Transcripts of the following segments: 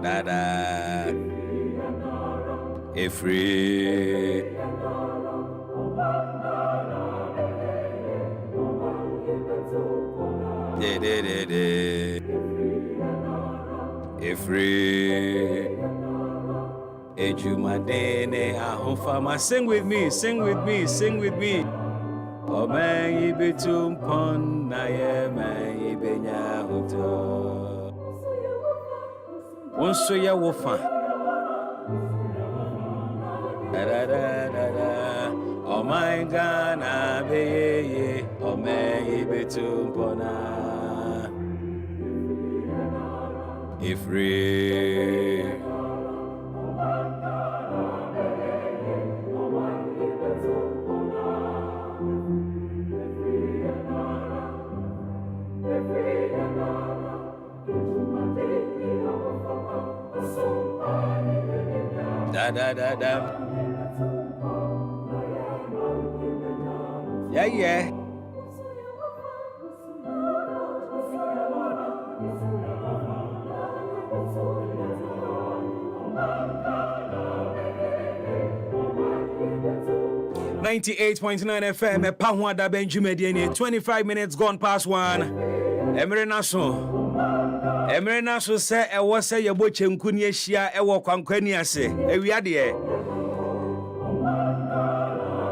Dada Efri de Efri Ejumadene ahofama. Sing with me, sing with me, sing with me. O man yibitum pon na ye man yibenya hoto. Onso ya wofa. Da da da da. O my Ghana be ye. O man yibitum pona. Ifri. Da da da da. Yeah, yeah. .9 FM, Akufo-Addo Benjamin. 25 minutes gone past 1. Emre Naso say e wo say ye bo chenku ni ahia e wo kwankwani ase ewiade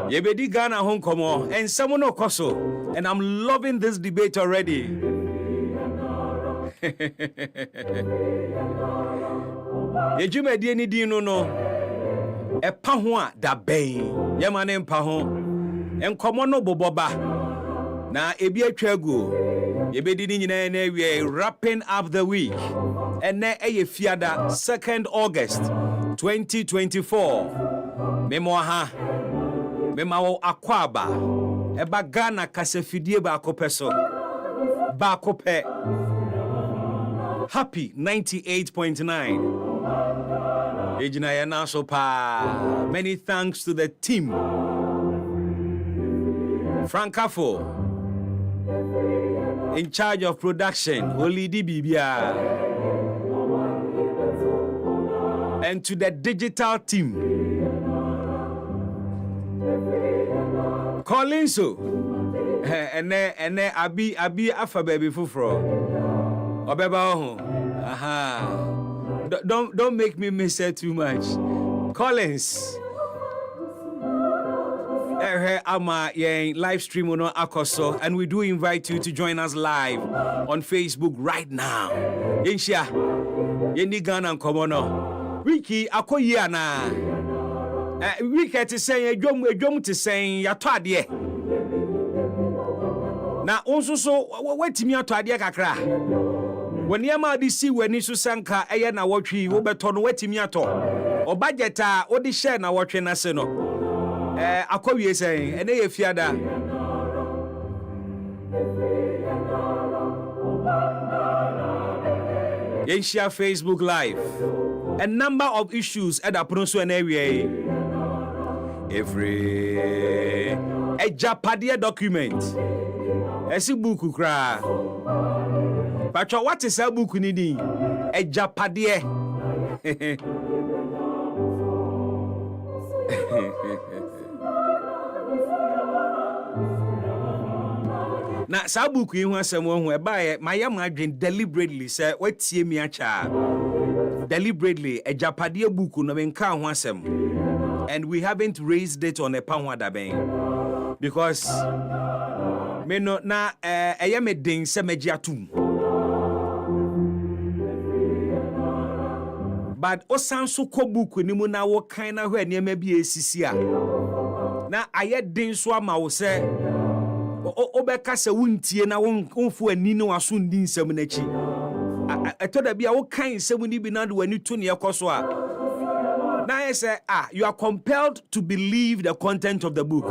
ye bedi Ghana ho nkomo ensem no koso, and I'm loving this debate already. Ye jumedie ni din no e pa ho a da ben ye mane mpa ho enkomo no boboba na ebi atwagu ye bedi ni nyina na we wrapping up the week, and na eye fiada 2nd August 2024 memoha memawo akwaba eba Ghana kasafidie ba akopeso ba akope. Happy 98.9 Ejina ya naso pa. Many thanks to the team. Frankafo in charge of production, Olidi Bibia, and to the digital team, Colinso, and Abi Afa baby fufro, Obeba. Aha, don't make me miss it too much. Collins. Ama live stream on Akoso, and we do invite you to join us live on Facebook right now. Yenshia Yendi Ghana Komono Wiki Akoyiana Wiki to say a drum to say ya twadie. Na onso so wetimi atwadie kakra. When yama di si weni so sanka eye na wotwi wo beto no wetimi ato. O budget a odi share na wotwe na se no. Akwawie say ene ye fiada. Yenshia Facebook Live. A number of issues at Aproso and area. Every a Japadia document. Esi buku kra. Pacho, what is a book needing? A Japadia. Na sabuku yi ho asem ho e ba ye mayam adwen deliberately say watie mi acha deliberately a Japade book no menka ho asem, and we haven't raised it on a Akufo-Addo ben because me no na eye me den se magi atum, but osanso ko book ni mu na wo kan na ho eniema bi esisi a na aye den so ama wo se obeka se wuntie na wonfu ani ne waso ndi nsam na chi etoda bia wo kan nsam ni bi na do ani to ne ekoso a na I say you are compelled to believe the content of the book,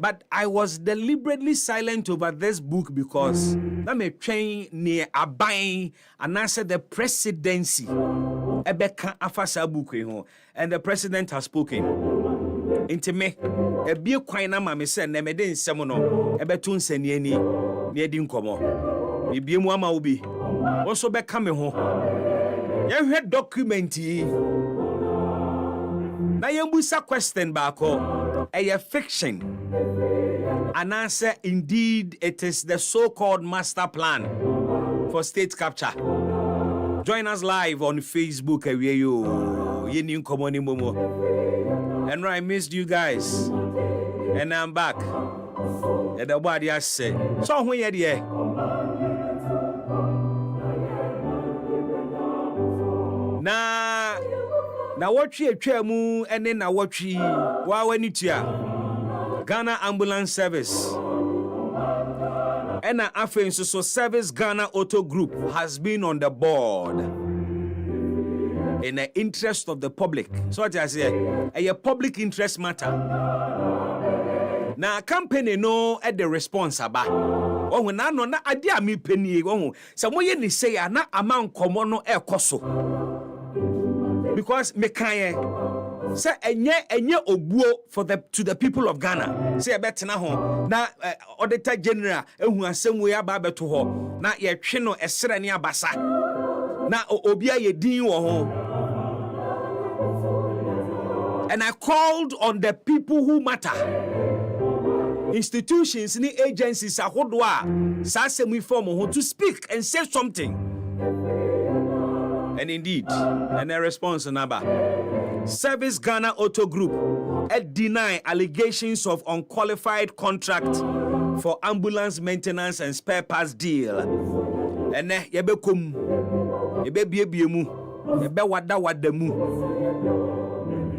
But I was deliberately silent over this book because na me train near aban and answer the presidency. Ebeka afasa book ho, and the president has spoken. Inti me ebie kwan na ma me se na me de nsem no ebeto nsani ani na edi nkomo. Ebie mu ama obi. Wonso beka me ho. Ye hwe document yi. Na yembusa question baako. A fiction. And answer, indeed, it is the so-called master plan for state capture. Join us live on Facebook. And I missed you guys. And I'm back. And the body has said. So when you're there. Na watchi etwamu ene na watchi wa wani tia Ghana Ambulance Service and after so Service Ghana Auto Group has been on the board in the interest of the public. So what I say, a public interest matter. Na company no at the response aba. Oh when na no na ade ami penny oh so moye ni say na amount komo no e koso. Because me kanye say enye obuo for to the people of Ghana. Say betena ho na auditor general ehu asem we aba beto ho na ye twe no esere ne abasa na obi aye din wo ho. And I called on the people who matter. Institutions ni agencies ahodo a sa asem we form ho to speak and say something. And indeed, and a response number. Service Ghana Auto Group deny allegations of unqualified contract for ambulance maintenance and spare parts deal. And yebekum, yebebiemu, yebewada mu.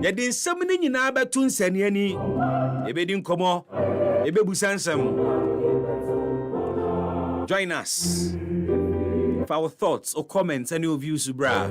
Yedin semini nyina betu nsani ani, yebedin komo, yebebusansam. Join us. For our thoughts or comments, any of you, Subra.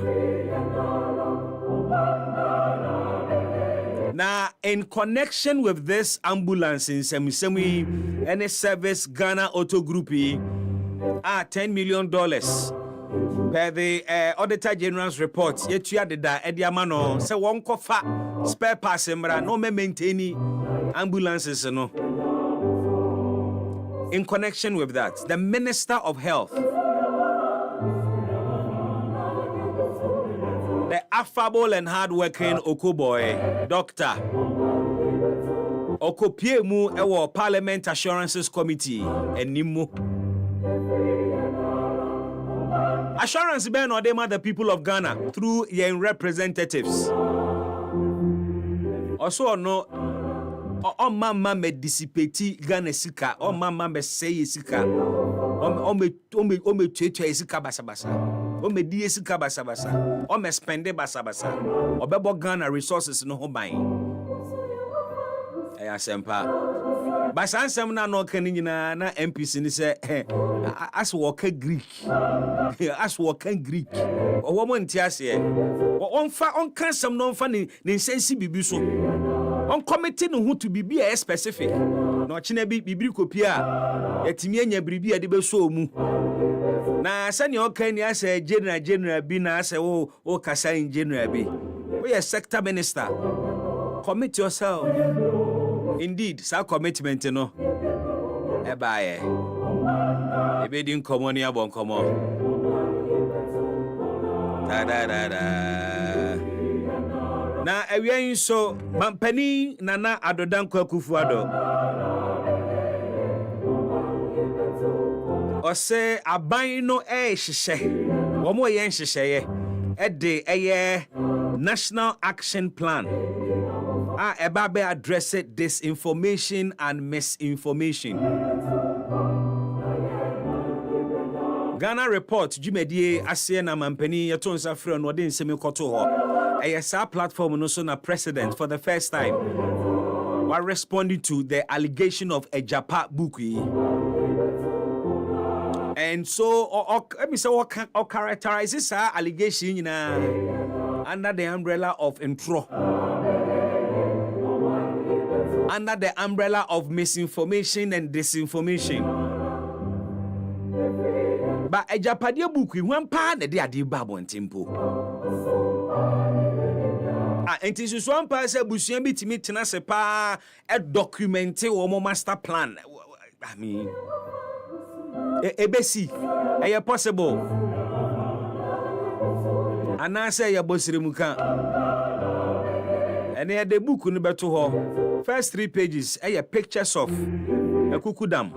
Now, in connection with this ambulance in Semi, any Service Ghana Auto Group $10 million per the Auditor General's report. Yet you had the Ediamano, so one cofa spare pass no me maintain ambulances. No. In connection with that, the Minister of Health, the affable and hardworking Okoboy, Dr. Okopiemu Ewo Parliament Assurances Committee, and Nimu. Assurance Ben or them are the people of Ghana through your representatives. Also, no, mama me dissipate Ghana sika, mama me say sika, me tweet sika basabasa. O me die sika basabasa o me spende basabasa obebo Ghana resources no ho ban asempa basansem na no kan nyina na MPC ni se as work Greek o mo ntiase on kan sam no fa ni nsensi bibi so on committee no hu to bibi a specific no china bibi kopia yatimi anya bibi a de be so mu. Na sani okani ase general bi na ase o kasa in general bi. We are sector minister. Commit yourself. Indeed, sa commitment no. Ebaye. Ebedi nkomo ni abon komo. Da. Na ewian so mampani nana adodanko Akufo-Addo. Ose aban no hyehyɛ womo ye nhyehyɛ de National Action Plan eba be address disinformation and misinformation. Ghana report jumedie ase na mampani yeto nsa frɛ no de nsɛm kɔto hɔ sa platform no so na president for the first time while responding to the allegation of a Japa book. And so, let me say, what characterizes our allegation under the umbrella of intro. under the umbrella of misinformation and disinformation. But a Japadia book, we one part the day Bible and tempo. And this is one part said Busian bit me tenasepa a documented or master plan. I mean, a basic, a possible. And I say, your boss Remuka. And the book on the first 3 pages, pictures of a cuckoo dam.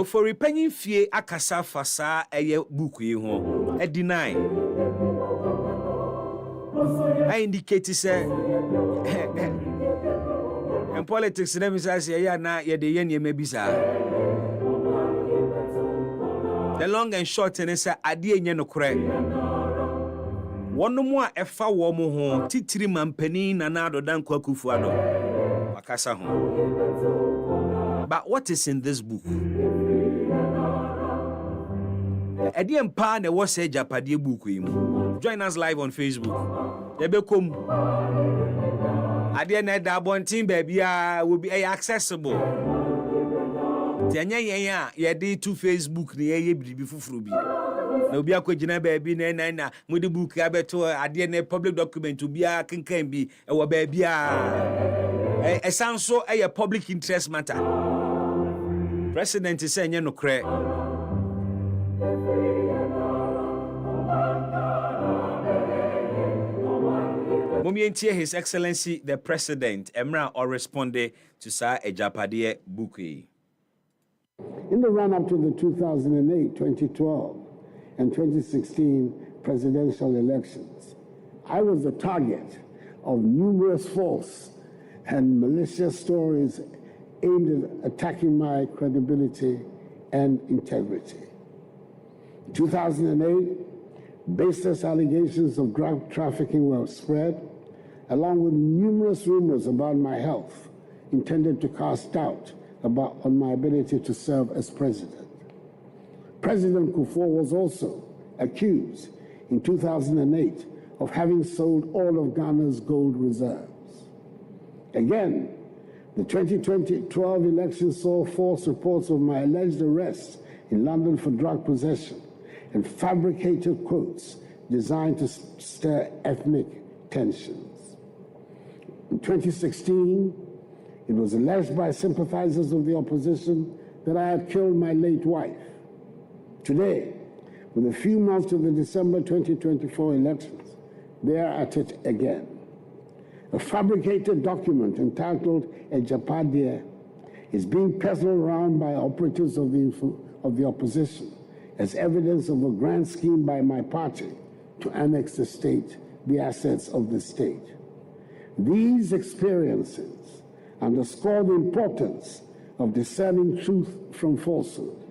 For repenting fear, akasa fasa book you deny. I indicate say in politics, let me say, yeah, now you're the yen, you may be the long and short, and it's a dear no correct. One more a fa warm home, titri mampeni, nanado dan Akufo-Addo. Makasa home. But what is in this book? A dear pan, a was a Japadia book. Join us live on Facebook. Come. I didn't that one team, baby, will be accessible. Tanya, ya did to Facebook, the A before Fruby. No be a question, baby, nana, with the book, I bet I didn't public document to be a can be a baby. A sound so a public interest matter. President is saying, no crack. His Excellency the President, Emra or responded to Sir Ejapadiye Bukui. In the run-up to the 2008, 2012, and 2016 presidential elections, I was the target of numerous false and malicious stories aimed at attacking my credibility and integrity. In 2008, baseless allegations of drug trafficking were spread, along with numerous rumors about my health intended to cast doubt on my ability to serve as president. President Kufuor was also accused in 2008 of having sold all of Ghana's gold reserves. Again, the 2012 election saw false reports of my alleged arrest in London for drug possession and fabricated quotes designed to stir ethnic tensions. In 2016, it was alleged by sympathizers of the opposition that I had killed my late wife. Today, with a few months to the December 2024 elections, they are at it again. A fabricated document entitled Ejapadiye is being peddled around by operatives of the opposition as evidence of a grand scheme by my party to annex the assets of the state. These experiences underscore the importance of discerning truth from falsehood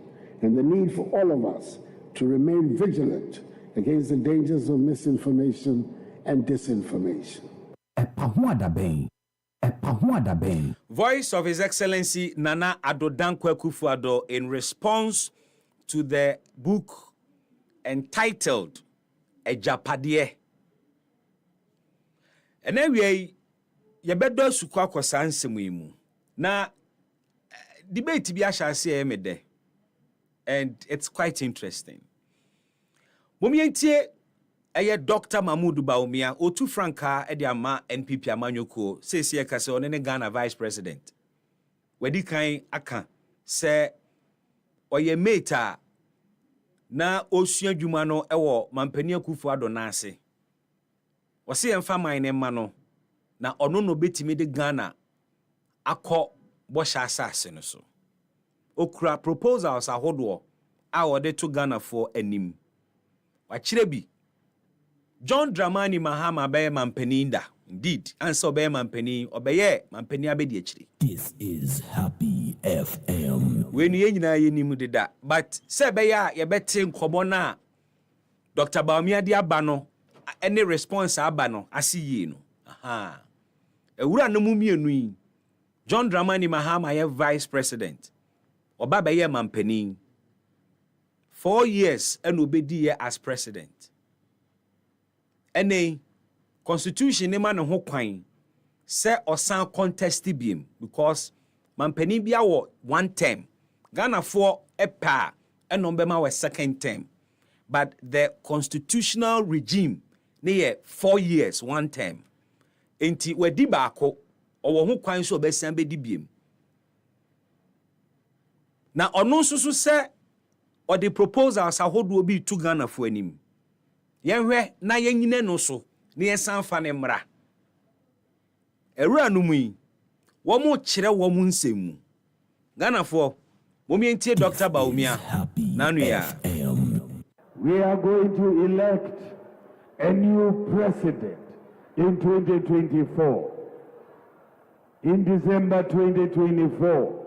and the need for all of us to remain vigilant against the dangers of misinformation and disinformation. Voice of His Excellency Nana Addo Dankwa Akufo-Addo in response to the book entitled Ejapadiye. And anyway, yebedo sukwa kwa sansemu imu. Na debate bi ashase emede. And it's quite interesting. Momientie eye Dr. Mahmoud Baumia otu franka edi ama NPP amanyoko sesi ekase onene Ghana Vice President. Wedi kan aka se oye meta na osua dwuma no ewo mampani Akufo-Addo na ase. Wose emfa man ne ma no na ono no betimi de Ghana akọ bosha asase no so. Okura proposals ahodo a wode to Ghana for anim. Wachire bi John Dramani Mahama be mampani nda. Indeed, answer be mampani obeye mampani abedi achire. This is Happy FM. When you nyina yenimu deda, but se be ya ye bete nkomo na Dr. Baumia di aba no any response aba no asiye no. Aha. Ewura no mumienu yi. John Dramani Mahama ye vice president. Oba be ye mampani. 4 years and obedi ye as president. ene constitution ne ma ne ho kwan se osan contest biem because mampani bia wo one term Ghana for epa enombema we second term but the constitutional regime ne 4 years one term enti wadi baako owo ho kwan so obesan be di biem na ono nso se or the proposals ahodo bi to Ghana for anim yenhwe na yenyine no so ne yesan fa ne mra ewura no mu yi wo mo kire wo mo nsemu Ghana for momientie Dr. Baumia nanu ya we are going to elect a new president in 2024 in December 2024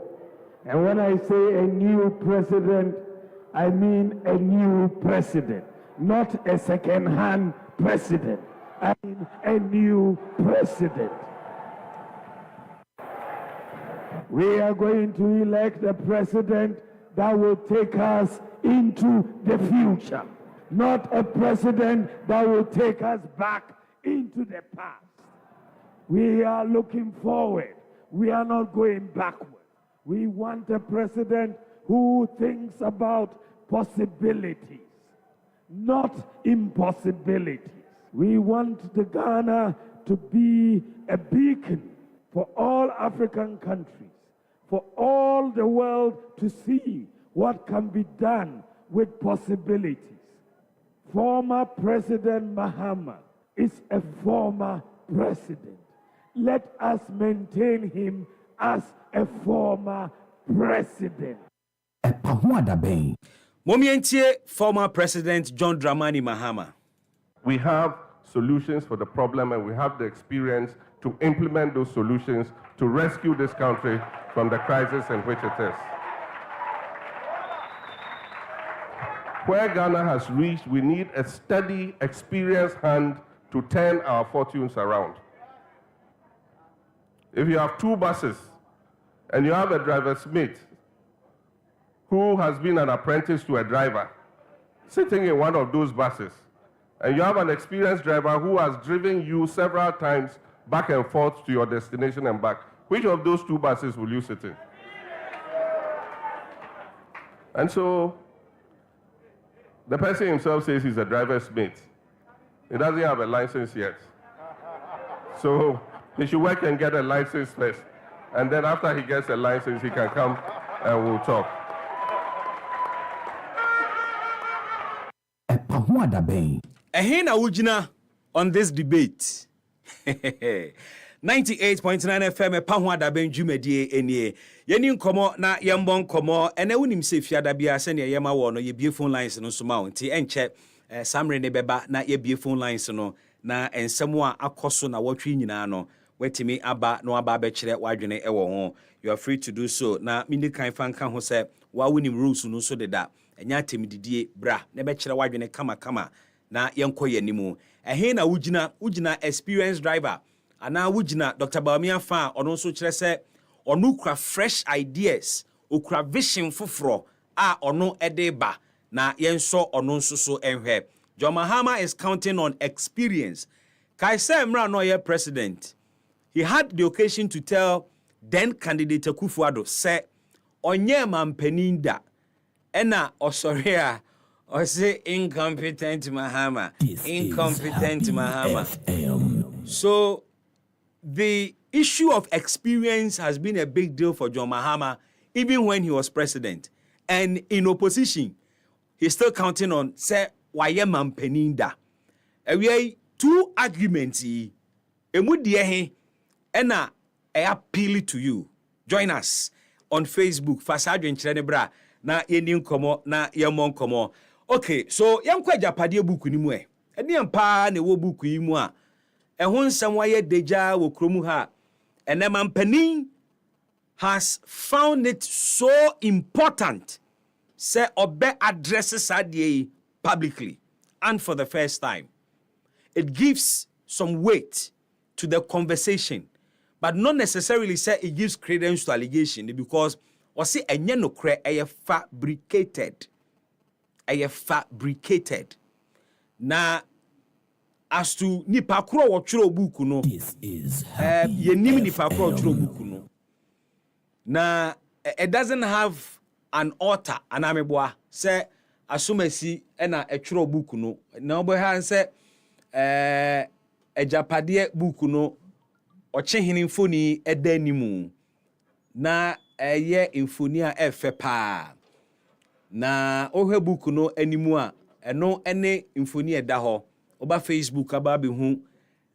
and when I say a new president I mean a new president, not a second-hand president. I mean a new president. We are going to elect a president that will take us into the future, not a president that will take us back into the past. We are looking forward. We are not going backward. We want a president who thinks about possibilities, not impossibilities. We want the Ghana to be a beacon for all African countries, for all the world to see what can be done with possibilities. Former President Mahama is a former president. Let us maintain him as a former president. Momientie former President John Dramani Mahama. We have solutions for the problem and we have the experience to implement those solutions to rescue this country from the crisis in which it is. Where Ghana has reached, we need a steady, experienced hand to turn our fortunes around. If you have 2 buses and you have a driver's mate who has been an apprentice to a driver, sitting in one of those buses, and you have an experienced driver who has driven you several times back and forth to your destination and back, which of those 2 buses will you sit in? And so, the person himself says he's a driver's mate. He doesn't have a license yet. So, he should work and get a license first. And then after he gets a license, he can come and we'll talk. Ehina ujina on this debate. 98.9 FM Epahwa Daben Jumedie enie. Yeni nkomo na yembon komo ene wonim se fiada bia se ne yema wo no ye bie phone lines no so ma nti enche samre ne beba na ye bie phone lines no na ensemo a akoso na wotwe nyina no wetimi aba no aba be kire wadwene ewo ho. You are free to do so. Na mini kan fanka ho se wa wonim rules no so deda enya atemdidie bra ne be kire wadwene kama na yenkoye nimu. Ehina ujina experienced driver ana wujina Dr. Baumia fa ono so kire se ono kura fresh ideas okura vision foforo a ono edeba na yenso ono nso so enhwe. John Mahama is counting on experience. Kaise Mra no ye president. He had the occasion to tell then candidate Akufo-Addo say onye mampeninda ena osoria or say incompetent Mahama. Incompetent Mahama. So the issue of experience has been a big deal for John Mahama even when he was president. And in opposition, he's still counting on say waye mampeninda. We 2 arguments emudie ena I appeal to you. Join us on Facebook. Fasadwen Chirene Bra na yeni nkomo na yemon komo. Okay, so yankwa japade buku ni mu e. Eni ampa na wo buku yi mu a ehun nsam waye deja wo kromu ha. Enema mpanin has found it so important say obe addresses ade publicly and for the first time. It gives some weight to the conversation, but not necessarily say it gives credence to allegation because or say enye no kre eye fabricated. Eye fabricated. Na as to nipa kro wo tworo book no. This is Happy Yenim nipa kro tworo FM. book no. Na it doesn't have an author anameboa say asomasi na etworo book no. Na obo ha say ejapade book no ochehene mfoni edanimu na eye mfoni a efe pa na ohwe book no animu a eno ene mfoni eda ho oba Facebook aba be hu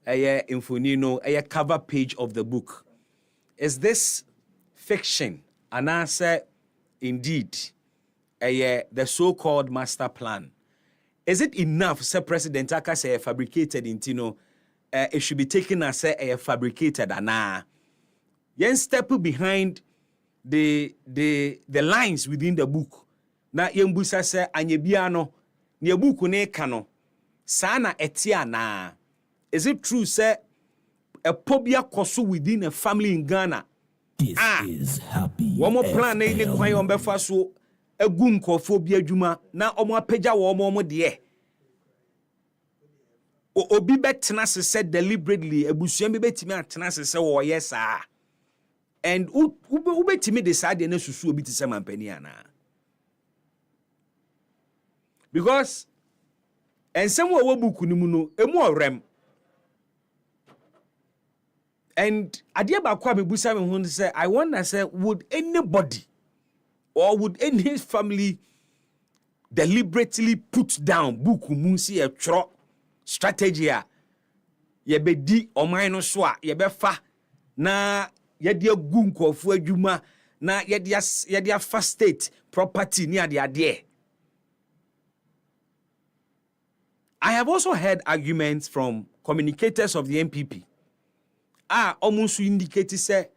eye mfoni no eye cover page of the book. Is this fiction and answer indeed the so-called master plan? Is it enough say President Aka say fabricated intino it should be taken as say fabricated ana yen step behind the lines within the book na yen busa say anyebia no ne book ne ka no sa na etia na? Is it true say a pobia koso within a family in Ghana? This is Happy One more plan ne FM. kwan on befa so egu nkofo bi adwuma na omo apagya wo omo de obi betena se deliberately ebusuan bi betimi atena se wo yes and ubetimi decide na susu obi tise mampani ana because ensem wo buku ni mu no emu orem and ade ba kwa bebusa me hu say I wonder say would anybody or would any family deliberately put down book mu si e twro strategy a ye be di oman no so a ye be fa na ye de agu nkofu adwuma na ye de afa state property ni ade. I have also heard arguments from communicators of the NPP almost indicate say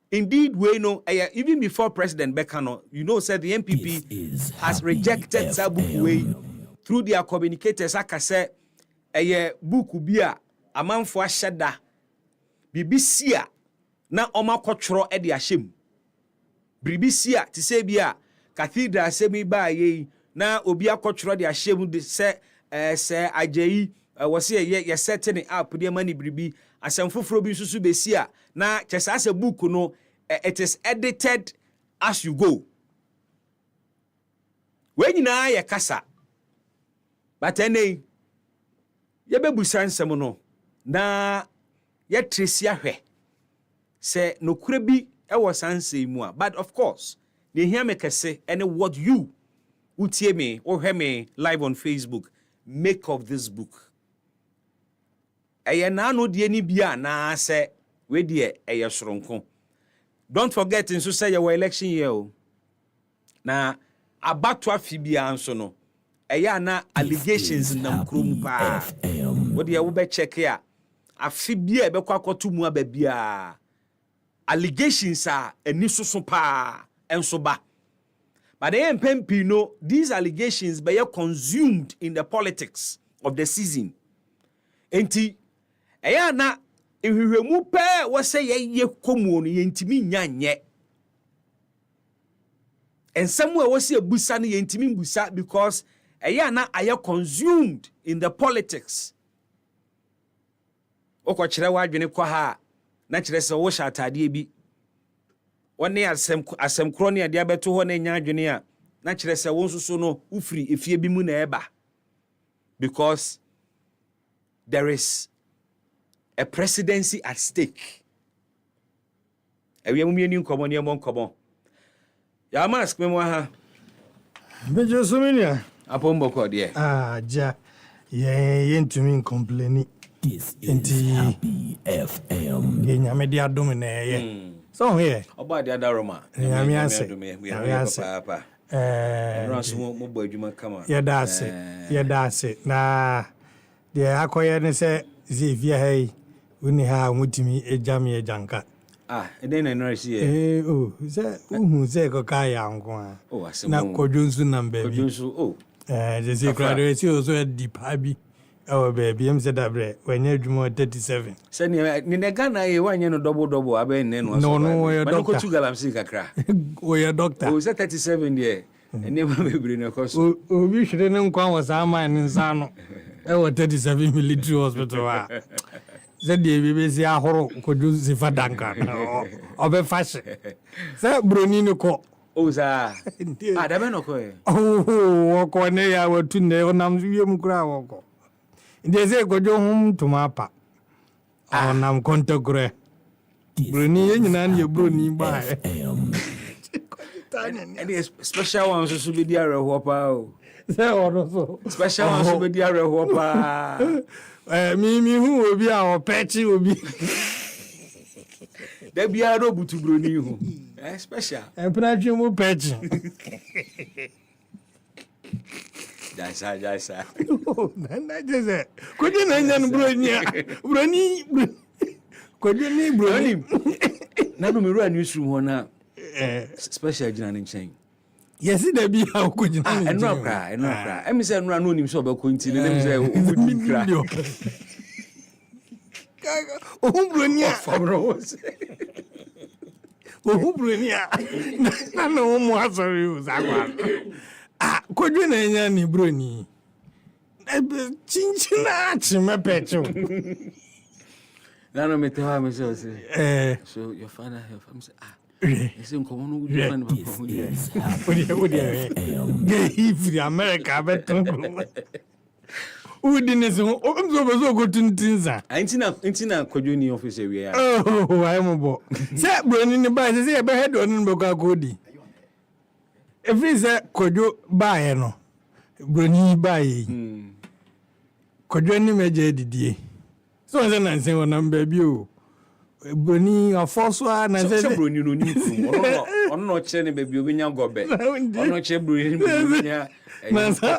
indeed we know even before President Bekano, you know, said the NPP has rejected Sabu way through their communicators. Aka say book bia amanfo ahyeda bibisia na oma kwotro e de ahyem bibisia ti say bia cathedral semi ba ye na obi akwotro de ahyem de say ajeyi wose ye setting up de mani bribi asemfoforo bi susu besia na chesa se book no it is edited as you go. When nyina ye kasa but ene ye bebusa nsem no na ye tresi ahwe se nokure bi e wo sanse mu a but of course they hear me kese and what you utie me or hear me live on Facebook make of this book. Na no de ni bia na se we de soronko. Don't forget in so say your election year na abatwa fibia anso no na allegations na krum pa what de wo be check ya afibia e be kwakoto mu ababia allegations ani soso pa enso ba but the MPP no these allegations be consumed in the politics of the season enti na ehwehwemu pe wo say ye komu no yentimi nyanye ensem we wo say busa no yentimi busa because na aye consumed in the politics okwo kire wa adwene kwa ha na kire se wo sha atade bi woni asem kro ne ade abeto ho na nya adwene a na kire se wo nsuso no ufiri efie bi mu na eba because there is a presidency at stake. We are moving common near Moncomo. Ya mask me ha. Bejo Suminia. Upon Boko, dear. Ja. Yen to me complaining. This is Happy FM. Genya media domine. So here. About the other Roma. We are papa. That's it. Na the akoye say Zivia hey, uni ha mutimi ejami ejanka. And then I know see. Who say go kaya anko. Oh, I na kodunsu na baby. Oh. Just graduate also at deep happy. Oh baby, I'm said that when you're 37. Send you in Ghana, you want no double. I been no, your doctor. Oh, your doctor. Oh, 37 there. And never be bring a course. Oh, we shouldn't come was our man in Sano. was 37 military hospital. Said the BBC ahoro kodu zifa danka. Obe fashion. Say Brunino ko. Oh, sir. Da be no ko e. Oh, ko ne ya watu ne onam wiem kura woko. They say kojo hum to mapa. Onam kontogre. Bruni nyina ne Bruni ba. Any special ones so be there hopa. Say so. Special ones so be there hopa. Me who obi a opechi obi. There be a robu to Bruni hu. Special. And penalty mo pechi. Jaisa. Oh, na just say. Could you nyan Bruni? Could you ni Bruni? Na no me ru newsroom ho na special gina ne nchen. Yes, there be how could you? Eno akra. Emi say eno no nim so be ko nti ne dem say odi kra. Oh, Bruni. Oh, Bruni. Na no mo asori uzakwa. Could you nyan Bruni? Chinchina chime pecho. No, me tell her, so your father, say, it's in common with your if America, better. Who didn't so go to Tinza? I ain't could you in the office area? Oh, I'm a boy. Say, Brandon, the buy, say, I had on Boca Cody. If it's a could you buy, no? Bruni buy. Could you any major did so then I say when I'm baby Bruni or Foswa and I said Bruni no need on not chenny baby when you go back. On not che Bruni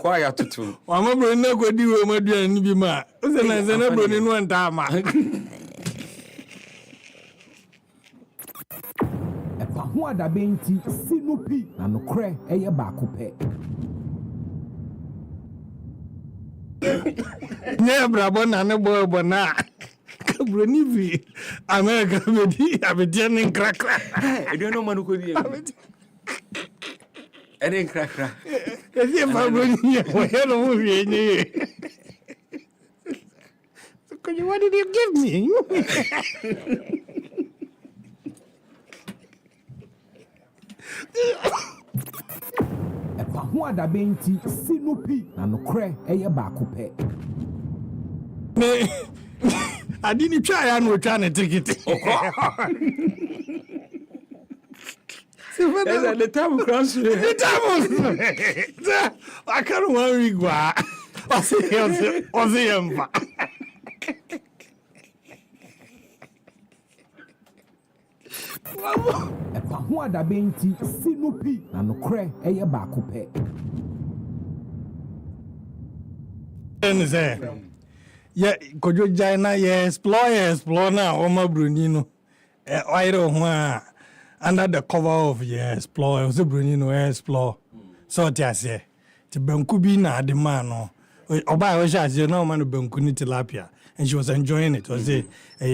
quiet to two. I'm a Bruni go do my dear and be ma. Then I said a Bruni one time. Akufo-Addo benti sinupi na nokre eye baako pe. Ne brabo na ne boy bona. Bruni vi America medi abedian krakra. I don't know man ko di. Eden krakra. Esi e fa Bruni e wo he no wie ni. So what did you give me? Akufo-Addo benti sinupi na nokre eye baako pe. I didn't try and return a ticket. That's at the time of cross. The time I can't worry. I see him. Akufo-Addo benti sinupi na nokre eye baako pe. Yeah, could you join explore now, Oma Brunino? I don't want under the cover of explore, was a Brunino explore. So, I say, to Benkubina, the man, or by which I said, no man, Benkuni tilapia, and she was enjoying it. Was a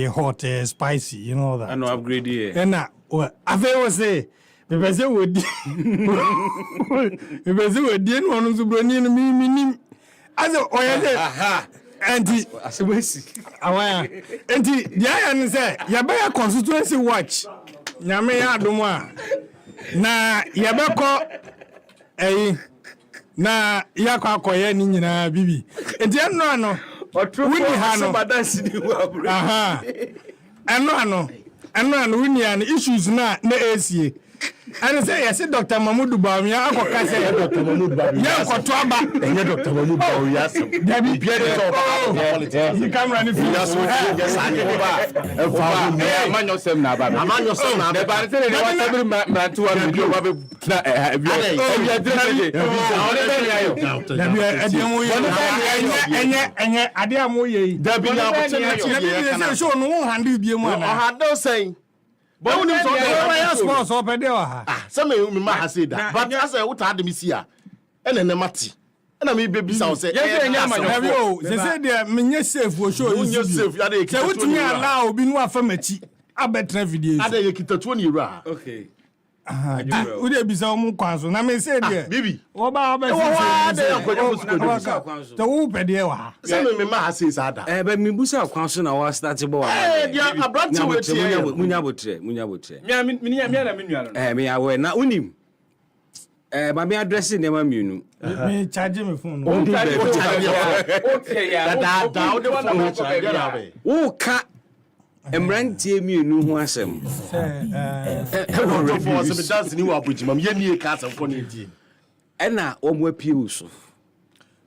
hot, spicy, you know that. I know upgrade here. And now, I will say, because they would, because they were doing one of the Brunino, me, as a Auntie, aware. Auntie, the iron say, Yabaya constituency watch. Yamea Duma. Na Yabako, na Yaka Koyen na Bibi. And the no, or true Hano, but that's the aha. And no, Winnie and issues na AC. And say, I said, Dr. Mahmoud Bawumia, I say, Dr. Mahmoud Bawumia, Dr. Mahmoud Bawumia, Debbie Pierre, you come running for us. Yes, I but when sports up there, some have said that. But as I would have me and then mati. And I may be say, they said they are safe for sure. You safe. They would allow being one from a cheap. I bet video. I did 20 ra. Okay. Would you be some council? I may say, dear, Bibi. what about the Upedia? Say me ma says ada. But me busa council na was start bo. Dia abranti we Munyabotre. Me awe na unim. Ma me address ne ma mienu. Me charge me phone. Okay ya. Wo ka emrantie mienu ho asem. For some dance ni wa bujima me nie ka asem ko ne die. Ena omo appeal so.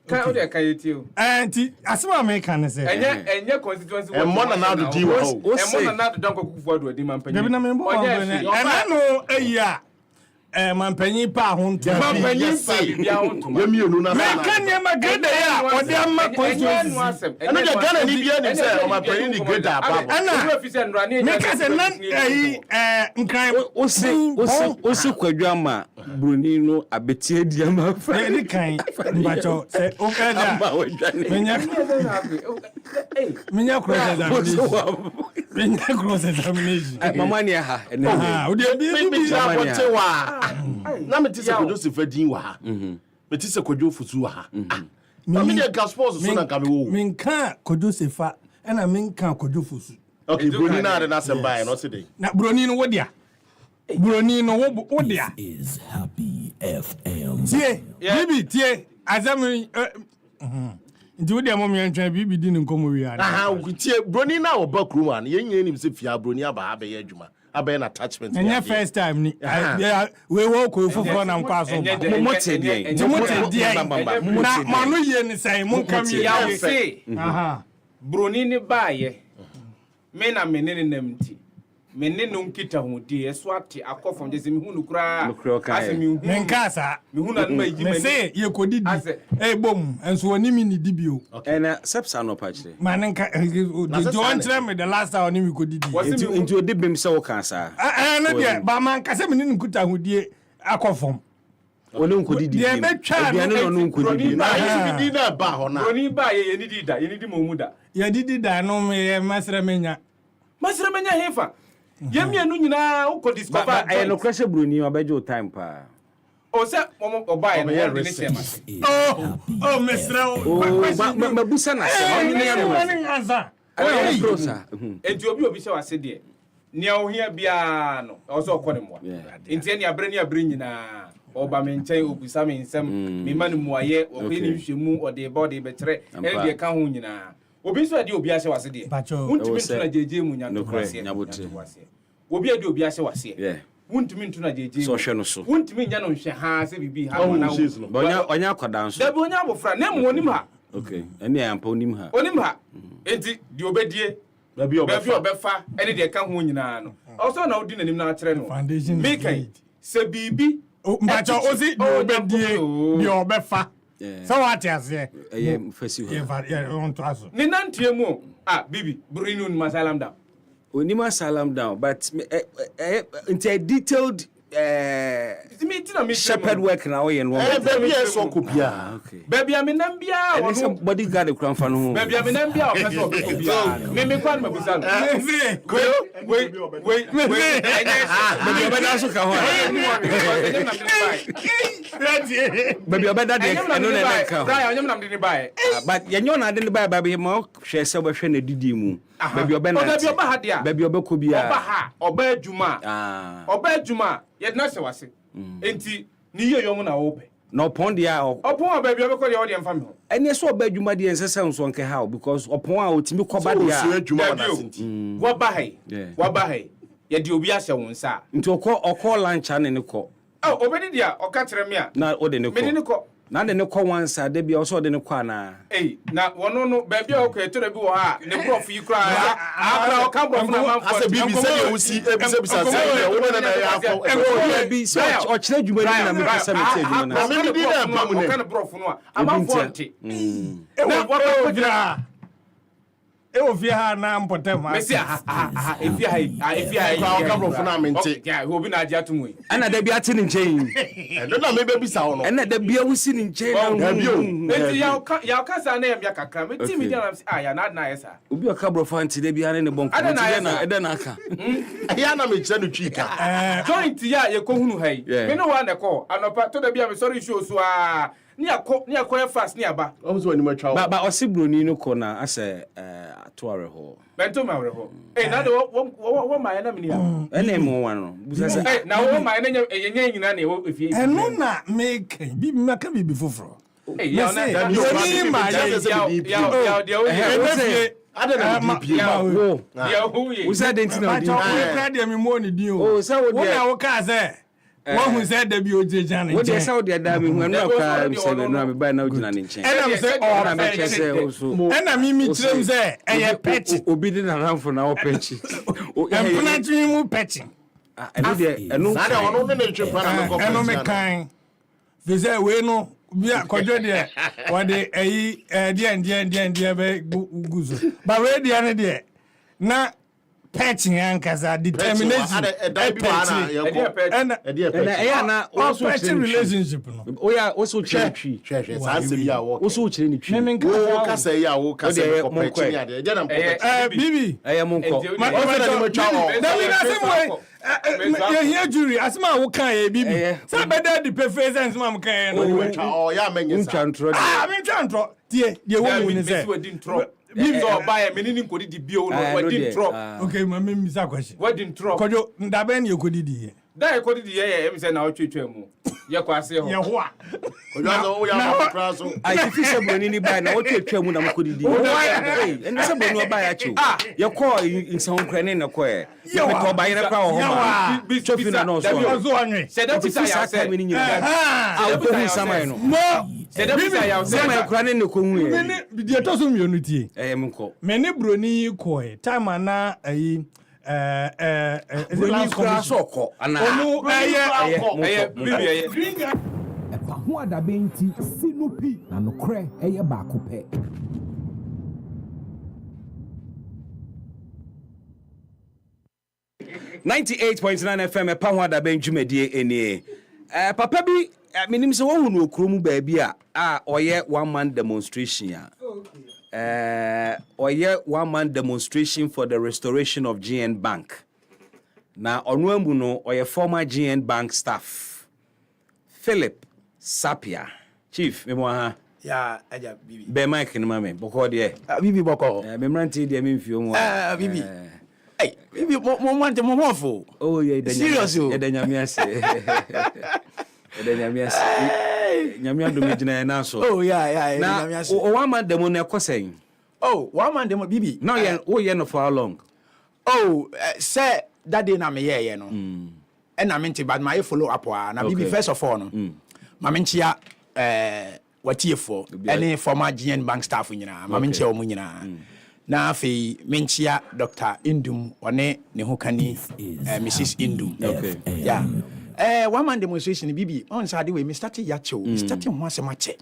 Ka o de ka yetio. Anti asema me kan say. Enye constituency. E mo na na do di wo. E mo na na do don Akufo-Addo di man panyi. Debi na me bo ena no eya mampanyi pa ho nto. Mampanyi pa bia ho nto. Ye mienu na. Me kan ne ma grade ya ode amma constituency. Eno de Ghana ni bia ni say o mampanyi ni grade apa. Ana officer nrani. Me ka say nan nkran osi kwadwa ma broni no abetie dia ma fa. Ni kan mbacho say o ka da. Menya cross examination. Mama ni ha. O de bi na me tise Kwadwo Sefadin wa ha. Me tise Kwadwo Futu wa ha. Na me dey gaspos so na kame wo. Me nka Kwadwo Sefa na me nka Kwadwo Fusu. Okay, broni na de na semba no se dey. Na broni no wodia. Broni no wodia. Is Happy FM. Tie, bibi tie, azami nti wodia mo me ntwa bibi di nkomo wi ana. Aha, tie broni na oba krum an ye nyɛ nim se fia broni aba ha be ye adwuma. Aba na attachment. Enya first time ni. We wo ko fufo na nkwa so. Mo te die. Na manu ye ni sai mo kam ye. Ya se. Aha. Broni ni baaye. Me na menene namti. Menene nkita ho die eso ate akofo nje se mi hunu kura. Ase mi hunu. Menkasa. Mi hunu na ma yi me se ye kodidi. Bom enso woni mi ni dibio. Ena sepsa no pa kire. Manenka the John tell me the last time woni mi kodidi. Into odi bem se wo kan sa. Na dia ba man kase me ni nkuta ho die akofom. Woni nkodidi. Dia betwa no nkodidi. Na ye bi na ba ho na. Broni ba ye ni di da, ye ni di mo mu da. Ye didi da no me masra menya. Masra menya hefa. Ye mienu nyina wo ko discover. Ba aye no kwese broni obejo time pa. O se oba ye no ni chema. Mesra. Mabusa na se. Oni anza. Enti obi se wase de. Nia ohia bia no. O so ko ne mo. Enti ania bre nyina. Oba me nchen obusa me nsem. Me manu muaye, o pe ni hwemu, o de body betre. E de ka ho nyina. Obi so ade obi ase wase de. Wuntimi ntuna jeje mu nyanto wase. Obi ade obi ase wase. Wuntimi ntuna jeje. So hwe no so. Wuntimi nya no hwe ha se bibi ha na. Onya akodan so. Da bi onya abofra na mu onim ha. Okay. Eni ampa onim ha. Onim ha. Enti di obedie. Ba bi obefa. Ene de ka ho nyina no. Also na odi nanim na akere no. Mekai se bibi. Mbacho ozi di obedie di obefa. So what you say? Fesi ho. Yeah, on to aso. Ni nantie mu bibi brinu ni masalam down. Onima salam down, but into detailed shepherd work na we no. Baby so ko bia. Okay. Baby am nam bia wo no bodyguard e kran fa no ho. Baby am nam bia o pese o bia. Me kwa ma bisa no. Wait. Baby obeda so ka ho. Baby obeda de no na ka ho. Brian nyam nam de ni bae. But yenyo na de ni bae baby ma hwe se bo hwe na didi mu. Baby obeda. Baby oba ha dia. Baby obeko bia. Oba ha, oba adwuma. Oba adwuma. Ye na se wase. Enti ni ye yom na ope. No pon dia opon baby obeko de odi emfa me ho. Ene so oba adwuma de ensese nso nke ha because opon a otimi koba dia. So adwuma na senti. Wo ba hai. Ye de obi ahye won sa. Nti okọ lunch ane ne ko. Obedi dia oka kire me a. Na ode ne ko. Me ne ko. Na de ne ko wansa de bia so ode ne ko ana. Na wono no baby o ko eto bi wo ha ne prof yi kra akra o ka prof na man for. Asa bibi se ye usi ebisa se ye wo na ya afọ. Bi so o kire adwuma ni na me pese me tie adwuma na. Na me di na pa mu ne. O ka prof no a man for nti. E wo gira. ewo fie ha na mpotem ha Messi if Kwa kabro funa mente. yeah obi na agia to mu ana da bia te ne nchen Don't know maybe bisa ho no. ana da bia wusi ne nchen na enti ya kasa na ya kakra me team dia na ya na yesa obi o kabro fanti da bia ne bonko na eda na aka Ya na me kire no twika. joint ya ye kohunu hai me no wa na call anopa to da bia me sorry show so ni akọ fast ni aba Almost when you match. ba osibroni no ko na ase atoare ho bento ma wre ho na de wo ma ya na me ni ene mo wa no busa se na wo ma na nya nyina na wo efie eno na make bibi maka bibi foforo ya na ya Ada na DP. ya hu ye busa de ntina ba cha wo kra de me mo ni din o o sa wo wo de na wo ka se wo hu se da bi o jeja ne wo de nche sa wo de da me hu enu aka mi se be no me ba na ogina ne nchen ena me se o na me chese o so ena mi kirem se eye petch obi de na ramfo na wo pechi empuna twi mu petch enu de enu Na de ono ne twe kwa na me eno me kan fi se we no bia kodwo de wo de eyi die be guzo ba we de ne de na petching ankasa determination and eya na o petching relationship no oya o so chiri Hwehwe sa se bia wo. o so chiri ni twi me Wo nka kasa ya wo kasa Ode ko mo pechi ni ade. Je na mpo. bibi eya monko ma o na mo twa o. David asem we here jury asem a wo kan e bibi say better the face and some kan Wo no twa o ya menye sa. untwa ntro me tantro tie de wo mu ni say bibi so ba ya me ni nkodi di bio no wadin tro okay ma me misa question wadin tro kodwo ndabe na yekodidi da e kodi di ye em say na o twetwa mu ye kwase ho ye ho a Kodwa so wo ya mo kra so. ai fi se broni ni ba na wo twetwa mu na mkodidi enu se broni ba ya chiu ye ko insan nkra ne na ko e me to ba yere kwa ho ma chofi na no so ozo anwe se da bisa ya se me ni nyina a wo hu samai no mo se da bisa ya se samai kra ne ko hu me ye ne bi to so mionu tie monko me ne broni ko e time na ayi broni kra so ko ana omu eye bibi eye ɛfa ho adabe nti sinupi na nokorɛ ɛyɛ baako pɛ 98.9 FM pa ho adabe dwumadie enie papa bi menim se wo hu no okromu ba bi a oye one man demonstration oye one man demonstration for the restoration of GN Bank na onu amu no oye former GN Bank staff Philip Sapia chief memo ha ya aja bibi be mic ni mame boko de bibi boko me mranti de me mfio mu bibi hey bibi mo wante mo mofo oh yeah serious o nyame ase nyame ase nyame adom gina na so oh yeah nyame ase o one man demo na kosen oh one man demo bibi now ye no for how long oh say that day na me ye no and na me but my follow up na bibi first of all no ma me nchia watiefo any former GN Bank staff nyina ma me nchia o mu nyina na afi me nchia Dr. Indum one ne ho kani Mrs. Indum yeah one man demonstration bibi on Saturday we me started yacho starting ho asem ache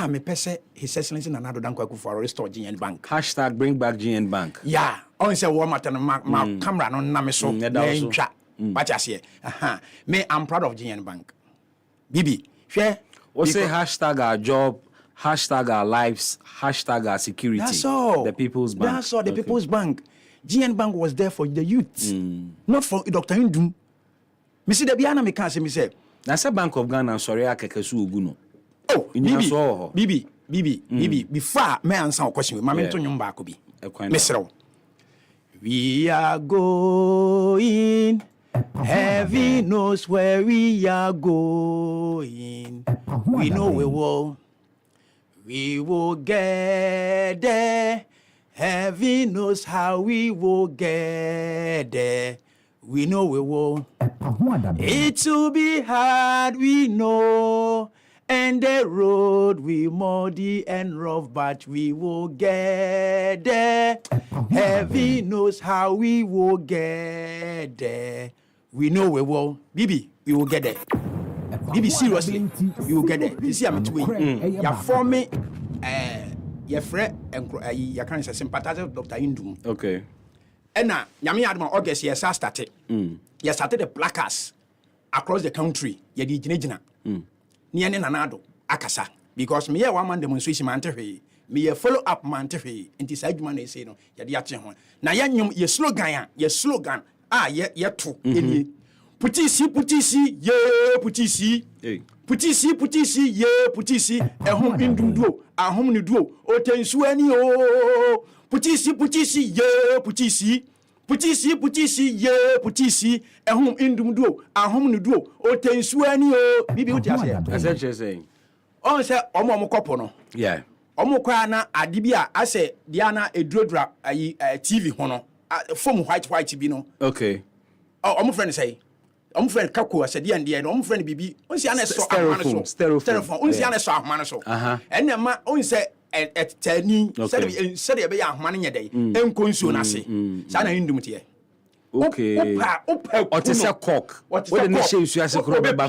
me pese His Excellency Nana Dankwa Akufo-Addo restore GN Bank #bring back GN Bank yeah on say wo matter ma camera no na me so na ntwa Bachase. Me, I'm proud of GN Bank. Bibi, share. What say #our job, #our lives, #our security. That's all. The People's Bank. That's all. The People's Bank. GN Bank was there for the youth, not for Dr. Indum. Me see the biana me can say me say. That's a Bank of Ghana. Sorry, I kekesu oguno. Oh, Bibi. Before me answer question, mama to nyum baako bi. Mesrew. We are going. Heaven knows where we are going. We know we will get there. Heaven knows how we will get there. We know we will. It will be hard, we know. And the road we muddy and rough, but we will get there. Heaven knows how we will get there. We know we will. Bibi, we will get there. Bibi, seriously, we will get there. You see, I'm doing. You form me. yɛfrɛ yɛka ne sɛ sympathizer Dr. Indum. Okay. Ɛna nyame adom August yɛsa started. You started the placards across the country. You did gyinagyina. Ni ene nanado akasa because me one man demonstration man tehwe. Me follow up man tehwe. Nti sa adwuma na say no ye de ate ho. Na ye slogan ye to enie. Putisi ye putisi. Putisi ye putisi ehum indumduo ahum ne duo otensu ani o. Putisi ye putisi. Putisi ye putisi ehum indumduo ahum ne duo otensu ani o. Bibi uti ase. As you're saying. On say omo kopo no. Yeah. Omo kwa na adibia ase dia na edrodra TV ho no. Form white bi no. Okay. Omo friend say omo friend kako ase dia ndie no omo friend bibi on si ana so ahmane so. Styrofoam. On si ana so ahmane so. Enne ma on say tani said be ya ahmane nyedai enko nsuo na se. Sa na indum tie. Okay. What is a cock? What the nation you as a crop ba.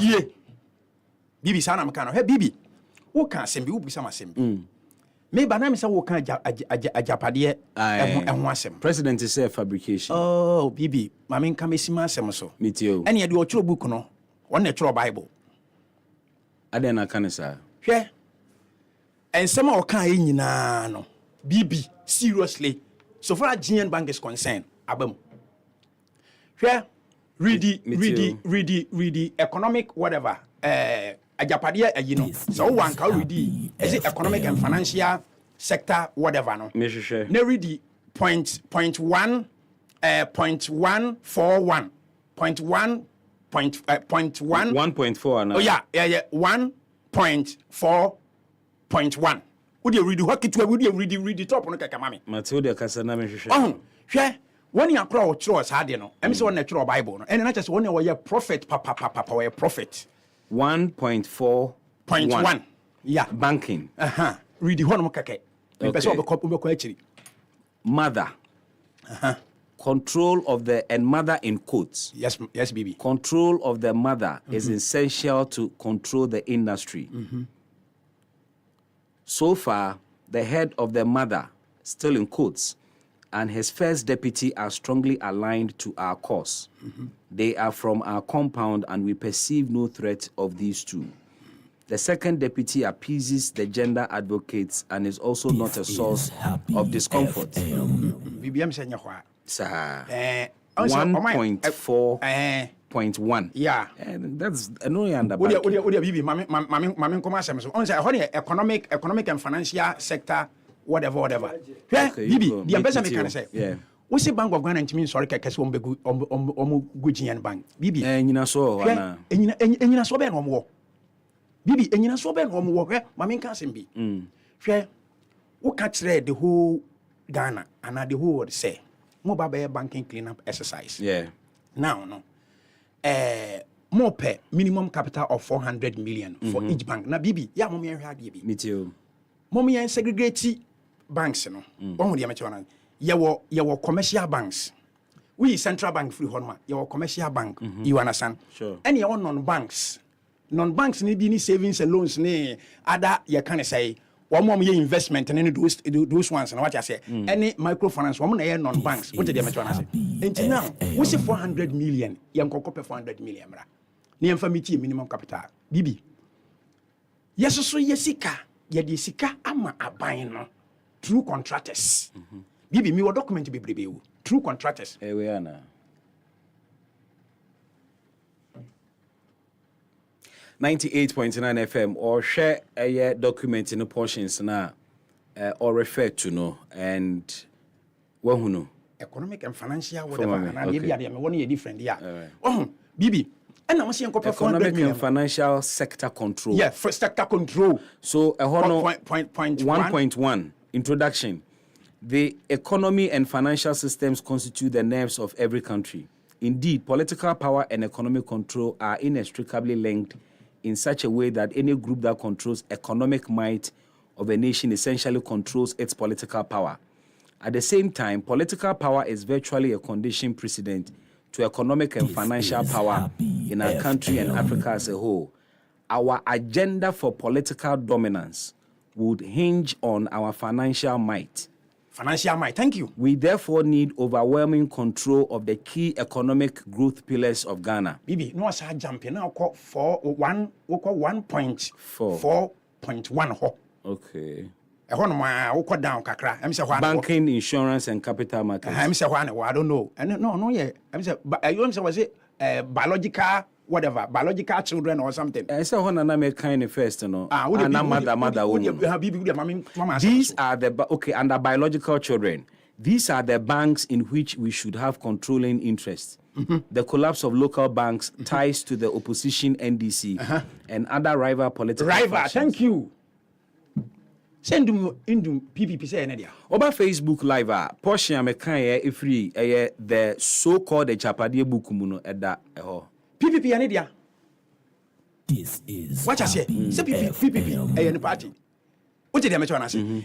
Bibi sa na meka no. He bibi. Wo kan asem bi wo bisa masem. Me ba na me say wo kan ajapade ehun asem. President is a fabrication. Oh, bibi, mama nka mesima asem so. Me too. Ene ye de ochro book no. Won na chro Bible. Ade na kan sa. Hwe. Ensem a wo kan yi nyina no. Bibi, seriously. So far GN Bank is concerned, abam. Hwe. Read economic whatever. Ajapade ayi no. So one ka read is it economic and financial sector whatever no. Me hwehwe. Na read point 1 0.141 1.4 now. Oh yeah 1.4.1 would you read what kitwa would you read top no kaka mami Matilda kasa na me hwehwe. hwe when you akra o chiro sa de no em se won na chiro Bible no and na just won we prophet papa we prophet 1.4.1 yeah banking. Read the one kaka me person be ko akiri Mother. Control of the and mother in quotes. Yes, baby. Control of the mother is essential to control the industry. So far, the head of the mother, still in quotes, and his first deputy are strongly aligned to our cause. They are from our compound and we perceive no threat of these two. The second deputy appeases the gender advocates and is also not a source of discomfort. Sir, 1.4.1. Yeah. And that's annoying under economic and financial sector, whatever. Bibi, the ambassador can say. Yeah. What's the Bank of Ghana and mean sorry, Caswom Gujian Bank? Bibi, and you know so, and you so bad on war. Bibi, and you so bad on war, Mammy can't be. Fair, what catch the whole Ghana and the whole say. Mobile banking cleanup exercise. Yeah. Now, no. More per minimum capital of 400 million for each bank. Na bibi, ya mommy had bibi. Me too. Mommy and segregate banks, no. One with the amateur. Your commercial banks. We central bank free honma. Your commercial bank. You understand? Sure. And your non-banks. Non-banks need be any savings and loans, ne other you can say. One more year investment and then those ones and what I say. Any microfinance, one more non-banks. What did the until now, we say 400 million. Young copy 400 million. Near family minimum capital. Bibi. Yes, so yesika. Yesika ama abayno. True contractors. Bibi, me wa document be brebe. True contractors. Eh, we are now. 98.9 FM or share a document in the portions now or refer to no and well who know economic and financial whatever and maybe I am one year different Bibi and I'm saying economic and financial sector control first sector control so a whole point 1.1 introduction. The economy and financial systems constitute the nerves of every country. Indeed, political power and economic control are inextricably linked in such a way that any group that controls economic might of a nation essentially controls its political power. At the same time, political power is virtually a condition precedent to economic and financial power in our country and Africa as a whole. Our agenda for political dominance would hinge on our financial might. Financial might, thank you. We therefore need overwhelming control of the key economic growth pillars of Ghana. Bibi, no sa jump now call 1.4.1 ho. Okay. Down kakra. Banking, insurance, and capital markets. I don't know. No, yeah. Was it biological, whatever, biological children or something? I said one and kind first, no. These are the under biological children. These are the banks in which we should have controlling interests. The collapse of local banks, ties to the opposition NDC, and other rival political factions. Thank you. Send them into PPP say any Over Facebook Live, portion American free the so-called Chapadie Bukumuno at that. PPP any dia. This is what I say. Say PPP any party. What did I mention?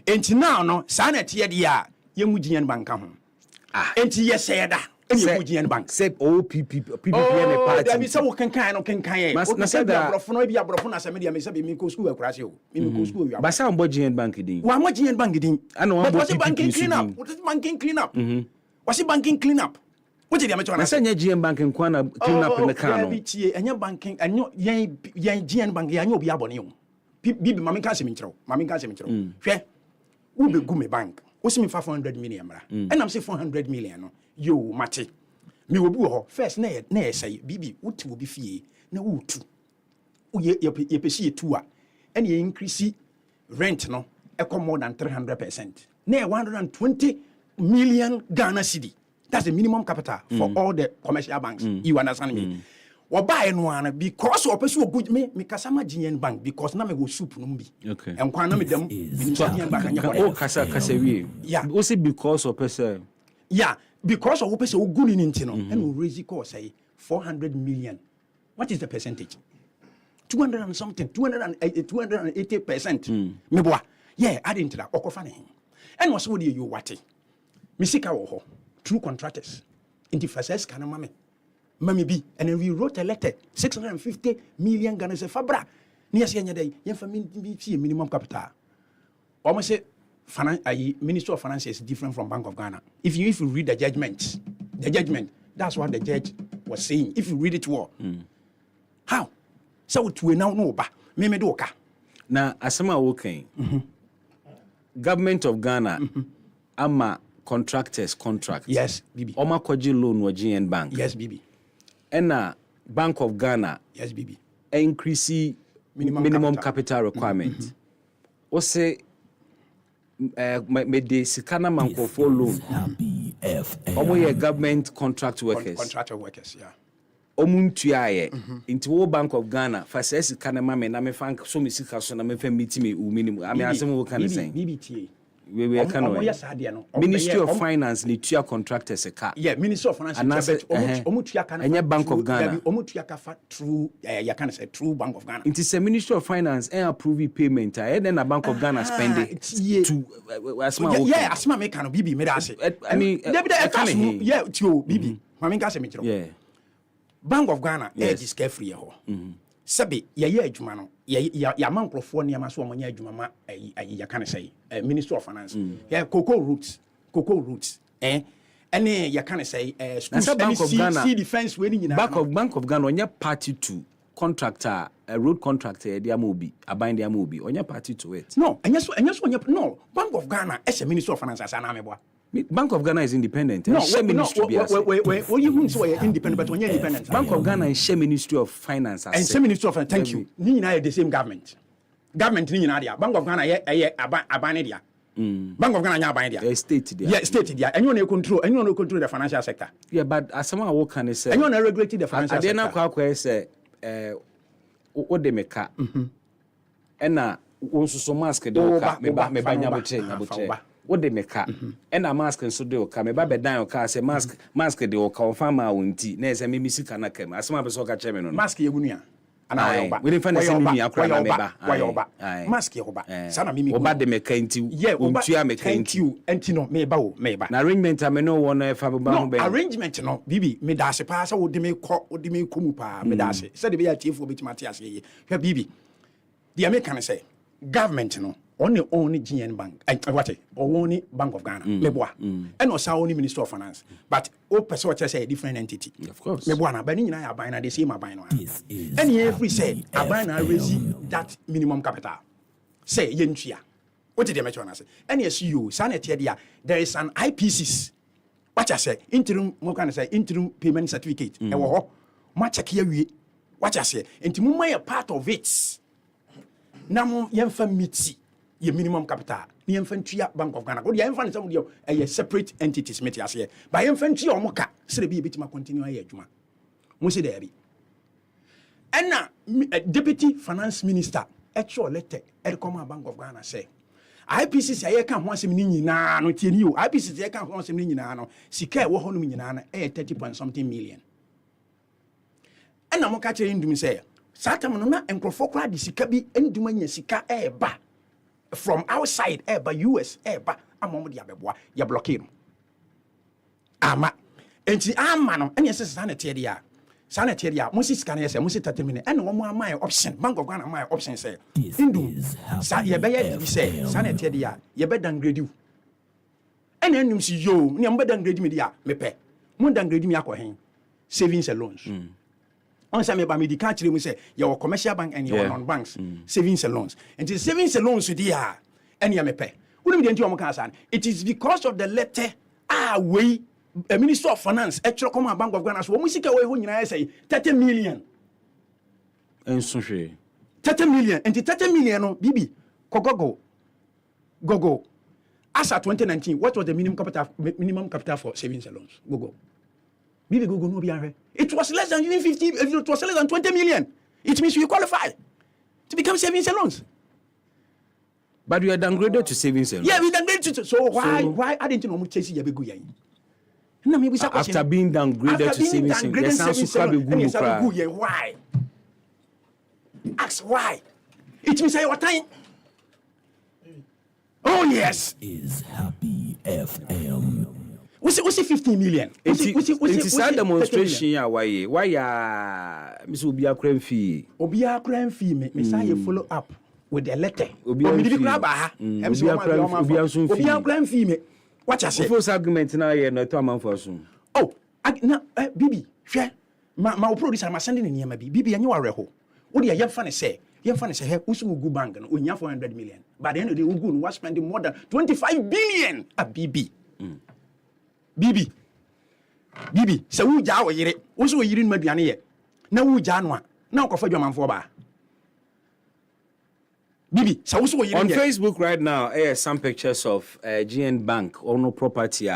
Enti now no sanet ye dia ye mujian banka ho. Enti ye say da. Any mujian bank. Say PPP any party. There be some can no can e. Na say da brofo no bia brofo na say me dia me say me go school akurase o. Me go school wi. Ba say on GN bank din. Wa mo GN bank din. Ana wa banking clean up. What is banking clean up? Was it banking clean up? What did I mention? Na say GN bank nkwa na clean up in the car no. Enya banking enyo yen GN bank ya nya obi abone o. Bibi mami ka se me nkyerɛw. Hwɛ. Wo be gu me bank. Wo se me 500 million mra. And I'm say 400 million no. Yo mate. Me obi wo ho. First na say bibi wuti obi fie na wo tu. Wo ye pesi ye tu a. And ye increase rent no equal more than 300%. Na 120 million Ghana cedi. That's the minimum capital for all the commercial banks. You understand me? Or buy no because or pursue good me kasama GN bank because na me go soup no bi. Okay. And kwana me dem GN bank anya. Oh kasa we. Yeah. Also because of person. Yeah, because of person who good in intino and we raise it say 400 million. What is the percentage? 200 and something, 280%. Me boa. Yeah, I didn't that okofane. And was what you wati. Misika wo ho. True contractors. In the first kana mami bi, and then we wrote a letter 650 million Ghana se fabra. Ni ase nya dey, yen fa minimum capital. Almost say Ministry of Finance is different from Bank of Ghana. If you read the judgment, that's what the judge was saying. If you read it well. How? So we now know ba. Me do ka. Na asema woken. Government of Ghana ama contractors contract. Yes, Bibi. Oma kwaji loan wa GN Bank. Yes, Bibi. Ena Bank of Ghana. Yes, Bibi. Increase minimum capital requirement. O say me de sikana manko for loan. Omo ye government contract workers. Contractor workers, yeah. Omuntuaye into World Bank of Ghana for says kana mame na me fan so me sika so na me fa meet me minimum. I mean asem wo kan say. BBTA. We kind of Ministry of Finance ni tua contractors a car. Yeah, Ministry of Finance. And Bank of Ghana. True, you can say true Bank of Ghana. It is a Ministry of Finance and approve payment. And then a Bank of Ghana spend it to asma. Yeah, asma me can bibi me da say. I mean, yeah, to bibi. Mami ka say me. Yeah. Bank of Ghana is carefree ho. Sabi ya adwuma no ya man krofo ne ma so omonya adwuma ma ya kan say Ministry of Finance ya cocoa roots ene ya kan say schools Bank of Ghana see defense we ni nyina Bank of Ghana onya party to contractor a road contractor dia mobi aban dia mobi onya party to it. No enyeso no Bank of Ghana as a Ministry of Finance asa na meboa. Bank of Ghana is independent. No, you independent, but when you're independent. Bank of Ghana is Ministry of Finance. And same Ministry of Finance, thank you. Ni na the same government. Government ni na dia. Bank of Ghana abane dia. Bank of Ghana nya abane dia. State dia. Yeah, state dia. And you want to control the financial sector. Yeah, but as someone who can say. And you want to regulate the financial sector. Adena kwa say o de meka. Ena wo so mask de o ka me ba nyaboche. What they make and a mask and so do come baby down car say mask de o confirm our unti na say me sika na kem asema be so ka cheme no mask ye gunua ana oba we dey find say me akra na me ba mask ye oba sana mimi oba de make nti untua make nti enti no me ba na arrangement am no won e fa ba ho be arrangement no bibi me da se pa sa wo de me komu pa me da se say de be ya tiefo betima te ase ye hwa bibi the American say government no on the only GN Bank, what only Bank of Ghana, Meboa, and also only Minister of Finance. But all person say a different entity. Of course. Meboa, but in I buy the same buy. And every say I buy raise that minimum capital. Say Yentia. What did they say? And yes, you, sanitary, there is an IPCs. What I say, interim, what can I say, interim payment certificate. Much here, what I say, into a part of it. Now, Yemfa Mitsi, your minimum capital, the Infantry Bank of Ghana. What the infant some of you a separate entities, Metias here. By infantry or mocha, say be a bit more continue here, Juma. Musi there be. And now, Deputy Finance Minister, actual letter, Edcoma Bank of Ghana say. IPCC I can't want some nina no tell you. IPCC I can't want some nina no. Sika wo hono nina 30 point something million. And I'm catching him say, Satam no na enkrofo kwa di sika bi enduma nya sika ba from outside ba US ba amom dia beboa ya block no. Ama enti ama no enya se sanete dia. Sanete dia mo sika na yese mo 30 million and wo mo ama option Bank of Ghana ama option say indu sa ye be ye say sanete dia ye be downgrade you. And enum si yo ni am be downgrade me dia me pe. Mo downgrade me akọ savings and loans. On say me ba me di can kire mu say your commercial bank and your non-banks savings and loans. And the savings and loans dia and ya me pe. Wouldn't be the omo kan san. It is because of the letter we Minister of Finance actually come Bank of Ghana so we sika we ho nyina say 30 million. Enso hwe. 30 million and the 30 million no bibi go. As at 2019, what was the minimum capital for savings and loans? Go. Bibi go no be ahwe. It was less than even 50, it was less than 20 million. It means you qualify to become savings and loans. But we are downgraded to savings and loans. Yeah, we downgraded to so why I didn't know chase ya begu yan. After being downgraded to savings and loans, why? Ask why. It means your time. Oh yes. Is Happy FM. We say 15 million. It is a demonstration why Miss Obia Crime fee. Obia Crime fee me say follow up with the letter. Obia Crime fee me. What I say? First argument now here no to amount for soon. Oh, na Bibi, hwe. Ma producer ma sending ni ma Bibi anyi ware ho. Wo de yem fa ne say he usu go bank no onya 400 million. By the end of the day we was spending more than 25 billion at Bibi. Bibi, se wu ja wo yire, wo so yire no maduane ye. Na wu ja no a, na okofa dwamanfo ba. Bibi, se wo so yire. On Facebook right now, some pictures of GN Bank or no property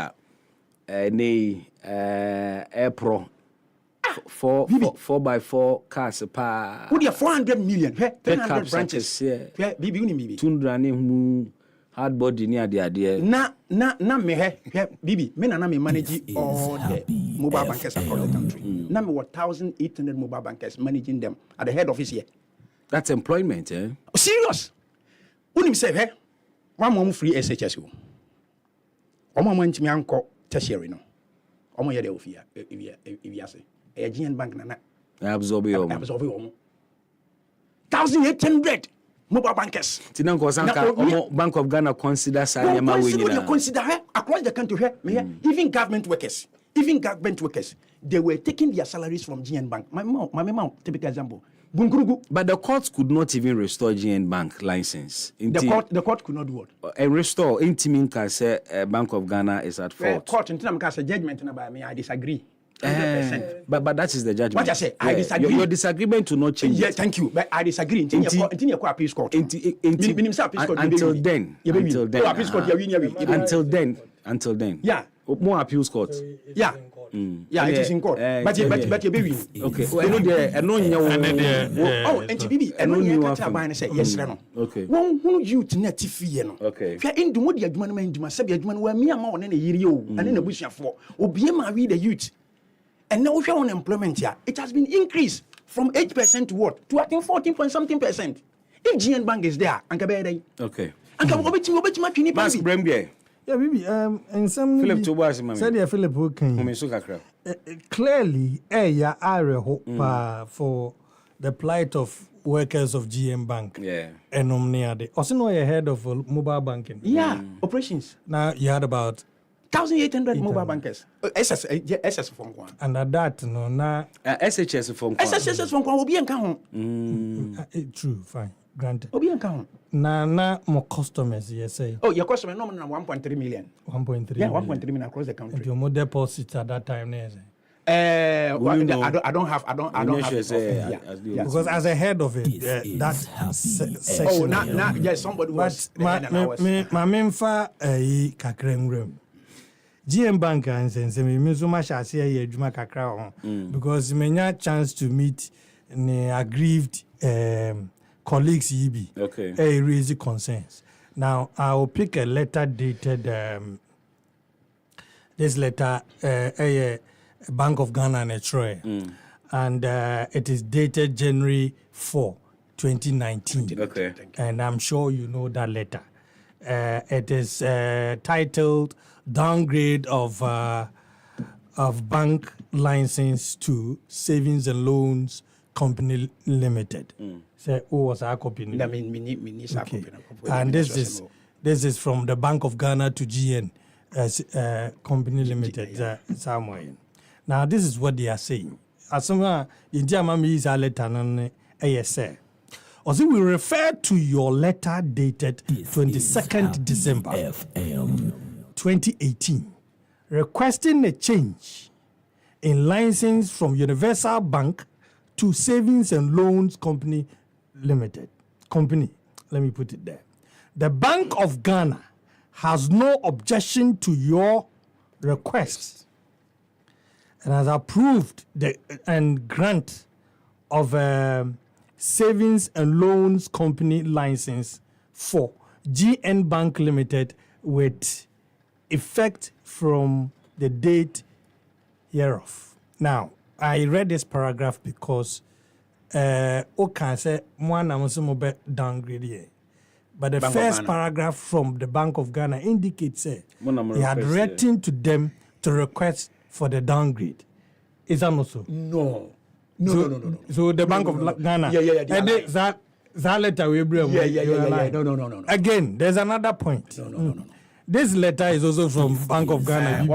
Pro 4x4 cars pa. Who 400 million? 300 branches. Bibi uni Bibi. Tundrane hard body near the idea. Na me Bibi, me na me manage all the mobile bankers across the country. Na me 1,800 mobile bankers managing them at the head office here. That's employment, eh? Serious. Unim say, one more free SHS. Omo man ntimi anko tertiary no. Omo ye de ofia if ya say. E GN Bank na absorb you. 1,800 mobile bankers. Tinanko sanka Bank of Ghana consider Sanyama we consider across the country here, even government workers, they were taking their salaries from GN Bank. My mom, typical example. But the court could not even restore GN Bank license. The court could not do what? And restore. Intiminka say Bank of Ghana is at fault. Court Intiminka say judgment by me. I disagree. 100%. But that is the judgment. What I say, I disagree. Your disagreement to not change. Yeah, thank you. But I disagree. Until appeals court. Until then. Yeah. More appeals court. Yeah. Yeah, it is in court. But you be okay. I know there. I know you. Oh, and Bibi, I know you can say yes, no. Okay. One who you to net TV, no. Okay. If you're in the mood, you're doing my subject, where me and in a year, and in a bush for, or be married the youth. And now, if you're on employment here, it has been increased from 8% to what? To I think 14 point something percent. If GN Bank is there, and Kabere. Okay. And come over to my Trini Mas Brembe. Yeah, maybe and some Philip Tobas, mami. Said yeah, Philip Wokin. Clearly, area are hope for the plight of workers of GM Bank. Yeah. And Omniade. Also, know you're head of mobile banking. Yeah, operations. Now you had about 1,800 mobile bankers. SS from one. and at that, no, now SHS from SSS from one will be in count. true, fine, granted. Will be in count. Now more customers, yes, say Oh, your customer number 1.3 million. 1.3. Yeah, 1.3 million across the country. And your more deposits at that time, yes. Well, you know? I don't have. Because as a head of it, that section. Oh, now, yes, somebody was. But my memfa kakrem GM Bank and sense me so much as here adwuma kakra because me nya chance to meet the aggrieved colleagues yibi. Okay. Raise concerns. Now I will pick a letter dated this letter Bank of Ghana and Troy. And it is dated January 4, 2019. Okay. And I'm sure you know that letter. It is titled Downgrade of Bank License to Savings and Loans Company Limited. So, who was our company? Okay. And this is from the Bank of Ghana to GN Company Limited somewhere. Now, this is what they are saying. As soon is a letter, say. Also, we refer to your letter dated 22nd December 2018, requesting a change in license from Universal Bank to Savings and Loans Company Limited. Company, let me put it there. The Bank of Ghana has no objection to your request and has approved the and grant of Savings and Loans Company license for GN Bank Limited with effect from the date hereof. Now, I read this paragraph because can say one downgrade here. But the first paragraph from the Bank of Ghana indicates he had written to them to request for the downgrade. Is that not so? No. So the Bank of Ghana. Yeah. That letter we bring. Yeah. No. Again, there's another point. No. This letter is also from Bank of Ghana.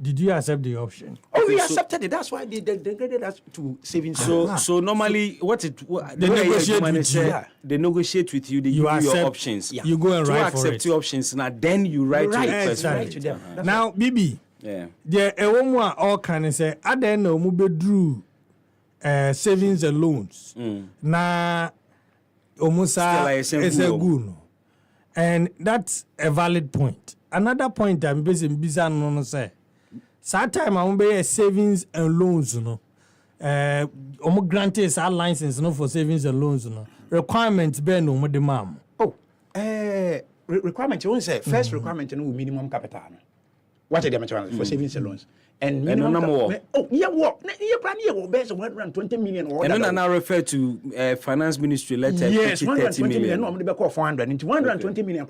Did you accept the option? Oh, we accepted it. That's why they graded us to savings. So normally, they negotiate with you. They negotiate with you. They give you your options. Yeah. You go and write for it. To accept your options, now then you write your request. Exactly. To them. Now, Bibi, the one all can say, I don't know, bedru savings and loans. Na omusa is a good, and that's a valid point. Another point I'm based in Bizan no say. That time I'm be savings and loans, granted our license for savings and loans, requirements be no more demand. Oh, requirement you say first requirement minimum capital. What are the for savings and loans? And minimum base 120 million or and then I refer to finance ministry letter. Yes, 120 million. No, I'm going to be 400 into 120 million.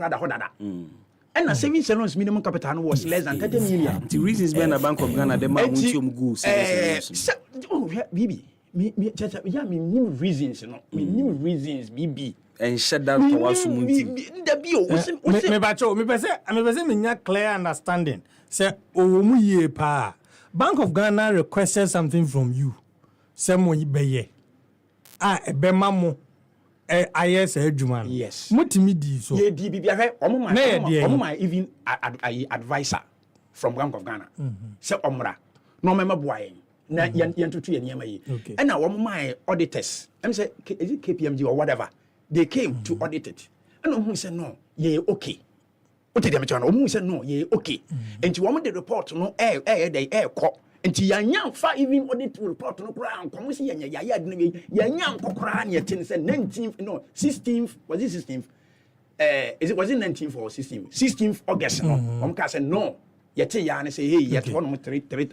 And the savings and loans minimum capital was less than 30 million. The reasons behind the Bank of Ghana, the man won't go savings. Oh, Bibi, me reasons, reasons, Bibi. And shut down to us. Me clear understanding. Say, Bank of Ghana requested something from you. Someone beye. Bemamo. Yes. Mutimi so. Ye Bibi, even advisor from Bank of Ghana. Say omra. No member boy. Na yantutu yeniyama yi. And now my auditors. I'm say is it KPMG or whatever. They came to audit it. And who said no, yeah, okay. What did they said no, yeah, okay. And you want the report no air cop. And to young far even audit report no crown, come see young 19th, no, 16th, was it 16th? Was it 19th or 16th? 16th August, no. Said no. Yet say, hey, yet one treat problem.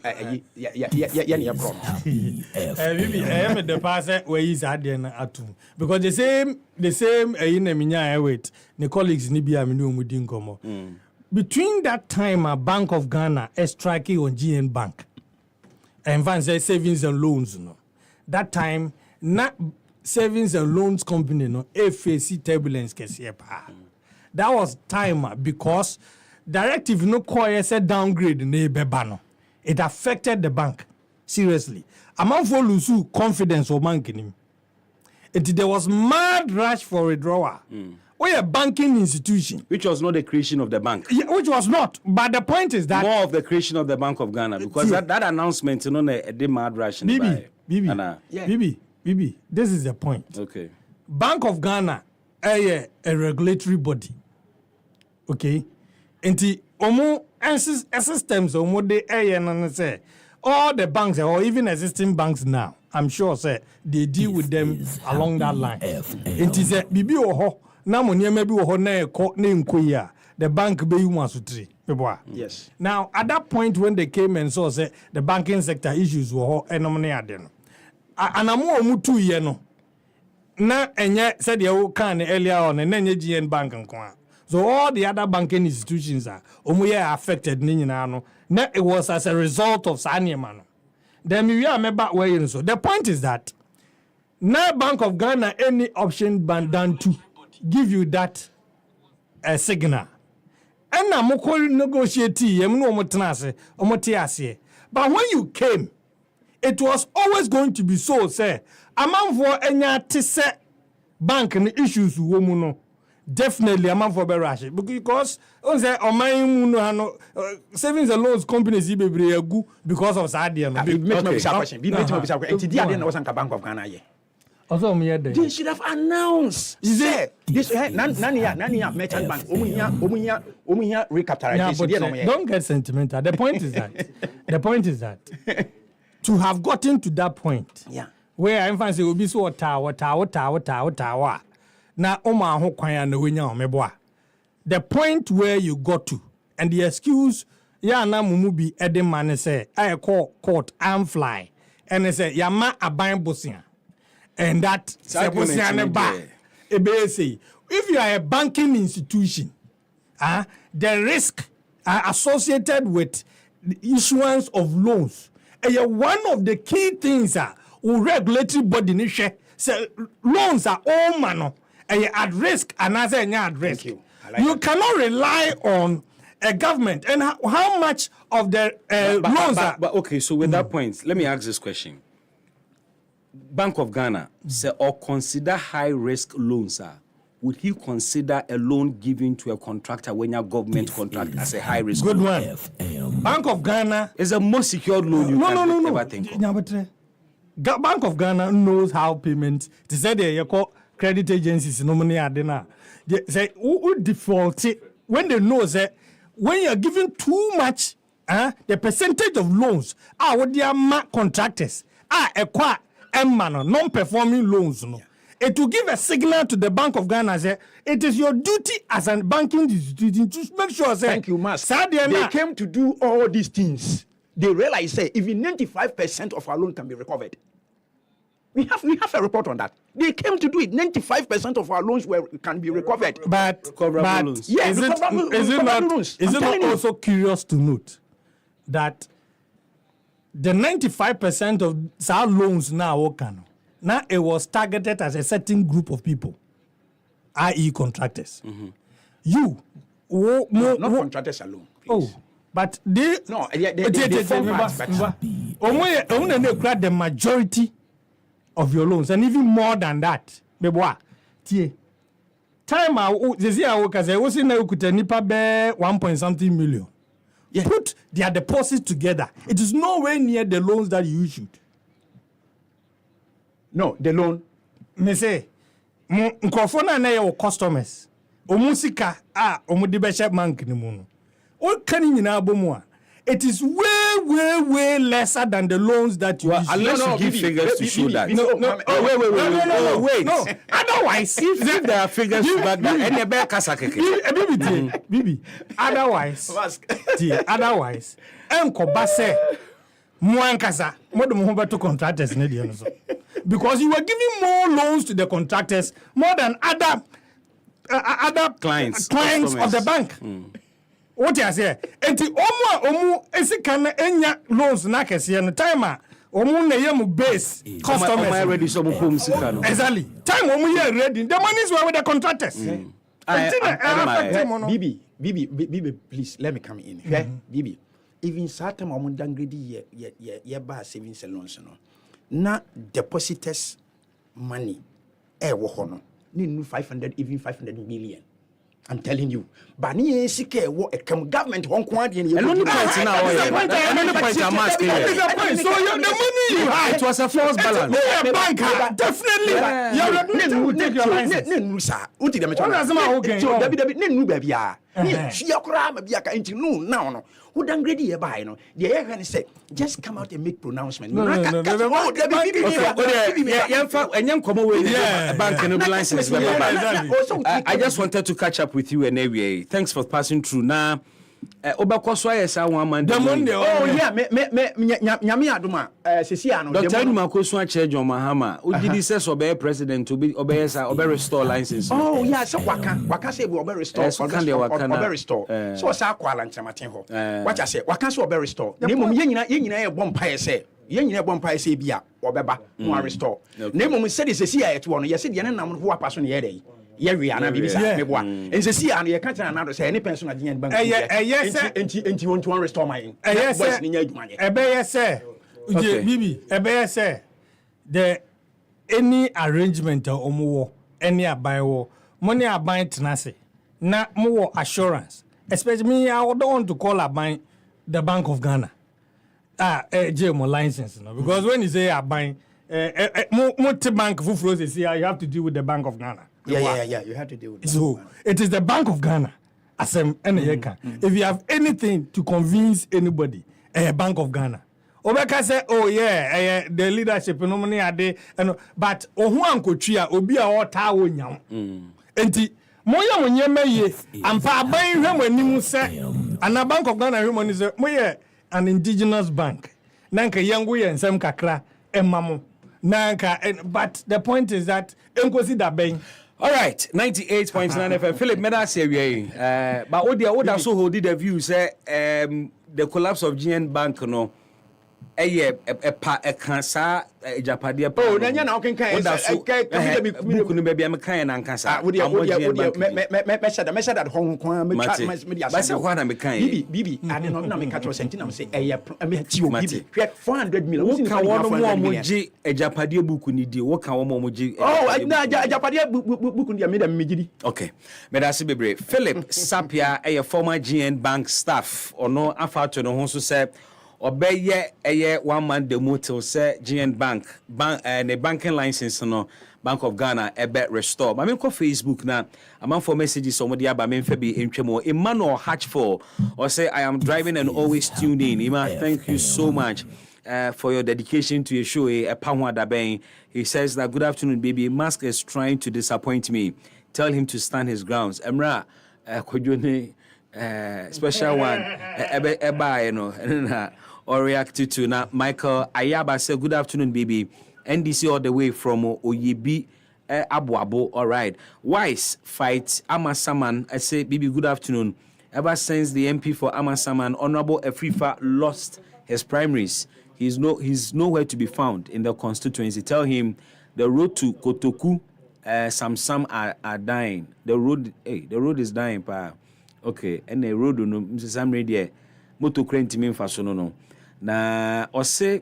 The passer where he's at the because the same in a minya wait, the colleagues Nibia Minu Mudin Gomo. Between that time, a Bank of Ghana is striking on GN Bank. and van say savings and loans no. That time na savings and loans company no face turbulence kesiye pa. That was time because directive no call said downgrade na beba no. It affected the bank seriously. Among for lose confidence or banking. There was mad rush for withdrawal. We're a banking institution. Which was not the creation of the bank. Yeah, which was not. But the point is that... More of the creation of the Bank of Ghana. Because that announcement, you know, the mad rush. Bibi, this is the point. Okay. Bank of Ghana, a regulatory body. Okay? And the systems, say, all the banks, or even existing banks now, I'm sure, say, they deal with them along that line. It is a Bibi Oho. Now, maybe the bank be yes. Now, at that point when they came and saw say the banking sector issues were and I'm 2 years no. Na enye said you can earlier on and then GN Bank and so all the other banking institutions are affected. Now it was as a result of Sanyemano. Then we remember where so the point is that now Bank of Ghana any option done to give you that signal. And now negotiate but when you came, it was always going to be so, say, among for any bank and issues woman. Definitely among for berash because on say savings and loans companies because of Sadia. Bank of Ghana. They should have announced. Say this Nania merchant bank. Recapitalization. Don't get sentimental. The point is that to have gotten to that point, where I'm fancy will be so tower. Now, the point where you got to, and the excuse, na mumubi Eddie man say, I call court and fly, and they say, Yama a buying bosia. And that if you are a banking institution, the risk associated with the issuance of loans, one of the key things regulatory body say loans are all manner at risk and as at risk. You cannot rely on a government and how much of the loans are. But okay, so with that point, let me ask this question. Bank of Ghana say or consider high risk loans, would he consider a loan given to a contractor when your government contract as a high risk good loan? One. Bank of Ghana is the most secured loan you can ever think of. Bank of Ghana knows how payment. They say they call credit agencies normally are there. They say who default when they know that when you are giving too much, the percentage of loans what they are contractors acquire non-performing loans. No. It will give a signal to the Bank of Ghana say it is your duty as a banking institution to make sure. Thank you, Master. They came to do all these things. They realize say even 95% of our loan can be recovered. We have a report on that. They came to do it. 95% of our loans can be recovered. But loans. Yeah, is it not also curious to note that the 95% of our loans now it was targeted as a certain group of people, i.e. contractors. Not contractors alone. Please. But they the majority of your loans, and even more than that. Time this year I was in 1.something million. Yeah. Put their deposits together. It is nowhere near the loans that you issued. No, the loan. Me say, mkrofona na your customers. Omusika omudibeshe bank ni muno. All can you now it is way lesser than the loans that you issue. Unless you give figures to show that. Wait. No. Otherwise, if there are figures to back that, any bear kasakeke. Bibi. Otherwise, enko base muankasa modum hobeto contractors ne dey so. Because you were giving more loans to the contractors more than other clients of the bank. what you say enti omu esika na enya loans na kese no time a omu na yem base customers am ready so mo sika no exactly time omu here ready the money is with the contractors Bibi, please let me come in. Bibi, even certain moment downgrade ye ba savings loans no. Na depositors money wo hono. Ni 500 even 500 million. I'm telling you. But ni sike wo government won ko ade ni. And only point now. Only point I'm asking. So the money you had, it was a false balance. Bank definitely. You take your license. Ne sa. Uti dem What does my okay? So David ne nu ba bia. Ni hia kura ma bia ka nti nu now no. Who downgrade ye buy no. The air can say just come out and make pronouncement. No. I just wanted to catch up with you and anyway. Thanks for passing through. Now, Obakoswa yes I want man. Oh yeah, me nyame adoma sesi ano. Dr. Numakoswa Chair John Mahama. Ujidi says obey president to be obey restore license. Oh yeah, so waka say obey restore. Obey restore. So sa kwala nchamaten ho. What I say, waka so obey restore. Nemo ye nyina ye bom pae say. Ye nyina bom pae say bia obeba no restore. Nemo say sesi a eto no ye say de ne nam ho apa so ne ye dey. Ye ana bibisa meboa ense si ana ye ka tena na do say any pension agent bank enti won to restore my boys ni nya adwuma ye ebe ye say bibi ebe ye say the any arrangement omuwo any aban wo money aban tenase na mo assurance especially me I don't want to call aban the Bank of Ghana JMO license no because when you say aban multi bank fufuro say you have to deal with the Bank of Ghana. Yeah. You have to deal with that. So it is the Bank of Ghana. If you have anything to convince anybody, Bank of Ghana. Obeka say, oh yeah, the leadership no money are there, but ohu ankotria obi a ota wo nyam. Enti moya wonyeme ye ampa aban hwem anim say ana Bank of Ghana hwem say moye an indigenous bank. Nanka yango ye nsem kakra emamo. But the point is that enkosi da ben. All right, 98.9 FM. Philip, me that say we. But what also hold the view say the collapse of GN Bank no. Cancer Japadia. Oh, then you know can book no baby am kan na nkasa. Me said that Hong Kong me chat me but say what am kan. Bibi, I don't know na me catch you sent na say me ti o bibi. 400 million. What can one more moji Japadia book ni di? What can one more moji? Oh, na Japadia book ni me dem megidi. Okay. Me that say bebre. Philip Sapia a former GN Bank staff or no afa to no ho so say obeye one man demo till say GN Bank the banking license no Bank of Ghana ebe restore. Ma me ko Facebook na among for messages somebody aba me mfa bi entwemo Emmanuel Hatchford or say I am driving and always tuned in. Ima, thank you so much for your dedication to your show. He says that good afternoon baby. Musk is trying to disappoint me. Tell him to stand his grounds. Emra kwadwone special one eba you know or react to now. Michael Ayaba said good afternoon baby. NDC all the way from Oyebi Abuabo. All right. Wise fight Amasaman. I say baby good afternoon. Ever since the MP for Amasaman Honorable Afrifa lost his primaries, he's nowhere to be found in the constituency. Tell him the road to Kotoku some are dying. The road is dying pa. Okay, and the road no some radio moto crane team faso no na or say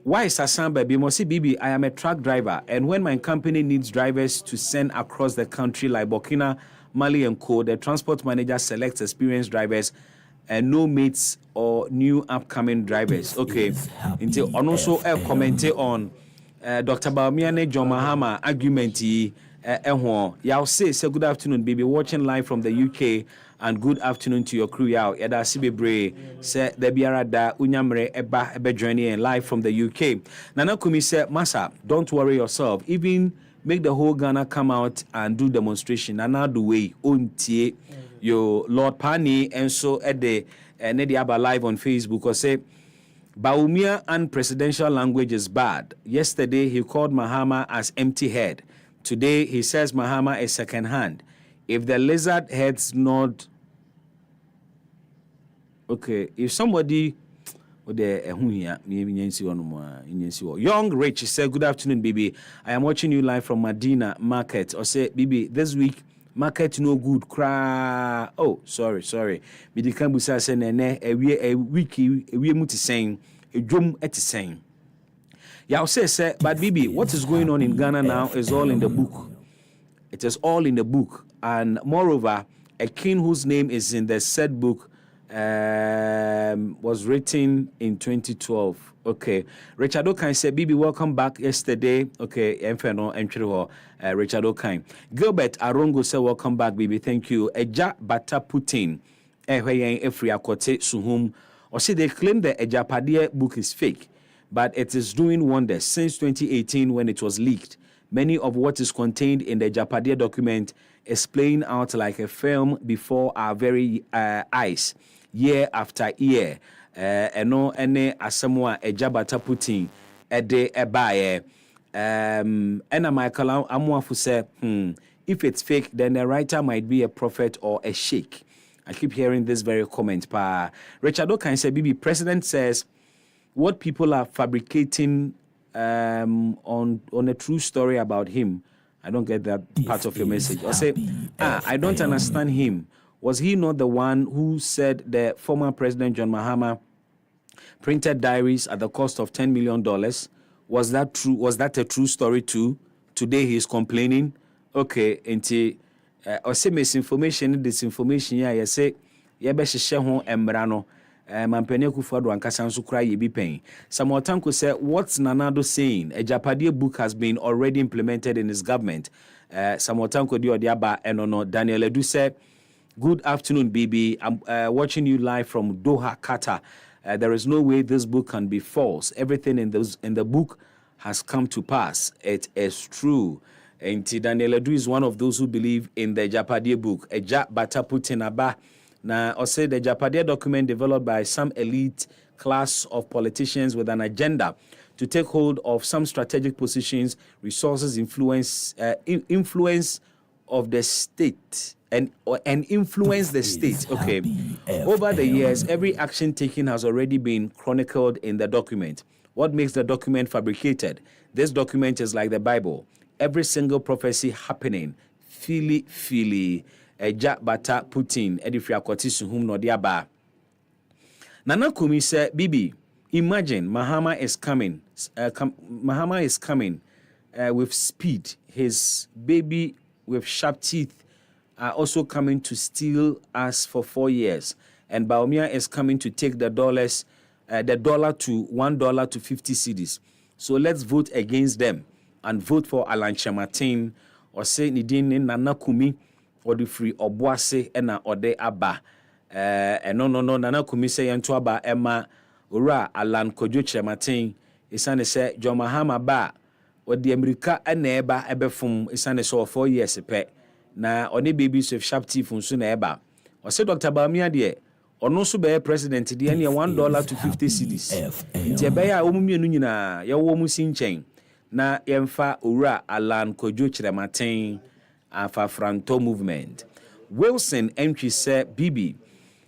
why is Sasan baby mosi bibi I am a truck driver and when my company needs drivers to send across the country like Burkina, Mali and Co, the transport manager selects experienced drivers and no mates or new upcoming drivers. Okay, until also comment on Dr. Baumiane John Mahama argument y'all say good afternoon baby watching live from the UK and good afternoon to your crew y'all yada sibebre say the biara da unyamre eba joining live from the UK. Nana Kumi said Masa don't worry yourself, even make the whole Ghana come out and do demonstration another way untie your Lord Pani and so at the Nediaba live on Facebook or say Baumia and presidential language is bad. Yesterday he called Mahama as empty head. Today he says Mahama is second hand. If the lizard heads nod Okay, if somebody Young Rich said, good afternoon, baby. I am watching you live from Medina Market. Or say, baby, this week market no good. Cry. Oh, sorry. Bidi kambusa say nene a wiki we muti saying a drum at saying. Yeah, I'll say, but baby, what is going on in Ghana now is all in the book. It is all in the book, and moreover, a king whose name is in the said book was written in 2012. Okay, Richard O'Kine said, "Bibi, welcome back yesterday." Okay, Richard O'Kine. Gilbert Arongo said, "Welcome back, Bibi. Thank you." Eja Bata Putin, Efri Akote Suhum. Or say they claim the Ejapadia book is fake, but it is doing wonders since 2018 when it was leaked. Many of what is contained in the Ejapadia document is playing out like a film before our very eyes, year after year. Eno ene asemwa Ejabata Putin ede ebaye. Ena Michael Amuafu say, if it's fake, then the writer might be a prophet or a sheikh. I keep hearing this very comment. Richard O'Kine said, Bibi, president says what people are fabricating on a true story about him. I don't get that part of your message. I say, I don't understand him. Was he not the one who said the former President John Mahama printed diaries at the cost of $10 million? Was that true? Was that a true story too? Today he is complaining. Okay, or say misinformation, disinformation. Yeah, you say, ho embrano. Mampene Akufo-Addo ankasa nso kra ye bi pen. Samuel Tanko said, what's Nanado saying? A Japadia book has been already implemented in his government. Samuel Tanko di odiaba enono. Daniel Edu said, good afternoon, BB. I'm watching you live from Doha, Qatar. There is no way this book can be false. Everything in the book has come to pass. It is true. And Daniel Edu is one of those who believe in the Japadia book. Eja Bata Putin Aba. Now, I say the Japadia document developed by some elite class of politicians with an agenda to take hold of some strategic positions, resources, influence of the state and influence the state. Okay. Over the years, every action taken has already been chronicled in the document. What makes the document fabricated? This document is like the Bible. Every single prophecy happening, fili. Eja Bata Putin edifri akwati suhum no de aba. Nana Kumi said, Bibi, imagine Mahama is coming. Mahama is coming with speed. His baby with sharp teeth are also coming to steal us for 4 years. And Baumia is coming to take the dollar to $1 to 50 cedis. So let's vote against them and vote for Alan Chamatin or say Nidin Nana Kumi or the free Obuase ena ode aba. No Nana Kumi say yanto aba Emma Ura Alan Kojo Chamatin isane say John Mahama ba or the America eba ebefum isane so 4 years pe na one babies with sharp teeth nso na eba. Or say Dr. Bamia de ono so be president de ene $1 to 50 cedis. Tie be ya omu mienu nyina ye wo mu sinchen na yemfa Ura Alan Kojo Chamatin Afafranto movement. Wilson entry said, Bibi,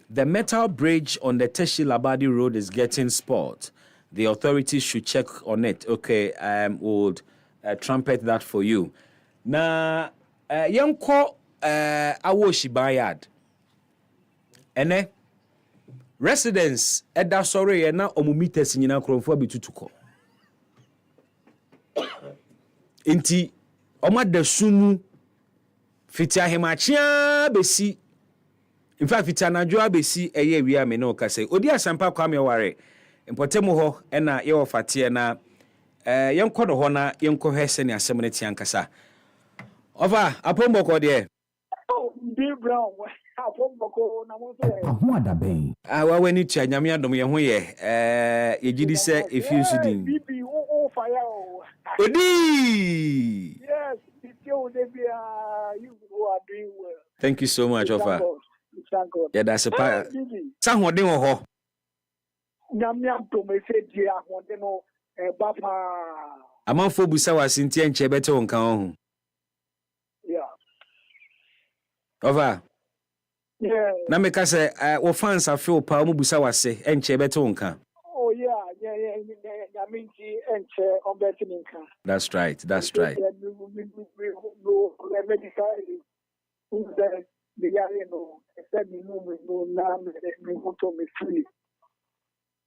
the metal bridge on the Teshi Labadi Road is getting spoiled. The authorities should check on it. Okay, I would trumpet that for you. Na yanko awoshi bayad. Ene residents eda sorry na omumites nyina kromfo bitutuko. Inti omada sumu Fitia hemachia besi. In fact, fitia najua besi eye wia me no kase. Odi asampa kwa me ware. Impotemu ho ena ye ofatie na yenko do ho na yenko hwese ne asem ne tiankasa. Ova apomboko de. Oh, Bill Brown. Apomboko na mo so. Akufo-Addo ben. Wa wani tia nyame adom ye ho ye. Ye gidi se efi sudin. Bibi o fire o. Odi. Yes. You are doing well. Thank you so much, Ofa. Thank God. Yeah, that's a part. Someone ho. Nyamiam to me say dia honde no bapa. Amanfo busa wasinti enche bete wonka ho. Yeah. Ofa. Yeah. Na meka say wo fans afeel pa mu busa wase enche beto nka. Oh yeah. I mean, and on betting. That's right. That's right.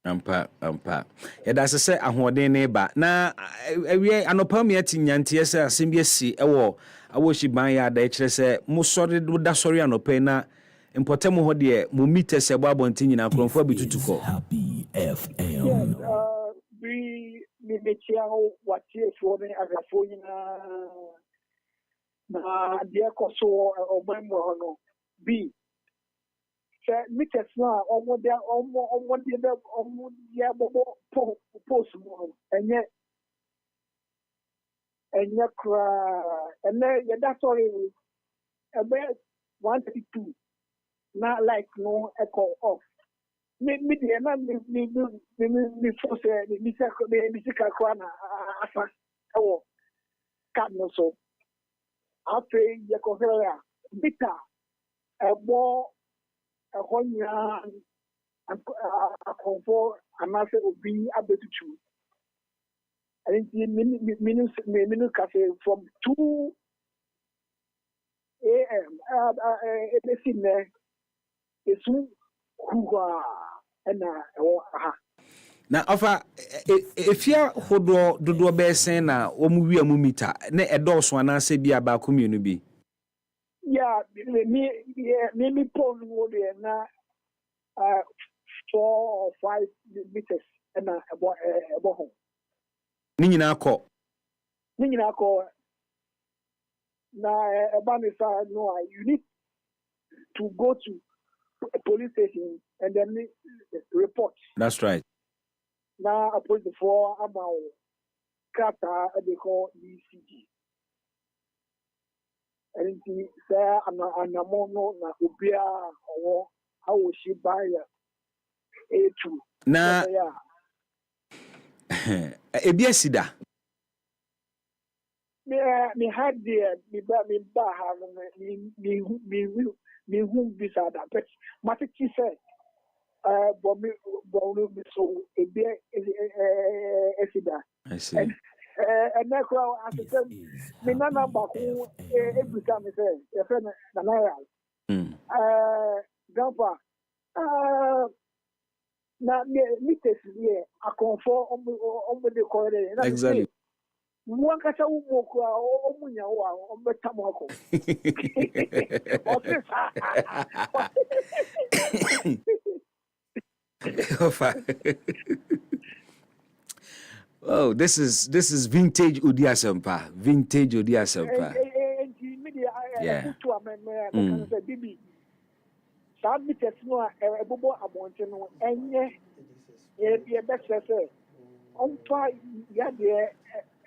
Ampa. Yɛda se sɛ ahoɔden ne ba na awie anɔpa mi ati nyanteɛ sɛ asɛm bi asi ɛwɔ awɔhyi ban yɛ ada kyerɛ sɛ mo sɔre do da sɔre anɔpa na impɔtɛm hɔ deɛ mo meter sɛ bɔ abɔnten nyina krɔmfo abitutu kɔ. Happy FM. We metia what is for me as a phone na deɛ kɔ so ɔman mu hɔ no b sɛ meters no a ɔmode bɔbɔ post mu ɛnyɛ koraa ɛnɛ yɛda sɔre ɛbɛ 132 na like no echo off me deɛ na me fo sɛ me sika koraa na asa ɛwɔ card no so afei yɛkɔhwɛ a bita ɛbɔ ɛhɔ nyinaa akɔmfo anaasɛ obi abɛtutu ɛnti menu kase from 2 a.m. ɛbɛsi nnɛ ɛsu huhua ɛna ɛwɔ aha. Na ofa efia hodo dodo bɛsen na omu wi amu mita na ɛdɔɔso anaasɛ bi abaako mienu bi. Yeah, me pole no there na 4 or 5 meters na ɛbɔ ho. Ni nyina akɔ na ɛba ne sa no you need to go to a police station and then report. That's right. Now a police for about kata they call ECG. And the say anamono na ubia or how she buy A2. Na ebiasida. Me had the me ba have me who beside that but Matiki said but me so esida. I see. And that crowd as I said me nana ba who every time say your friend na grandpa na me test here I confirm on the corridor. Exactly. One catch a woman or Munya or Betamako. Oh, this is vintage Odiasempa. Vintage Odiasempa. Yeah. Submitted no a bobo abonte no enye e best say on try ya de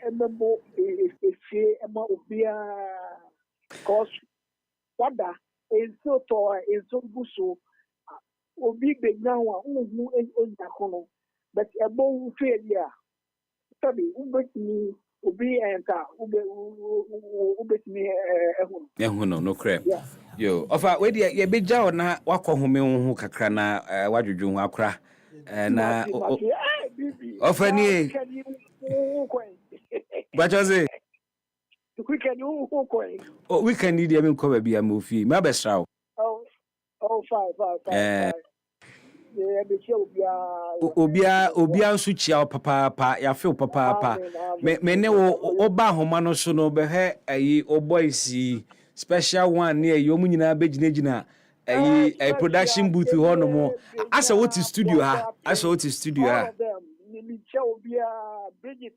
emebo efie ema obia cause wada enso to enso buso obi begnawa unhu onyakono but ebo fie dia tabi ubetini obi enta ubetini ehunu no crap. Yo ofa we de ye beja ona wakọ home ho kakra na wadwodwo ho akra na ofa ni bachoze weekend dey me ko ba bia me ofi ma besrawo fine obia nso chia papa ya feel papa me ne wo ba homa no so no be he ayi o boys special one near you nyina begina a production booth ho no mo asa what is studio ha me show be Bridget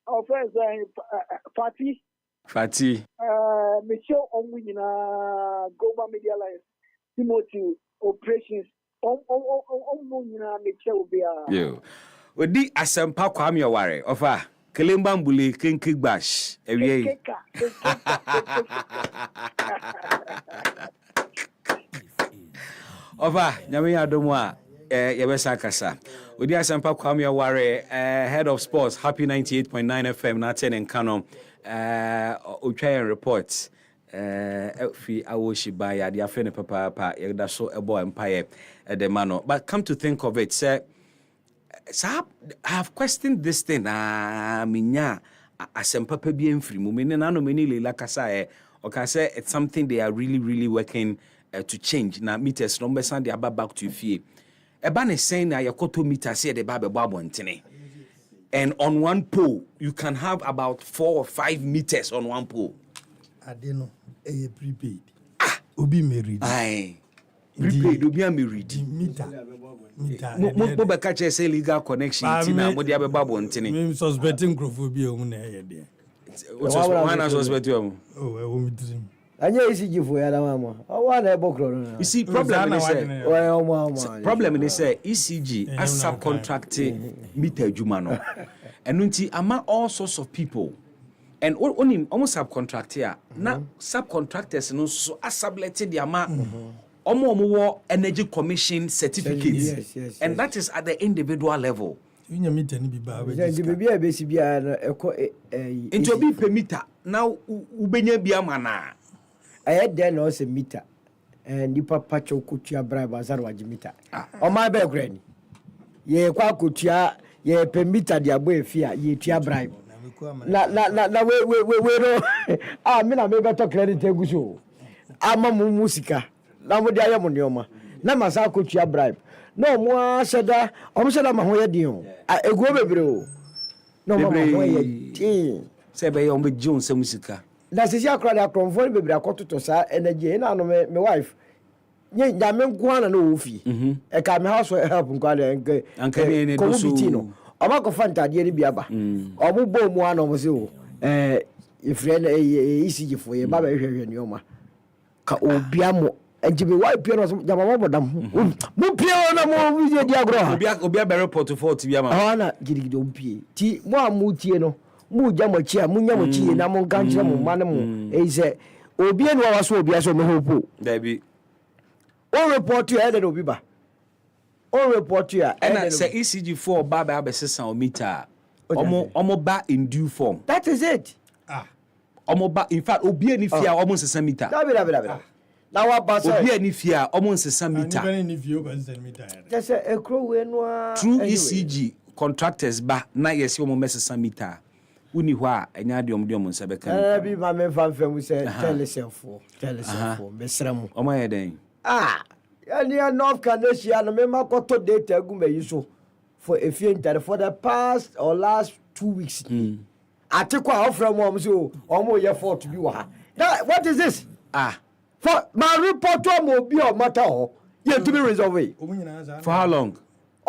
offense Fati me show on nyina global media alliance Timothy operations on nyina me show be yo odi asempa kwame ware ofa Kelemba mbule kenke bash ewie Ova nyame yadomu a yebesa kasa odi asempa kwame ware head of sports happy 98.9 FM na 10 en kano otwa report fi awoshiba ya dia fe ne papa ya da so ebo empire the man. But come to think of it, say I have questioned this thing. Minya asempapa bi emfiri mu me ne na no me ni lela kasa okay, say it's something they are really working to change. Now meters no besan they aba back to fie. Eba ne saying na yakoto meter say the ba be bontene. And on one pole you can have about 4 or 5 meters on one pole. I don't know. Prepaid. Obi married. Aye. Prepaid obi am married. Meter. Mo be ka che say legal connection tina mo dia be babo ntene. Me suspecting crophobia omu na here there. What was suspect you? Oh, I won't dream. Anya ECG for ya mama. Owa na ebokro no. You see problem is say ECG as subcontracting meter adwuma no. And nti ama all sorts of people. And only almost subcontractor na subcontractors no so asableted the ama omo energy commission certificates. Yes. And that is at the individual level. You meter ni biba we. The baby abesi bia na eko into obi per meter now ubenya bia mana. There no se meter. And nipa pacho kutua bribe azar waji meter. O ma be grani. Ye kwa kutua ye per meter dia bo efia ye tua bribe. Na we no me na me beto credit eguso ama mu musika na mo dia ye mo neoma na masa kotua bribe no mo aseda o mo seda ma ho ye din o eguo bebre o no mo ho ye din se be ye o be jun se musika na sisi akra da kronfo bebre akototo sa energy na no me wife nye nyame nko na no ofi e ka me house help nko ala nke anka be ne do so Oba ko fanta de ni biaba obo bo mu ana obo se o ifre na ECG fo ye baba hwehwe ni oma ka obia mo enjibe wa pia no jama mo bodam mo pia na mo video di agro ha obia be report for ti bia ma na gidigidi o pia ti mo amutie no mo jama chi a mo nya mo chi na mo kan chi mo mane mo se obia no wa so obia so me hopo da bi o report you headed obi ba o report you and say ECG4 baba abesesa o meter omo ba in due form. That is it. Omo ba in fact obi ani fia omo sesa meter. Dabi. Now what ba say obi ani fia omo sesa meter. Anybody ni fia o sesa meter. Just say ekro we no through ECG contractors ba na yesi omo mesesa meter. Uni ho a enya de omo nsa beka. Bi ma me fan fam say tell yourself mesrem. Omo ye den. And you North Canada, no member got to date so for a few times for the past or last 2 weeks. I took off from mom so almost your fault to be what is this? For my report to be or matter you to be resolved. For how long?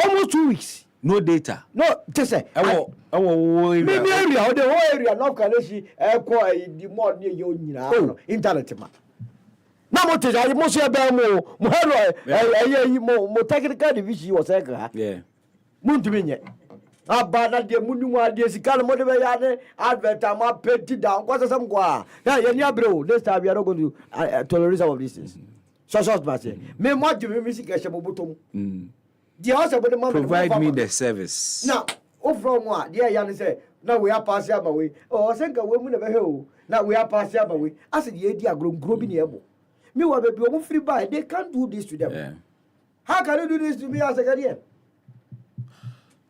Almost 2 weeks. No data. No, just say area, the whole area, North Canada, the more near you internet. Na mo te ja mo se be mo hero mo technical division was eka yeah mo ntumi nye abana de munum ade sikale mo de be ya ne advert ma peti down kwa sasam kwa ya ni abro this time we are not going to tolerate some of these things so but me mo de me sika she bobotom the house of the man provide me the service now o from what there ya ne say na we are pass ya we o senka we mu na be he o na we are pass ya we as the edi agro bi na ebo me wa baby omo free buy they can't do this to them. Yeah. How can you do this to me as a guardian?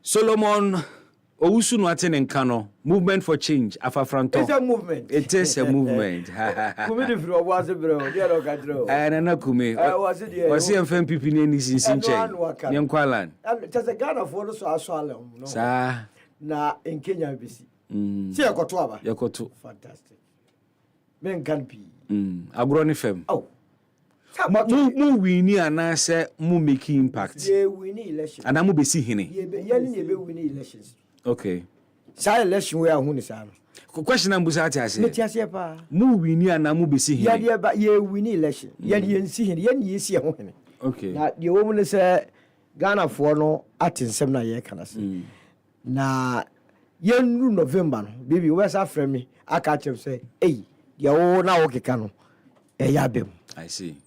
Solomon Owusu no atene nkano movement for change afafranto. It's a movement. It is a movement. Kumi di free was bro. Dia no kadro. Na kumi. Was it there? Was MPP ni ni sinche. Nyankwalan. Just a Ghana for so aswale no. Sa Na in Kenya bisi. See yakoto aba. Yakoto. Fantastic. Men can be. Agro ni fem. Oh. Mu wini anase mu make impact. Ye win election. Ana mu besi hene. Ye be win elections. Okay. Sa election we ahun sa no. Question am busa ati ase. Meti ase pa. Mu wini ana mu besi hene. Ye win election. Ye nsi hene. Ye ni esi ho hene. Okay. Na de wo mu ne se Ghana for no atinsem na ye kana se. Na ye nu November no. Baby we sa frame me aka chem say, "Hey, ye wo na wo keka no." E ya bem. I see.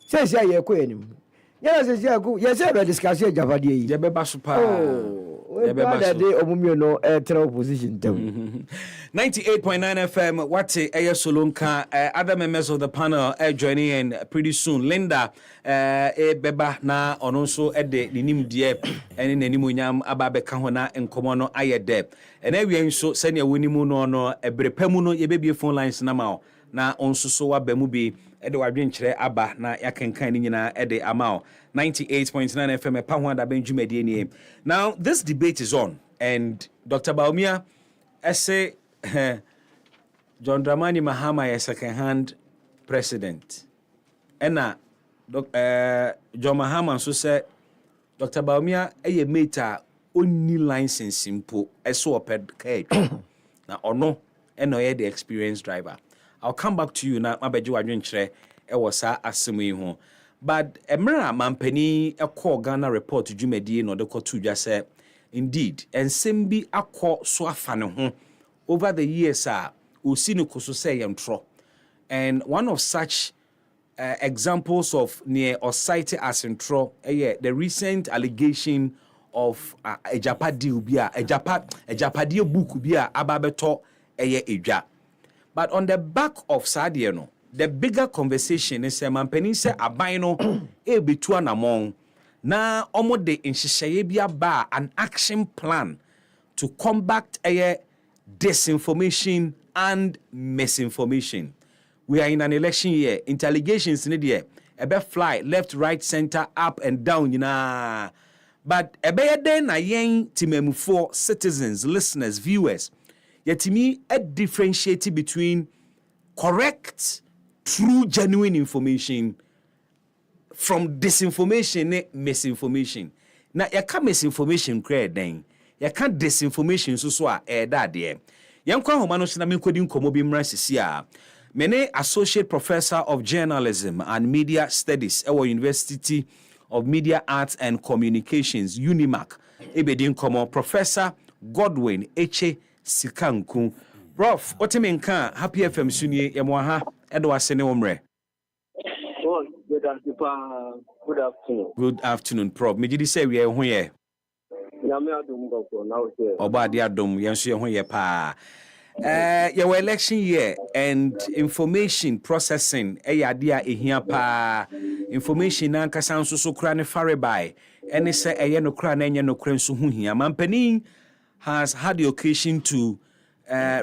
Say ye ko enim. Yes, yes, I discuss it. Javadi. Yebeba super. Yebeba de omumio no opposition. 98.9 FM. What's a Solonka? Other members of the panel joining in pretty soon. Linda, Beba na ononso the nim die and in any munyam ababe kahona and komono ayede. And every so send your winnimu no a brepemuno ye baby phone lines namao. Na onso so wa bemubi Edward Winchre Abba na yakenkan nyina ede amao 98.9 FM Pahwanda Benjumedi ni. Now this debate is on and Dr. Baumia say John Dramani Mahama is second hand president. Ena John Mahama so say Dr. Baumia eye meta only license simple eso oped cage. Na ono eno ye the experienced driver. I'll come back to you now. Mabeji wadwenkyerɛ ɛwɔ saa asɛm yi ho. But emra mampani ɛkɔ Ghana report dwumadi no de kɔto dwa sɛ indeed ensɛm bi akɔ so afa ne ho over the years osi no koso sɛ yɛntro. And one of such examples of near or cited as intro the recent allegation of ejapadi ubia ejapadi book ubia ababeto edwa. But on the back of Sadiano, the bigger conversation is mampeni se abaino betua namong na omo de inshishayebia ba an action plan to combat disinformation and misinformation. We are in an election year. Interrogations in the year. Ebe fly left, right, center, up and down, But ebe den na yen timemu for citizens, listeners, viewers. Yetimi differentiate between correct, true, genuine information from disinformation, misinformation. Now, you can't misinformation create then. You can't disinformation so that there. Yankwa homano sinami kodin komobi mransisia. Mene associate professor of journalism and media studies at University of Media Arts and Communications, UNIMAC. Ebedin komo Professor Godwin Eche Sikanku. Prof, otemenka Happy FM sunye yamwaha edo asene omre. Good afternoon. Good afternoon, Prof. Mejidi say we are here. Nyame adom gofo na o say. Oba ade adom yenso ye ho ye pa. Your election year and information processing ade ehia pa. Information na nkasa nso so kra ne fare by ene se eye no kra na enye no kra nso hu hia. Mampanin has had the occasion to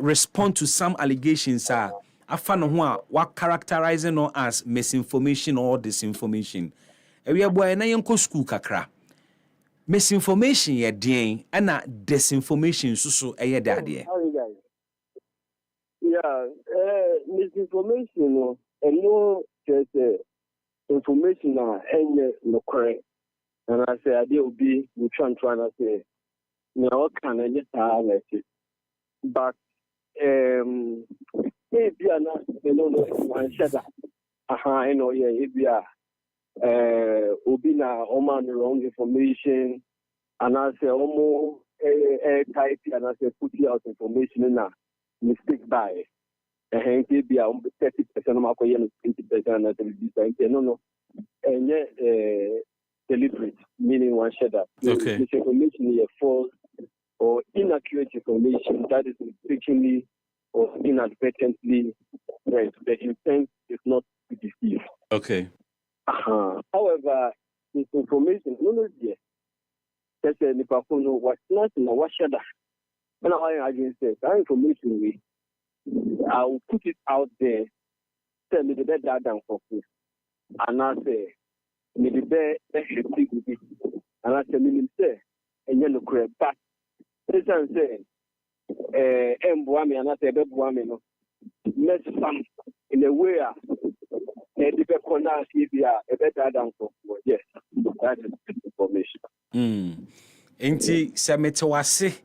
respond to some allegations afa no ho a wa characterizing no as misinformation or disinformation. We boy na yenko school kakra. Misinformation ye den and disinformation so eye de ade. Yeah, misinformation no no just information na enye no correct. And I say ade obi we trying to say na o kan enye ta let it. But maybe ana no one shada. Aha, yeah, obi na oman wrong information and I say almost type and I say put out information na mistake by be 30% of my 20% no and deliberate meaning one shada. Okay. Misinformation is false or inaccurate information that is mistakenly or inadvertently right. The intent is not to deceive. Okay. However, this information, no, dear. That's a Nipapono was not in a washada. When I against that information, I will put it out there, tell me the bed down for food. And I say, me the bed, and I say, me say, and yellow crab back. This I'm saying, Mbuami and I say, Bebuami, let's some in a way. Yes, that is information. Enti semetewase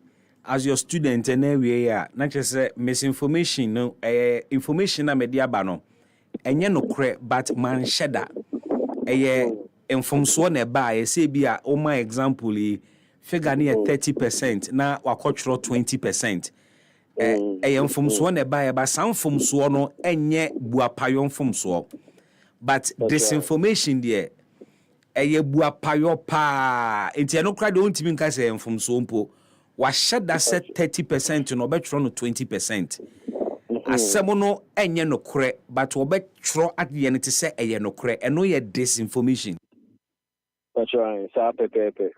as your student and we are not just misinformation no information na media ba no enye no kre but man sheda infomso na ba say bia o my example figure na 30% na wakotro 20%. Infomso na ba san fomso no enye buapayo fomso. But disinformation there, eye bua payo pa enti eno kra de ontimi nka se mfom so mpo wa sheda se 30% no betro no 20%. Asemo no enye no kre but obetro ade ne te se eye no kre eno ye disinformation. That's right. Sa pepe.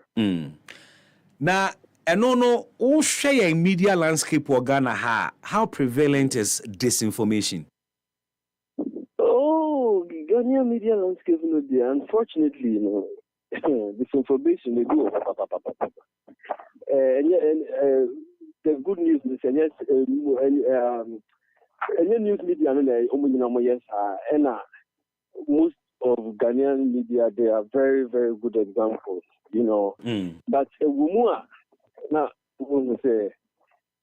Na eno no wo hwe ye media landscape of Ghana how prevalent is disinformation? Oh, Ghanaian media landscape, unfortunately, disinformation, they do. The good news is, yes, any news media, and most of Ghanaian media, they are very, very good examples, But now, when say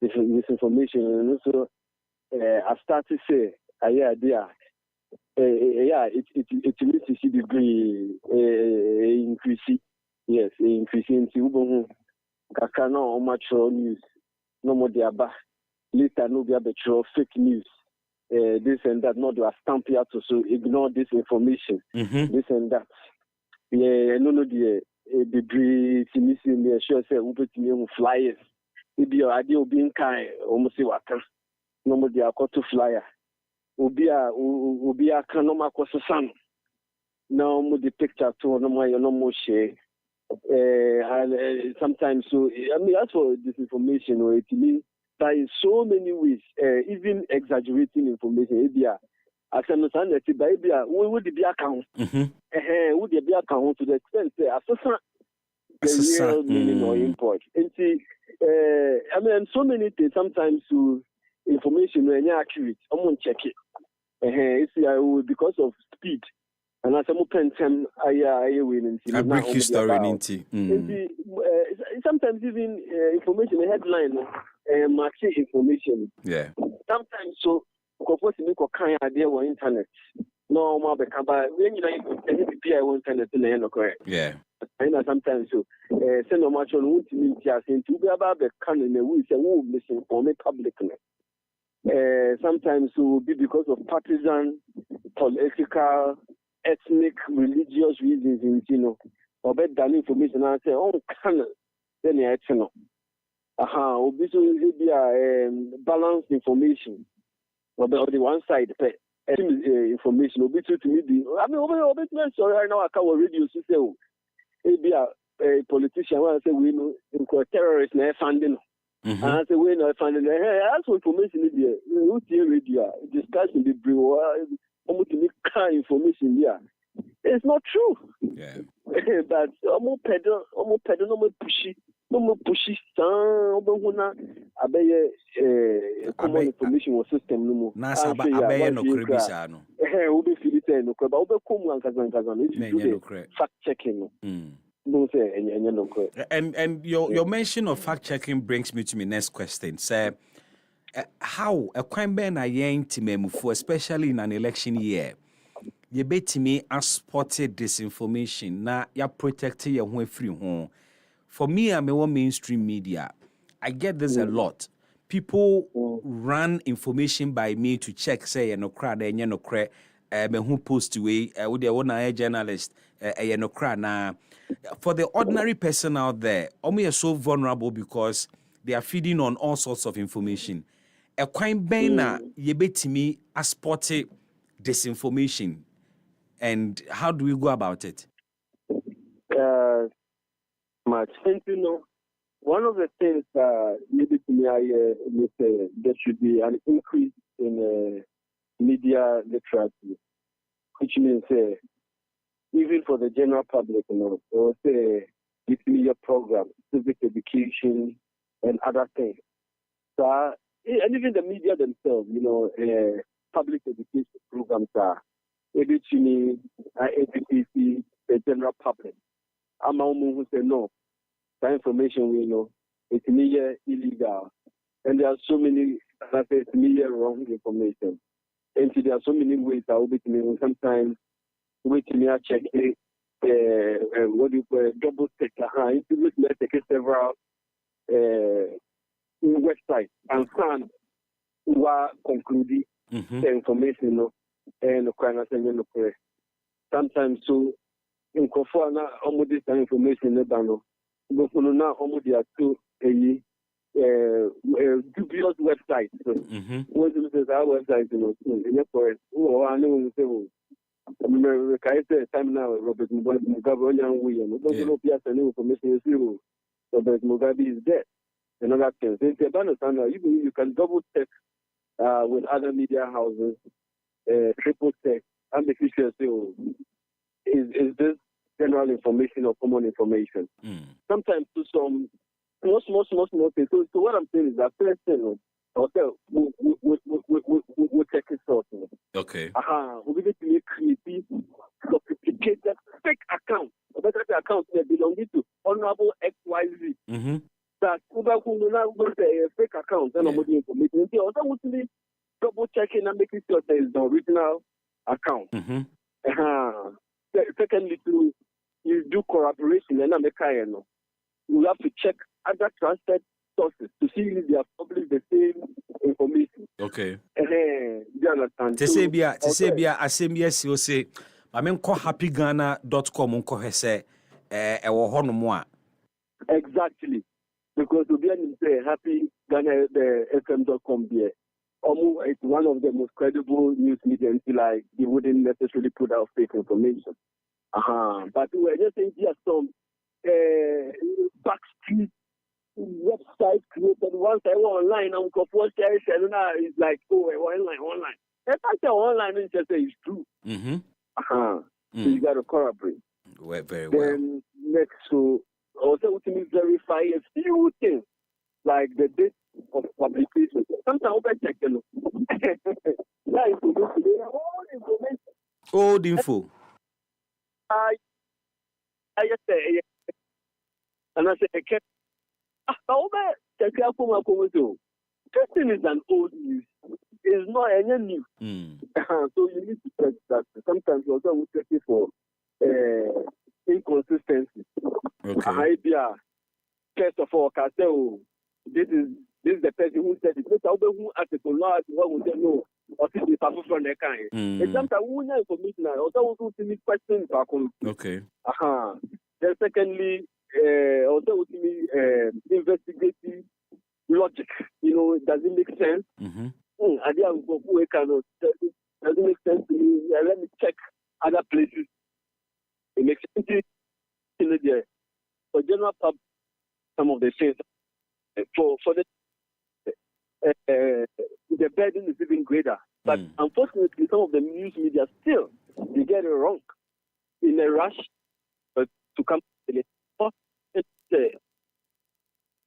disinformation, and also, I start to say, it needs to see degree increase. Yes, increasing to kakano mature news. No more diaba. Later no be able fake news. This and that. Not do a stamp here to so ignore this information. This and that. Yeah, no the degree to missing the sure say we put me flyers. It be your idea being kind almost waka. No more the to flyer. Ubia kanoma kososan. Now mo the picture to no more share. And sometimes so as for disinformation or it means that in so many ways, even exaggerating information. As I understand that we would be account. Would be account to the extent the real meaning or import. And see, so many things sometimes to information when you're accurate, I'm gonna check it. Because of speed. And as I'm open time, I win. I break your story into. Sometimes even information, headline, matching information. Yeah. Sometimes so, because you make a kind idea on internet. No more become when you on internet in the end, correct? Yeah. And sometimes so, send a match on what you just into be about the canon and we say, oh, misinform publicly. Sometimes it will be because of partisan, political, ethnic, religious reasons, or better than information. I say, oh, can then you obviously be a balanced information. Or the one side, information. Obviously, to me, sorry, right now I can't radio to say, be a politician. I say, we know, terrorists, funding. And I say, we know, funding. That's what information is there. Radio, discussing the brew. Almost information there. It's not true. Yeah. But almost pedal, no more pushy. No more pushy. Common information was system no more. Nasa abaye no krebisa no. Obe filite no kreba. Obe komu ankazan. If you do fact checking. No say no kre. And your mention of fact checking brings me to my next question. Say, how a crime ben a yen timemufu, especially in an election year, ye betimi a spotted disinformation na ya protect your home free home. For me, I'm a mainstream media. I get this a lot. People run information by me to check, say, no crowd, no crack, who post away, with their own journalist, no crowd. Now, for the ordinary person out there, we are so vulnerable because they are feeding on all sorts of information. A crime bana ye betimi a spotted disinformation. And how do we go about it? Much. And one of the things maybe to me, there should be an increase in media literacy, which means even for the general public, or say media programs, civic education, and other things. So, and even the media themselves, public education programs are able to educate the general public. I'm who say no. That information we know it's media illegal, and there are so many media wrong information. And there are so many ways I will be sometimes wait me check what do you call double check. Let's take several websites and find what conclude the information and the sometimes so in Kofana, almost this information in the bando. But for now, almost there are two dubious websites. What do you say? Our website, in the forest. Oh, I know you say. I remember time now, Robert Mugabe, young William. Don't know if any information is you. Robert Mugabe is dead. And other things. You can double check with other media houses, triple check, and make sure is this general information or common information? Sometimes to some small things. So what I'm saying is that first thing, we'll check it out. Okay. We're going to create sophisticated fake accounts. Better accounts that belong to Honorable XYZ. That a fake account and more information. They also want to be double checking and making sure there is the original account. Secondly, you do corroboration and you have to check other trusted sources to see if they have published the same information. Okay. Do you understand? Tesebia, asembia you say, I mean, call happyghana.com unko hese exactly. Because to be happy Ghana FM.com there. It's one of the most credible news media until like they wouldn't necessarily put out fake information. But we're just saying there some backstreet website created once I went online and it's like, oh, I went online. If I say online, it's just say it's true. So you got to corroborate. Very well. Then next, so also to verify a few things like the date of publication. Sometimes I check that information. Old info. I just say, and I say, this thing is an old news. It's not any news. So you need to check that. Sometimes you also check it for inconsistency. Okay. First of all, can say, this is the person who said it. Who article what would they know? Or this is from the kind. Sometimes we know information. Also, we see questions. Okay. Then secondly, also we see investigative logic. Does it make sense? Does it make sense to me? Let me check other places. It makes sense. For general public, some of the things for the burden is even greater. But unfortunately, some of the news media still they get it wrong in a rush to come to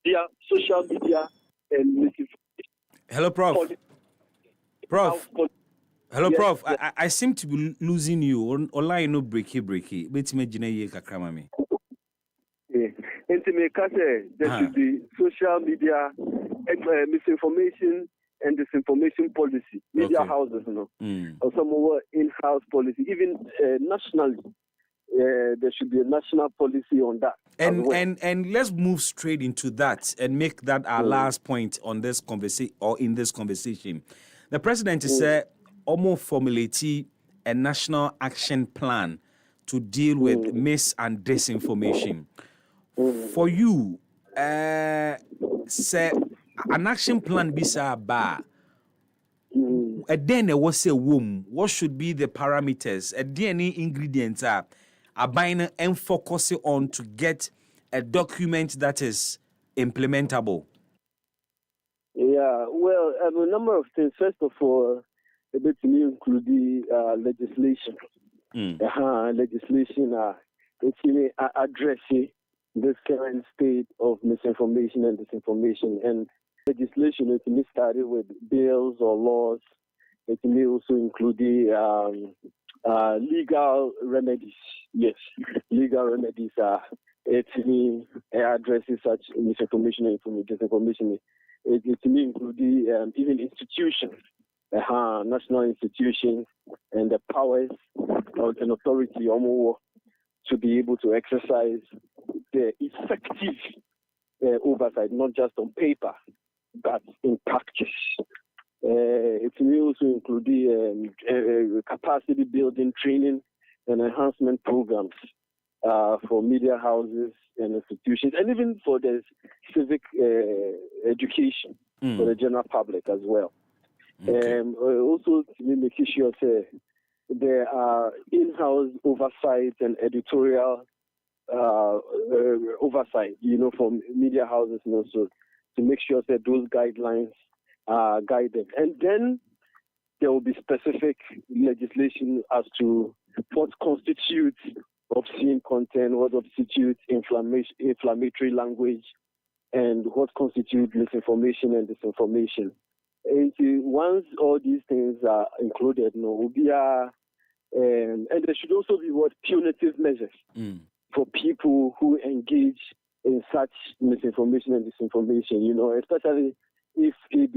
via social media and misinformation. Hello, Prof. Hello, yes, Prof. Yes. I seem to be losing you. Online no breaky. But me jina ye kakra me. There should be social media misinformation and disinformation policy. Media houses, or some more in-house policy. Even nationally, there should be a national policy on that. And let's move straight into that and make that our last point on this conversation or in this conversation. The president said almost formulating a national action plan to deal with mis and disinformation. For you, say an action plan bisa ba. Then was a womb. What should be the parameters? Any ingredients are buying and focusing on to get a document that is implementable. Yeah, well, a number of things. First of all, a bit to me include the legislation. Legislation it's addressing this current state of misinformation and disinformation. And legislation, it may start with bills or laws. It may also include the legal remedies. Yes, legal remedies are it may addresses such misinformation and disinformation. It may include the, even institutions, national institutions, and the powers of an authority or more to be able to exercise the effective oversight, not just on paper, but in practice. It may also include the capacity building, training, and enhancement programs for media houses and institutions, and even for the civic education for the general public as well. Okay. Also, to make sure there are in-house oversight and editorial oversight, from media houses, so to make sure that those guidelines are guided. And then there will be specific legislation as to what constitutes obscene content, what constitutes inflammatory language, and what constitutes misinformation and disinformation. And once all these things are included, and there should also be punitive measures for people who engage in such misinformation and disinformation, especially if it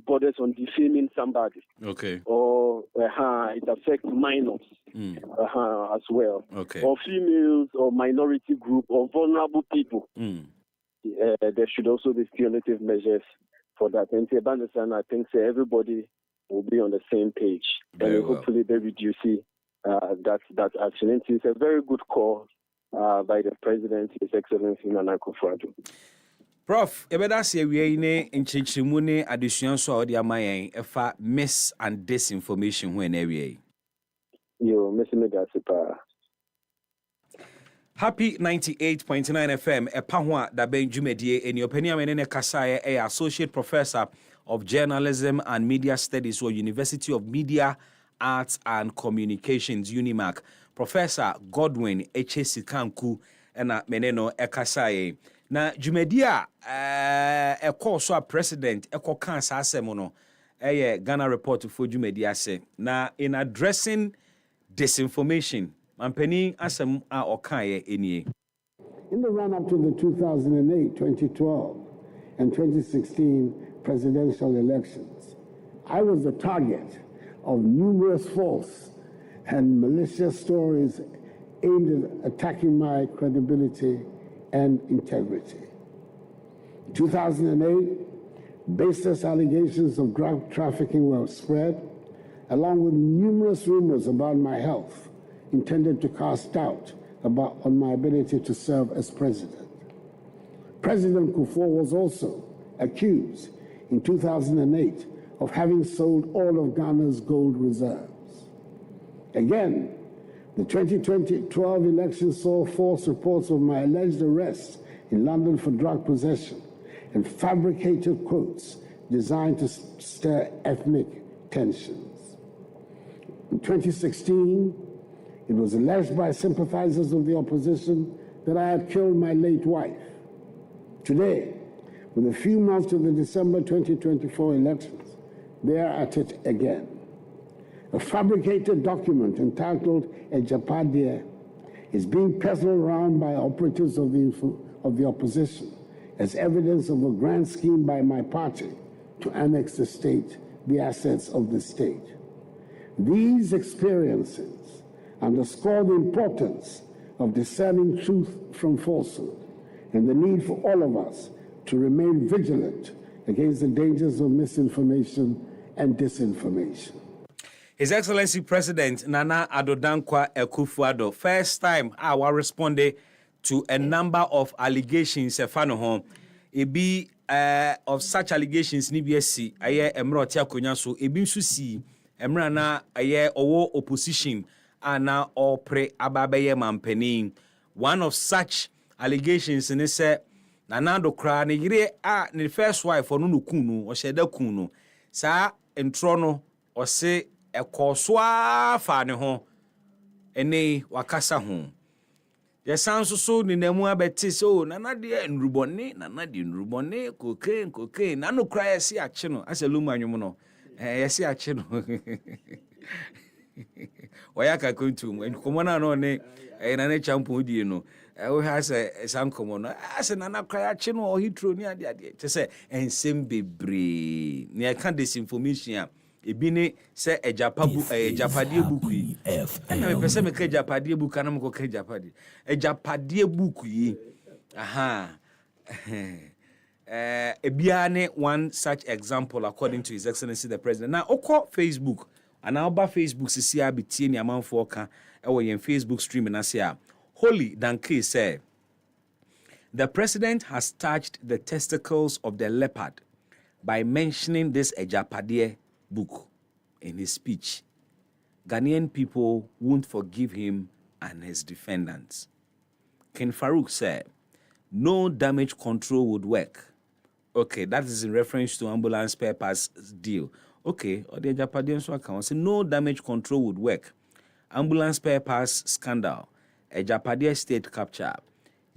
borders on defaming somebody. Okay. Or it affects minors as well. Okay. Or females or minority group or vulnerable people. There should also be punitive measures for that. And I think everybody will be on the same page. Very well. Hopefully they reduce that action. And it's a very good call by the President, His Excellency Nana Akufo-Addo. Prof, ebeda se wie ne nchechemu ne adesuan so a odi amayen efa mis and disinformation ho na wie. Yo, Mr. Megasipa. Happy 98.9 FM epa ho a da ben dwumadie eni opani amene ne kasaye Associate Professor of Journalism and Media Studies or University of Media Arts and Communications UNIMAC, Professor Godwin Echesikanku ena meneno ekasaye. Na Jumedia eko so a president eko kan sa asem no Ghana report for Jumedia say na in addressing disinformation mampani asem a okaye enie. In the run up to the 2008, 2012 and 2016 presidential elections, I was the target of numerous false and malicious stories aimed at attacking my credibility and integrity. In 2008, baseless allegations of drug trafficking were spread, along with numerous rumors about my health, intended to cast doubt on my ability to serve as president. President Kufuor was also accused in 2008 of having sold all of Ghana's gold reserves. Again, the 2012 election saw false reports of my alleged arrest in London for drug possession and fabricated quotes designed to stir ethnic tensions. In 2016, it was alleged by sympathizers of the opposition that I had killed my late wife. Today, with a few months to the December 2024 elections, they are at it again. A fabricated document entitled Ejapadia is being peddled around by operatives of the opposition as evidence of a grand scheme by my party to annex the assets of the state. These experiences underscore the importance of discerning truth from falsehood and the need for all of us to remain vigilant against the dangers of misinformation and disinformation. His Excellency President Nana Addo Dankwa Akufo-Addo, first time I responded to a number of allegations of such allegations ni biesi aye emra oti akonya so ebi nso si emra na aye owo opposition ana opre ababaye mampani. One of such allegations ni say Nana Addo kra ne yire ne first wife onu no kunu o sheda kunu sa entro no o se ekoswa fa ne ho ene wakasa ho yesan so ni namu abeti so Nana de nrubone cocaine na no cry yesi ache no aselum anwum no yesi ache no wayaka kontum enkomo na no ne na ne champion die no we has sankomo no ase Nana cry ache no hitro ni ade te se ensem bebre ne kan disinformation ebi ne se ejapade book yi na me pese me ka ejapade book na me ko ka ejapade book yi ebia ne one such example according to His Excellency the President. Now oko Facebook And now ba Facebook sisi a bitie ni amanfo ka ewo yen Facebook stream na se a Holy Danke say the president has touched the testicles of the leopard by mentioning this Ejapade book in his speech. Ghanaian people won't forgive him and his defendants. Ken Farouk said, no damage control would work. Okay, that is in reference to ambulance spare parts deal. Okay, or the Ejapade so account say no damage control would work. Ambulance spare parts scandal. Ejapade state capture.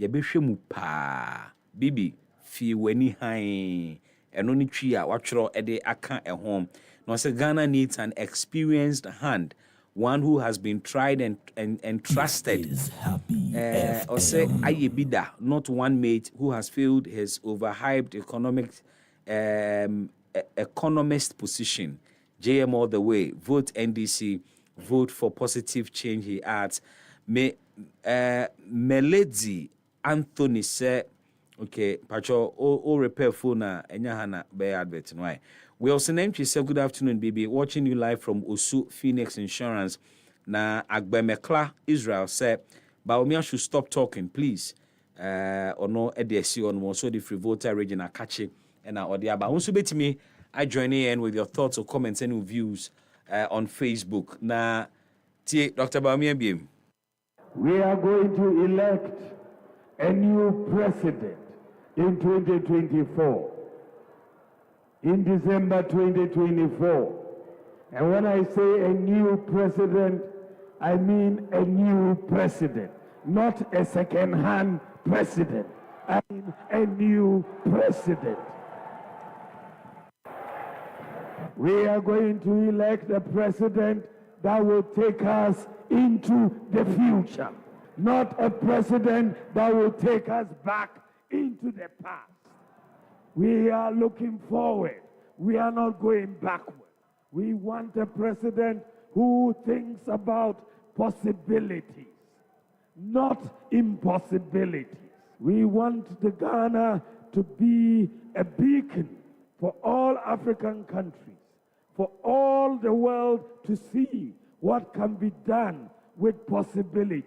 Yebehwe mu pa. Bibi fi weni hai. Eno ni twi a watchro ede aka ehom. No say Ghana needs an experienced hand, one who has been tried and trusted. Or say ayebida, not one mate who has filled his overhyped economist position. JM all the way. Vote NDC. Vote for positive change. He adds. Melody Anthony said, okay, Pacho, o repair phone na enyahana be advert no. We also named you say good afternoon, baby. Watching you live from Osu Phoenix Insurance. Na Agbemekla Israel said, Baumia should stop talking, please. Or no EDC on more so the free voter region Akachi and our Odiaba. Also bet me, I join in with your thoughts or comments and views on Facebook. Na Dr. Baumia Bim. We are going to elect a new president in 2024, in December 2024. And when I say a new president, I mean a new president, not a second-hand president. I mean a new president. We are going to elect a president that will take us into the future, not a president that will take us back into the past. We are looking forward. We are not going backward. We want a president who thinks about possibilities, not impossibilities. We want the Ghana to be a beacon for all African countries, for all the world to see what can be done with possibilities.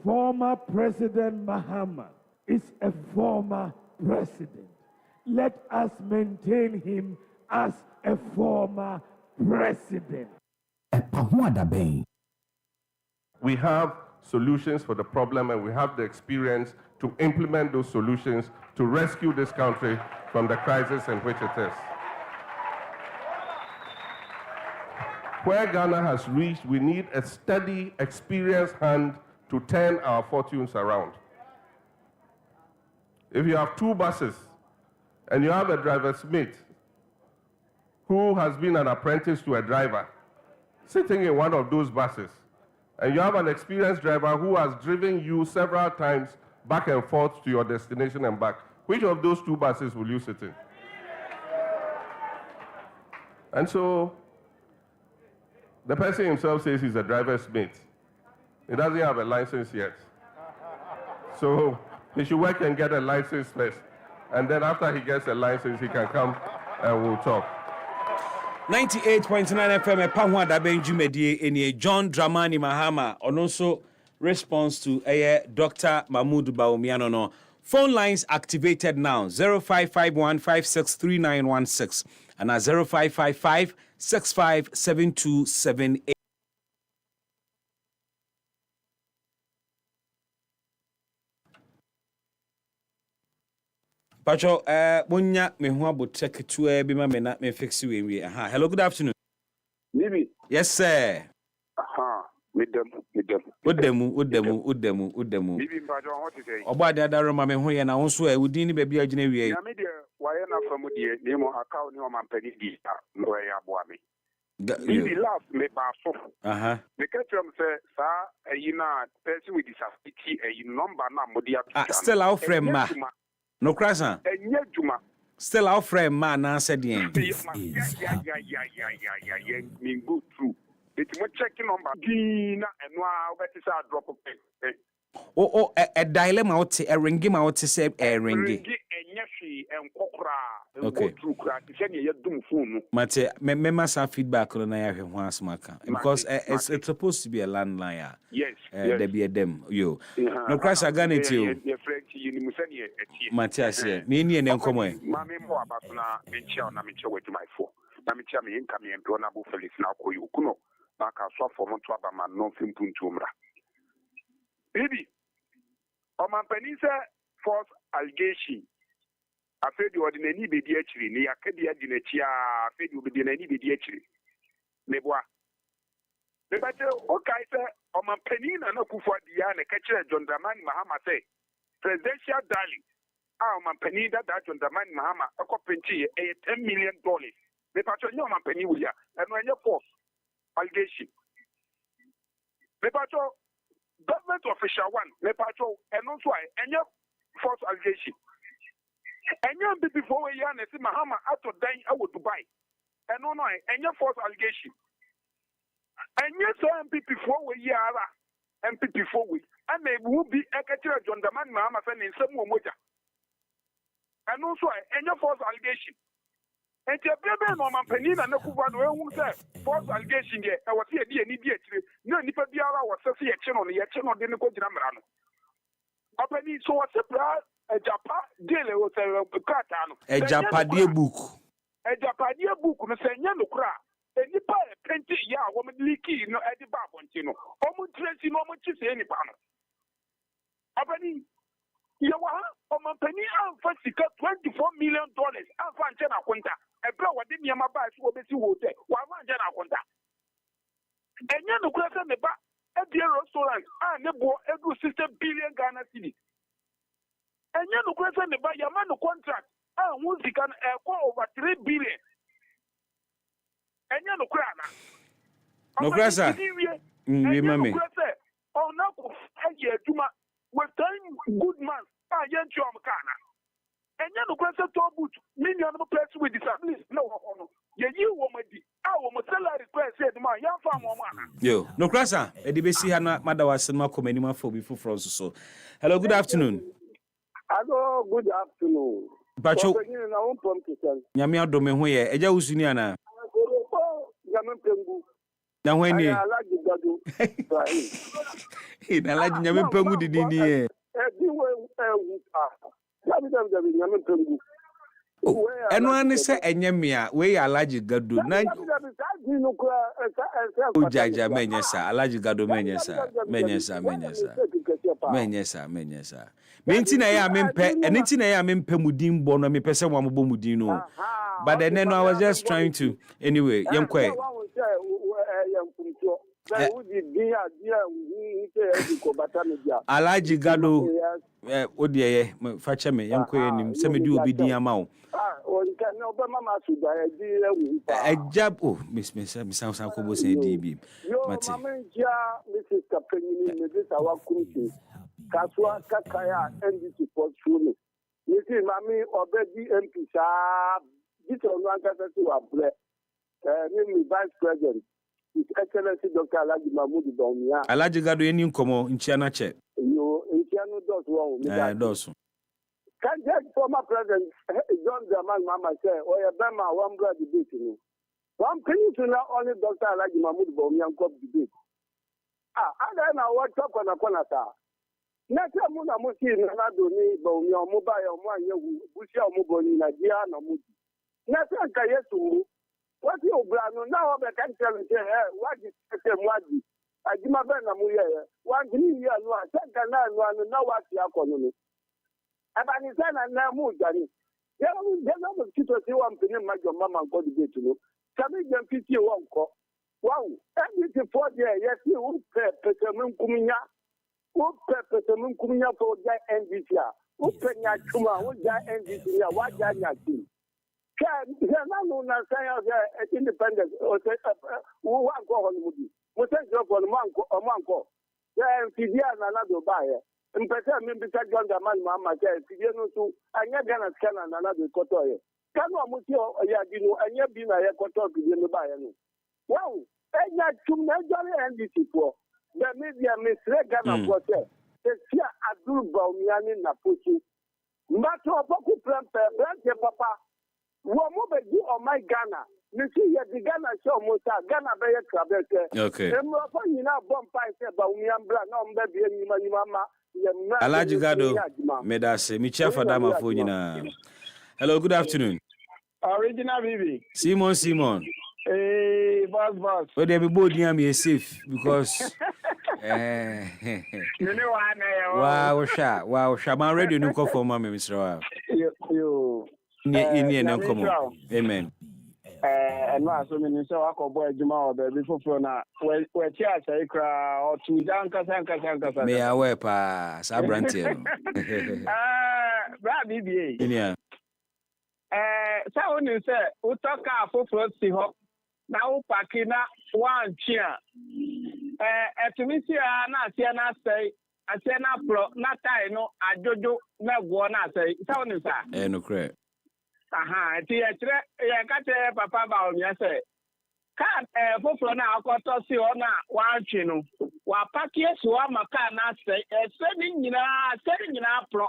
Former President Mahama is a former president. Let us maintain him as a former president. We have solutions for the problem and we have the experience to implement those solutions to rescue this country from the crisis in which it is. Where Ghana has reached, we need a steady, experienced hand to turn our fortunes around. If you have two buses and you have a driver's mate who has been an apprentice to a driver sitting in one of those buses, and you have an experienced driver who has driven you several times back and forth to your destination and back, which of those two buses will you sit in? And so the person himself says he's a driver's mate. He doesn't have a license yet. So he should work and get a license first. And then after he gets a license, he can come and we'll talk. 98.9 FM, Pahwada Benjumedi, in John Dramani Mahama, and also response to Dr. Mahmoud Bawumia no. Phone lines activated now, 0551563916 and 0555657278. Pacho, munya me ho abotek to be ma me na me fix we. Aha. Hello, good afternoon. Maybe. Yes, sir. Aha. With them. Udemu. Maybe Pacho, what to say? Oba de adaro ma me ho ye na wo so e wudi ni ba bia gine wie. Ya me de why na from the name account ni o man pedi di no ya boa me. Maybe last me ba so. Aha. Me catch am say sa na person with disability number na modia. Still our friend ma. No crasa. Enye juma. Still our friend man answer the end. Yeah. Me go through. It's mo checking number. Dina and wa we say drop of a dilemma out a ringi ma out say a ringi. Okay. Mate, me must feedback on I have one smaka because it's supposed to be a landline. Yes. There be a dem yo. No crash again it you. Matias here. Me ni en komo e. Mami mo abasuna menchia na menchia with my phone. Na menchia me nka me employer bu Felix na koyo kuno. Na ka so for mo to abama no fimpuntu mra. Bibi. O man penise false allegation. Afedi ordinary be di achiri ni yakadi adi na chia afedi obedi na ni be di achiri. Meboa. Mebate o kai se o man penina na Akufo-Addo ya na ka kire John Dramani Mahama say presidential darling. Ah, man penny that John Dramani Mahama a $10 million. The patron, no man penny will ya, and when you're force allegation. The patron, government official one, the patron, and also and your false allegation. And your before we are, and Mahama after dying out to buy. And no, and your false allegation. And yes, MP before we are, MP before we, and they will be a catcher John Dramani Mahama sending some more moja. And also, any false allegation. And the baby, no man, Penina, and Akufo-Addo, who said false allegation here. I was here, no, Nipa Biara was a channel, the channel didn't go to Namrano. Upon so a separate a Japa deal was a carton. A Japadia book. A Japadia book, no say, no cra. And Nipa, plenty, woman leaky, no, at the Babantino. Almost 20 moments, any panel. Upon Yawa, my penny and $24 million. I'm fine, Jenna Quinta. A blow what didn't Yama buy to obey you. Why, Jenna Quinta? And then the question about a dear restaurant and the boy, every $60 billion Ghana city. And then the question about Yamano contract and music can over $3 billion. And then the crown. No, Grassa. Remember me. Oh, no, with time, good man, I ain't your Kana. And then the question to boot, million of person with disabilities. No, you woman, I will salary request said, my young farmer. Yo, no crassa, a DBC Hana, Mother was not coming for before France. So, hello, good afternoon. Hello, good afternoon. Pacho, Yamia Domehoye, Eja Usuniana. Now, when you like Yamin Pengu did in here. And one say Enyamia, where Alaji Gadu. Oh, Jaja, Menyasa, Alaji Gadu, Menyasa, Menyasa. Maintain I am in pet, and it's in I am in Pemudin Bono, me person one Bomudino. But then I was just trying to, anyway, young quay. Alaji Gado, Odie, Fachame, young quay, and some do be the amount. A jab, oh, Miss South Uncle say DB. Mrs. Captain, our country, Kaswa, Kakaya, and this was true. You see, Mammy, already MP, this one to a breath. Vice President, His Excellency Dr. Alaji Mahmoud Bawumia. Alaji Gado any komo in Chiana che. You in Chiana does wrong. Does. Can just former President John Dramani Mahama say, or a Bama one blood debate. One penny to not only Dr. Alaji Mahmoud Bawumia cup debate. I don't know what talk on a corner. Next Muna Musi Nanadoni Bawumia mobile one year Bushia Muboni Nadia Namuti. Next Kayesu. What you brand now? I can tell you, what is the Mwadi? I give my friend a muya. 1 year, no, second, now what you are calling. And I said, I now move, Danny. There are people who want to make your mamma go to get to know. Can we get 50 one call? Wow, everything 4 years, yes, you will pay Peterman Kumina. Who pay Peterman Kumina for that NDC? Who pay Yachuma? Who that NDC? What that Yachim? Independent or one call on Moody. What takes up on one call? Yeah, and Fidia and another buyer. And Peter Mimbita John Daman Mamma said, Fidiano to Anyagana Scan and another Cotoya. Cano Mutio, Yadino, and Yabina Yakoto in the buyer. Wow, and not too many NDC for. There may be a misread Ghana process. Tia Abdul Baumiani Napuchi. Mato Boku Prampe, Papa. Womo be di o my Ghana. Nisi ye di Ghana show Musa Ghana be ye trabeke. Okay. Emo fa nyina bompa se Baumian bra na ombe bi enima nyima ma. Alaji Gado, Medase, Michia Fadama for nyina. Hello, good afternoon. Original Bibi. Simon. Hey, boss. Well, they be both near me safe because. Wow, I'm ready to call for mommy, Mr. Wow. You. Amen. And was so many so I could boy Juma before Flona. Well, cheers, I cry or two Sanka. May I wear pass? I brand you. Baby. Yeah. So you say, Utaka for Flossi Hop. Now, Pakina, one cheer. At Missia, Nasiana say, I say not pro, not I know, I do not go na say, sound is that. No credit. Aha, theatre, I got a papa about me, I say. Can't for now, got to see on one chino. While Pakias, one Macana say, sending in a pro.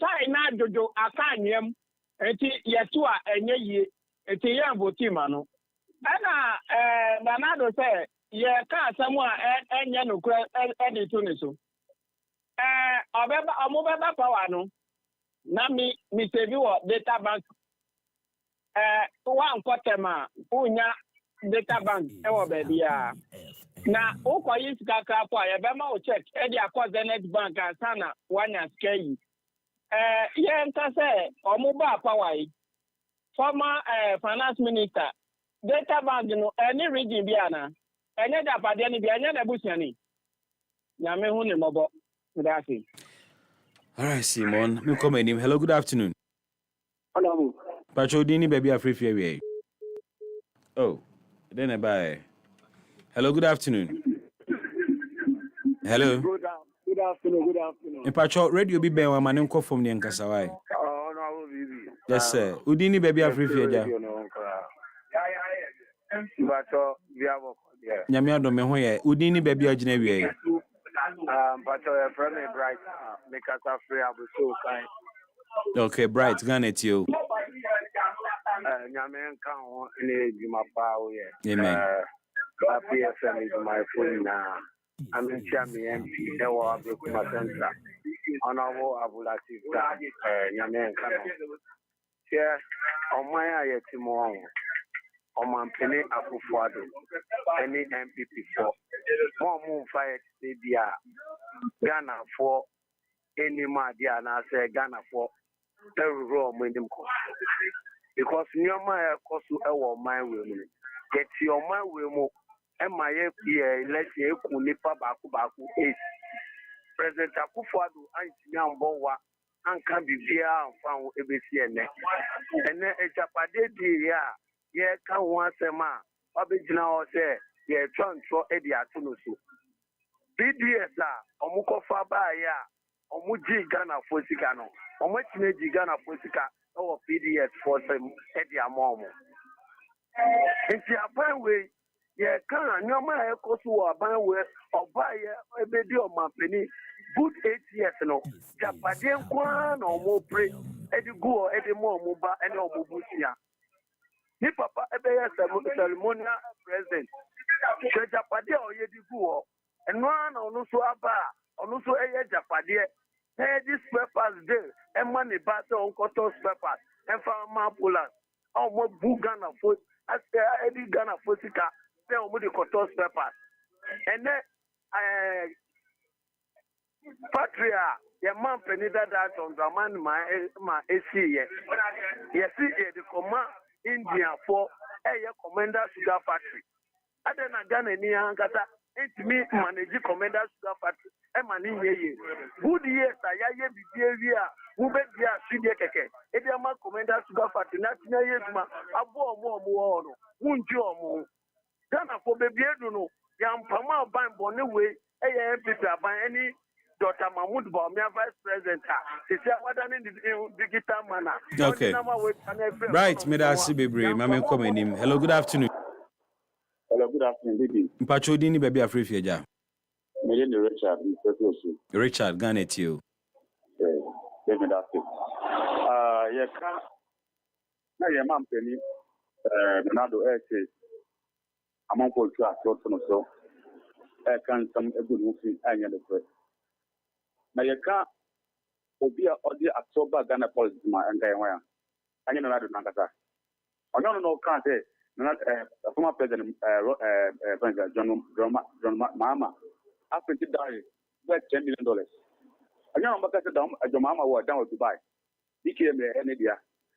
Say not do a canyon, and Yatua and ye, it's a young botimano. And Nanado say, yeah, can't someone and Yanu edit to so. A mobile power no. Nami, Mr. Viewer, data bank. One quarter unya data bank, baby. Now, Oko is Kaka, Bama check, Eddie across the net bank and Sana, one as Kay. Yenta say, or mobile power. Former finance minister. Data bank, any region Biana, any other Padiani, any Busiani. Yame Huni Mobo. All right, Simon. Me come in. Hello, good afternoon. Hello. Pacho Dini baby a free fair. Oh, then I buy. Hello, good afternoon. Hello. Good afternoon. In Pacho radio be ben wa manen ko from the Nkasawai. Oh, no, Bibi. Yes, sir. Udini baby a free fair. But we have Nyame adom me ho ye. Udini baby a gina wie. But your friend Bright make us free abu so kind. Okay, Bright, Ghana to you. Nyame nka ho ne djuma pa wo ye. Amen. PSM is my phone now. I'm in Champion MP. There was a Kuma Center. Honorable Abulatif. Nyame nka no. Here, on my ayetimo. On Penny Akufo-Addo, any MPP for more moon fight, Ghana for any Madia, and I say Ghana for every room in them. Because near my cost to our my women, get your my women, and my let's say Kunipa Baku 8. President Akufo-Addo, and Young Bowa, and can be via and found ABC and then a Japade, yeah, can one sema. Abijina o say, yeah, transfer Eddie Atunusu. BDS, Omuko Faba, ya, Omuji Ghana Fosikano, Omuchi Ghana Fosika, or BDS for some Eddie Amomo. And see a fine way, yeah, can no man Kosu or Banway or buy a baby of my penny. Good 8 years, no. Japadian Kwan or more pray, Eddie Go, Eddie Mo, Muba, and Omubusia. Ni papa ebe ya ceremonial president. Japade o ye di guo. Eno na onu so aba, onu so eye japade. This papers there, e man e ba se on koto papers. E fa ma polas. O mo bu Ghana fo, as e Ghana fo sika, se o mo di koto papers. Ene Patria, your man penida that on the man my AC ye. Yes, the command India for a commander sugar factory. I don't know Ghana ni hankata. It's me manage commander sugar factory. Mani ye. Good years I behavior. Who bet dia studio keke. Ediama commander sugar factory. National yezma. Abo mo. Unjo mo. Ghana for baby no. Yam pama ban born away. MP by any Dr. Mahmoud Baumia, Vice President. He said, what in the digital manner. Okay. Right, Medasi Bebre, Mamma coming in. Hello, good afternoon. Hello, good afternoon, baby. Mpacho Dini baby a free feature. name is Richard. Richard, Ghana to you. Let me ask you. You can't. Now your mom penny. Bernardo says, I'm on call to ask you so. Can some a good movie and the first. Now you can't. Obia audio October Ghana politics and Guyana. I know that Nankata. I don't know, can't say. Former President John Mahama after he died, worth $10 million. I know about that. John Mahama was down to Dubai. He came there any day.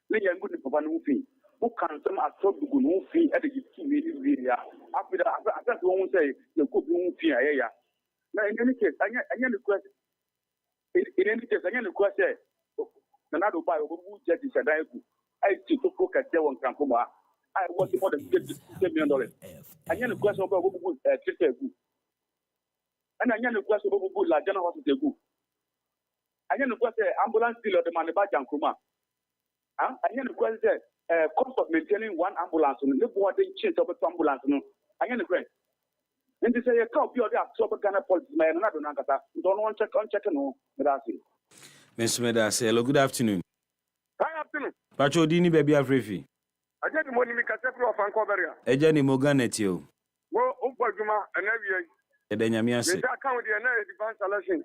Lay a good for one fee. Who can some absorb the good fee at the 2 million area? After that, I won't say the good fee. Now, in any case, I get the question. In any case, I get the question. Nanado by who judges a dive. I see to cook at Devon Cancoma. I want more than $10 million. I get the question about who treated good. And I get the question about who like General Hospital. I get the question ambulance deal of the Manaba Jankuma. I get the question cost of maintaining one ambulance and the boarding change of ambulance. I get the question. And they say a copy of the October Ghana politics, man, and I don't want to check no. Mr. Medase, hello, good afternoon. Good afternoon. Pacho Dini baby Afrifi. I get the money because I have a cover. Ejani Moganetio. Well, Upajuma and every year. Edanyamia They account the advance election.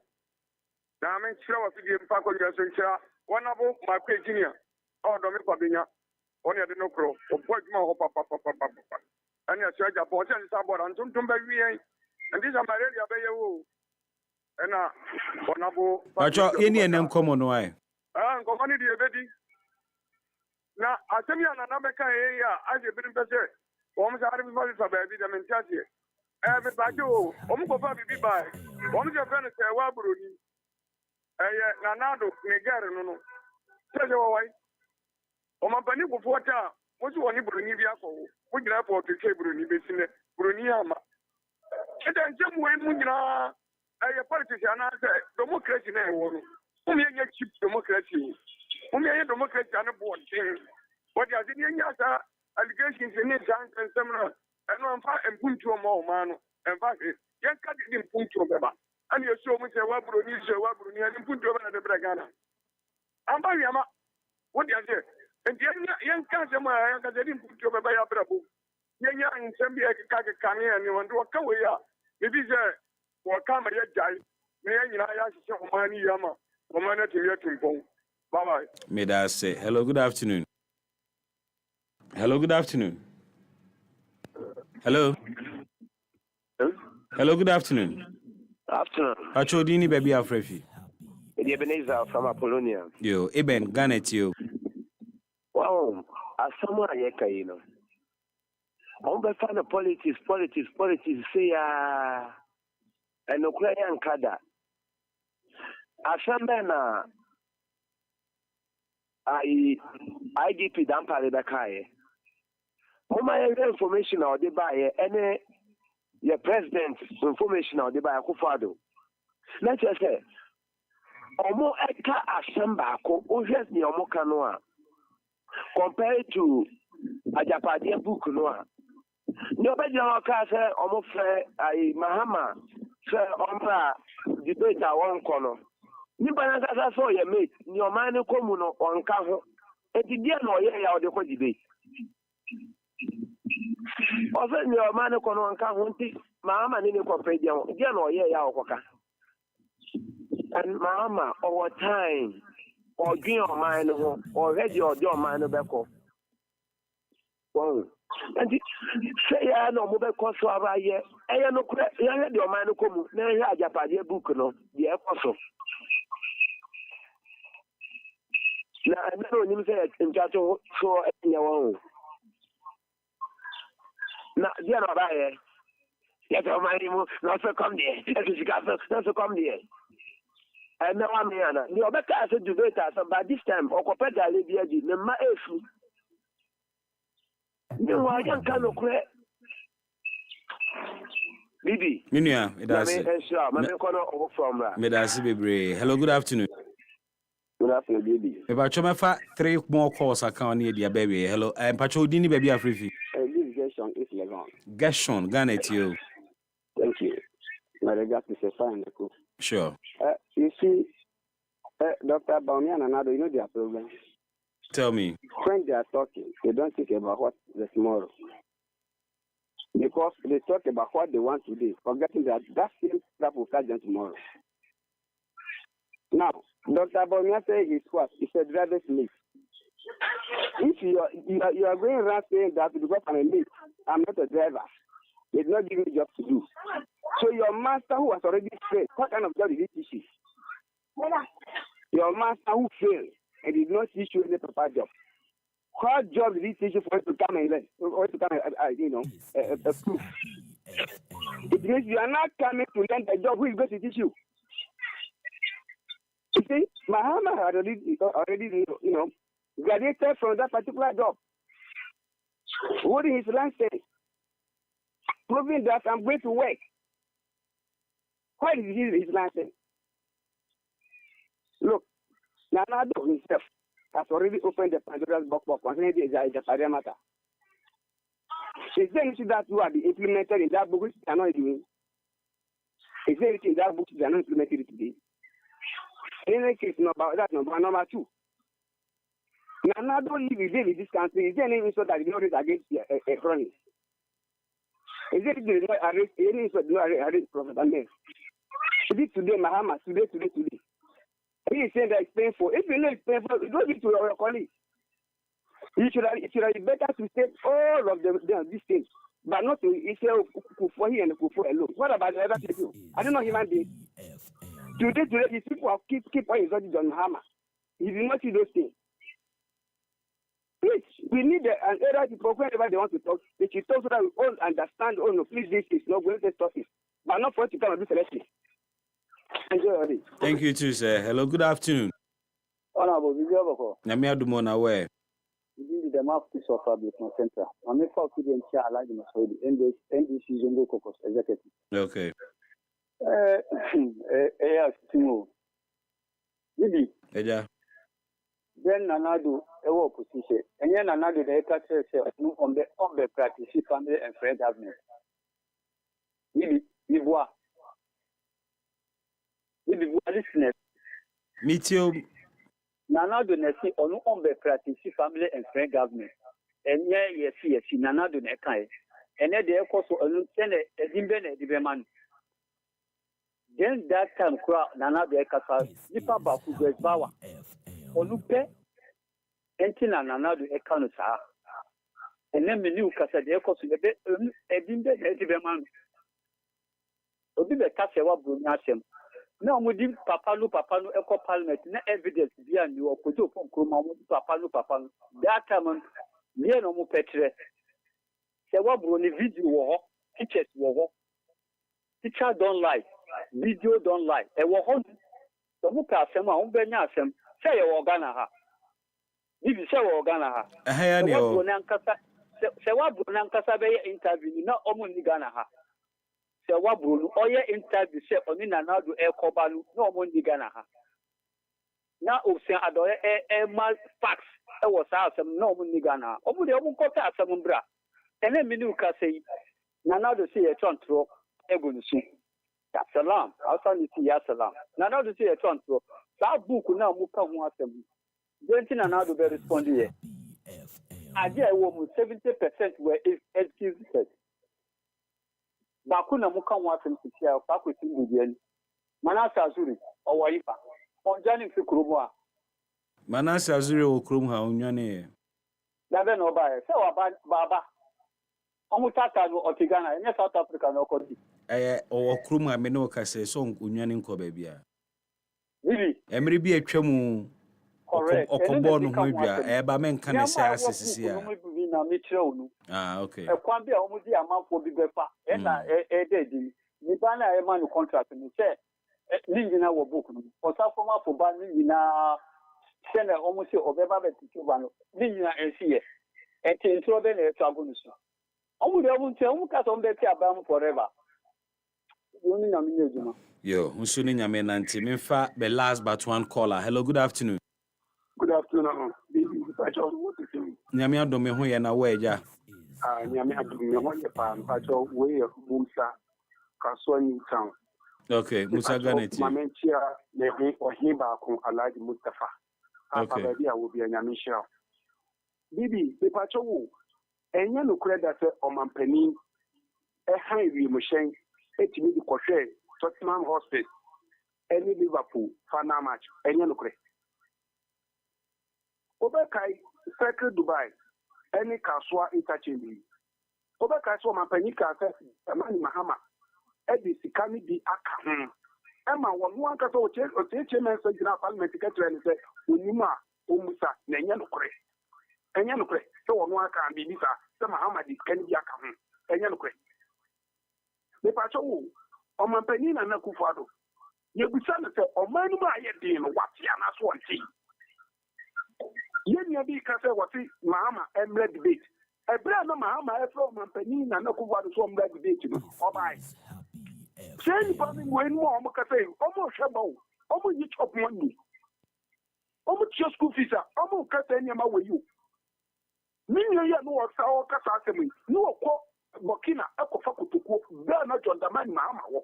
Now I'm sure of the Paco Yasuncha, one of my Junior, or Dominic Pabina, only at the no crow, or Pojma or Papa. And your church of Portion is about Antum Baby, and these are my radio Bayo. And one of Pacho, any and them common way. Go on, dear Betty. Now, I tell you, an American area, I have been better. Almost out of the baby, the mentality. Everybody, almost be by. One of your friends say, well, Bruni. Nanado, Niger, no. Tell you why. My penny before time, what's one Bruni Viaco? We can afford to say Bruni, Bruniama. And then some way, Muna, a politician, I say, democracy, only a cheap democracy. Only a democracy on a board thing. But as in Yasa, allegations in it, and similar, and I'm far and put to a more man, and fact, yes, cut it in Punto Beba. And you show me a Wabru, and put over the Bragana. I'm by Yama. What do you say? And young Casama, I didn't put over by a bravo. Young and Sambia Kaka and you want to come away. Maybe there, or come a jai, may I ask you money, Yama, or money to your Timpong. Bye-bye. May I say, hello, good afternoon. Hello, good afternoon. Hello. Hello, good afternoon. Afternoon. Pacho Dini baby Afrifi. Ebenezer from Apollonia. Yo, Eben, Garnet you. Wow, as someone I you know. I'm going to find politics, say, and Ukrainian Kada. Asambena, IDP Dampa Rebecca. All my information or they buy any your president information or they buy Akufo-Addo. Let's just say, Omo Eka Asamba ko ojes ni Omo Kanoa compared to Ajapadia book Noa. Nobody can say Omo Fre Mahama say Ombra debate a one corner. Nibana kasa so your mate, ni o man ko mu no onka ho. Eti dia no ye ya o de ko debate. Ofe ni o man ko no onka ho nti Mahama ni ko pe dia no ye ya okoka. And Mahama over time or dream of mine already or your mind beko. Wow. And say ya no mo be ko so aba ye. E no kure ya he your mind ko mu na he ajapade book no ye ko so. Na no nim say ntato so enya won. Na dia no ba ye. Ya to mind mu no so come there. If you got so come there. And now I'm here. The other case of debate, but this time, or compared to Libya, the Maefu. No, I can't come to Bibi. Minia, it does. Hello, good afternoon. Good afternoon, Bibi. If I try 3 more calls, I can't hear dear baby. Hello, I'm Pacho Dini baby Afrifi. This Gershon is Legon. Gershon, Garnet you. Thank you. My regards is a fine. Sure. You see, Dr. Baumian and Addo, you know their problem. Tell me. When they are talking, they don't think about what the tomorrow. Because they talk about what they want today, forgetting that same stuff will catch them tomorrow. Now, Dr. Baumian says he's what? He's a driver's mate. If you are going around saying that because I'm a mate, I'm not a driver, they did not give me a job to do. So your master who has already failed, what kind of job did he teach you? Your master who failed and did not teach you any proper job. What job did he teach you for you to come and learn? Or to come and, proof? It means you are not coming to learn the job who is going to teach you. You see, Mahama had already graduated from that particular job. What did his license? Proving that I'm going to work. Why did he use his license? Look, Nanado himself has already opened the Pandora's box concerning the Paria matter. Is there anything that will be implemented in that book which they are not doing? Is there anything in that book they are not implemented today? In any case, number two. Nanado live in this country. Is there any insult that is not against a chronic? Is there any insult that against Prophet Ahmed? Today, Mahama, today. He is saying that it's painful. If you know it's painful, don't give it to your colleagues. It should be better to say all of these things, but not to say Kufo here and Kufo alone. What about the other people? I don't know human beings. Today, these people have keep on insulting John Mahama. He did not see those things. Please, we need an era people whenever they want to talk. They should talk so that we all understand. Oh no, please, this is not going to stop it, but not for it to come and do selection. Enjoy. Thank you too, sir. Hello, good afternoon. Honorable, Vijay Nami Adumona, where? Indeed, the mouthpiece of Public Center. I'm a faculty in Chia Alhaji Masoudi, NDC Zongo Kokos Executive. Okay. Timo. Bibi. Eja. Then Nanado, a position. And then Nanado, the Ekater on the practice, family and friend government. Bibi, Bibois. Listeners. Meet you. Nanado Nessi on the practice, family and friend government. And yes, Nanado Nekai. And then they also send a Zimbabwe demand. Then that time, Nanado Ekasa, Nipa Baku Bawa. Onupe, Entina Nanado Ekanusa. And then Menu Casa de Ecos, a Zimbabwe demand. Obi the Cassawa Brunasem. Now, we did Papano, Eco Parliament, no evidence beyond you or Kujo from Kruma, Papano. That time, near no more petre. Say what Bruni video war, teachers war. Teacher don't lie, video don't lie. A war on the Muka Sema, Umbanyasem, say a Organaha. If you say Organaha, say what Brunancasa interview, not Omuniganaha. Se wa brulu oye interview se oni na do e kobalu no mo ndi Ghana ha na Akufo-Addo adore mal fax e wo sa asem no mo ndi Ghana o mu de o mu kota asem mbra ene mini uka sei na do se e tontro egunsu ya salam asa ni ti ya salam na do se e tontro sa book na mu ka ho asem denti na do be respond here ade e wo mu 70% were excuses. Bakuna muka mwafin sikia kwa tingudieni. Manase Azuri owaipa. Onjani mfikrumu. Manase Azuri okrum ha onyane. Dabe no bae. Se wa baba. Omutata no otigana enye South Africa no kodi. Okrum ha me no kase so onyane nko ba bia. Really? Emre bi atwamu. Correct. Okobo no ho bia. Eba me nka ne se asesisi ya. Okay. E kwambi a omudi amanfo bi befa. E na dedi. Ni ba na e man contract ni se ni nyina wo book no. Osafo ma fo ba ni nyina se na omusi obeba betitu ba no. Ni nyina ensiye. E ti intro be na e twago nusu. Omudi omunte omuka so mbeti abam forever. Yoni na minye juma. Yo, unsu ni nyame nanti. Memfa the last but one caller. Hello, good afternoon. Good afternoon. Nyame adome ho ye na weja. Nyame adome ho ye pa mpacho we Musa Kaswa New Town. Okay, Musa Ganeti. Mamentia, Nehi or Hiba, Alaji Mustafa. Okay. Abadia will be a Yamisha. Bibi, the Pacho, and Yano credit on Mampeni, a high machine, 8 million crochet, Tottenham Hospital, any Liverpool, Fana match, and Yano credit. Obekai, Circle Dubai, any Kaswa interchange. Obekai so Mampanika says, Amani Mahama, Eddie Sikani di Aka. Emma, one can so change or take a message in our parliament to get to and say, Unima, Umusa, Nanyanukre. And Yanukre, so one can be Nisa, the Mahama di Kendiaka, and Yanukre. The Pacho, or Mampanina and Akufo-Addo. You be sent to say, or Manuma, Yadin, what Yanas one thing. Yen Yabi Kasa, what is Mahama and Red Debate. A brand of Mahama, from Mampanina and Akufo-Addo, some Red Debate, or by. Say anything when more Mokase, almost Shabo, almost each of money. Almost your school fees, almost Catania with you. Many no our Casasemi, no Burkina, Akufo-Addo, they're not on the man Mahama.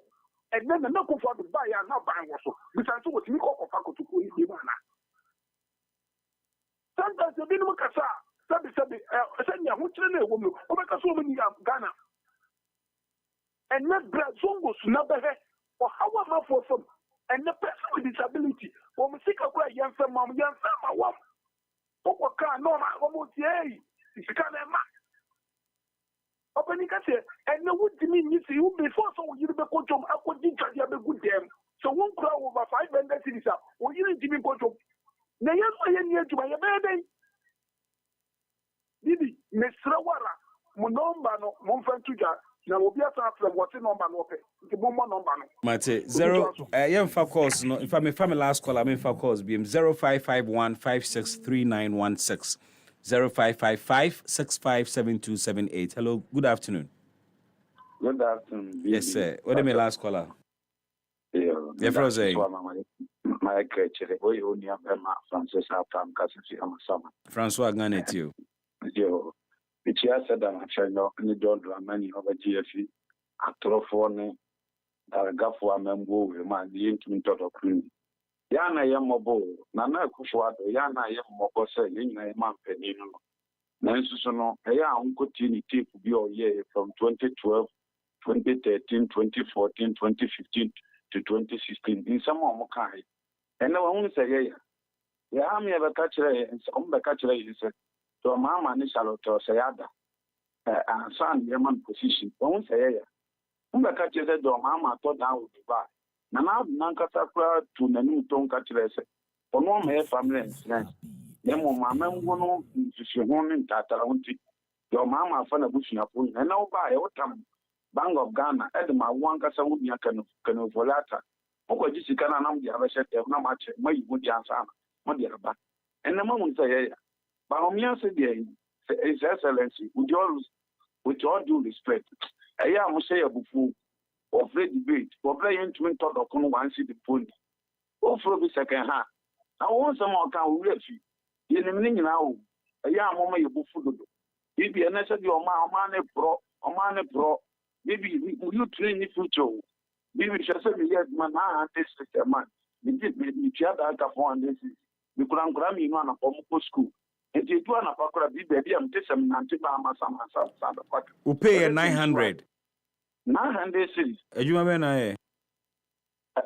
And then the Nako for the buyer not buying also. Besides, what you call Akufo-Addo in Dimana. Sometimes the minimum Casa, Sabi, send your woman, over so many Ghana. And not Brazongos, never or how am I for some? And the person with disability, or Musika, young son, mom, young son, one. Oka, no, almost yay. If you can't have Opening and the wood to me, you see, before so you be coach of Aqua Dinka, you have a good damn. So one crowd over 500 cities up, or you didn't even coach of. Now, you're to my baby. Bibi, Miss Rawara, Monombano, Monfantuja. Now, we'll be at what's in number. The moment number. Mate, 0, for course, no, if I'm a family last call, I'm in for course, BM 0551 563916. 0555 657278. Hello, good afternoon. Good afternoon. Yes, sir. What is my last caller? Yeah, Froze. My creature, we only have Francis after I'm casting summer. Francois Ganet, you. Yo, which has said that I'm sure you don't many over GFE. Atrophone, Gafua Membo, my the intimate of Queen. Yana Yamobo, Nana Akufo-Addo, Yana Yamobo, saying a man penino. Nansusono, a young continuity to be all year from 2012, 2013, 2014, 2015 to 2016 in some of Mokai. And no one say, yeah, I'm ever catch and some the catcher is to a mamma Nishalo to Sayada, and son Yaman position. Don't say, yeah. The catcher said, Mama thought I would be back. Now, Nankasakra to the new tongue catcher, for no mere family and friends. Yemo Mamma Wono, if you want in Tataranti, your mamma found a bush in a pool, and now by what time Bang of Ghana, Edma, one Casawunia can volata. Oko Jessica and I'm the other set of no much, my good answer, Modiaba. And the moment say, Baumia said, His Excellency, with all due respect, I am say a buffo or free debate, for playing twin thought of one city pony. Oh, for the second hand. I want some more can refuse. In the meaning now, a young woman you buffalo. Maybe a necessary or man pro, maybe you train the future. Maybe just say, yes, man, I this is a man. We did me, Alcafon, this is. We could have Grammy on a former school. And you do an apocra, baby, I'm just some Nantibama, some. Who pay 900? 900 cities. You remember,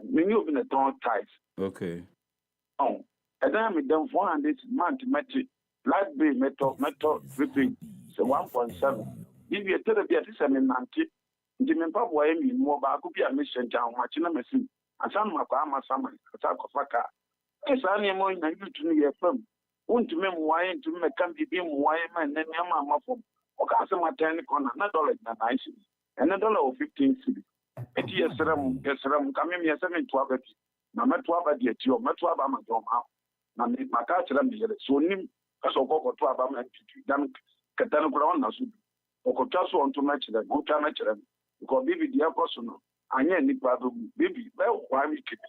Many of the tone ties. Okay. Oh, and then we done 400 month metric, light bay metal, dripping, so 1.7. If you tell the Biatis the Mempabwa more about could be a mission down, Machina Messin, and some Makama Sama, Sakofaka. Yes, I am going to me a firm. Want to remember why to make can be being why man, then Yama from Okasama Corner, not all like that, and $1.15 cities. 8 years, coming here 712. Namatwaba the Etio, Matwaba Madoma, Namaka, so Nim, as a Coco Twaba, and Catano Ground, or Cotasso on to match them, on to match them, because Bibi the Apostle, and yet Nipabu, Bibi, well, why we keep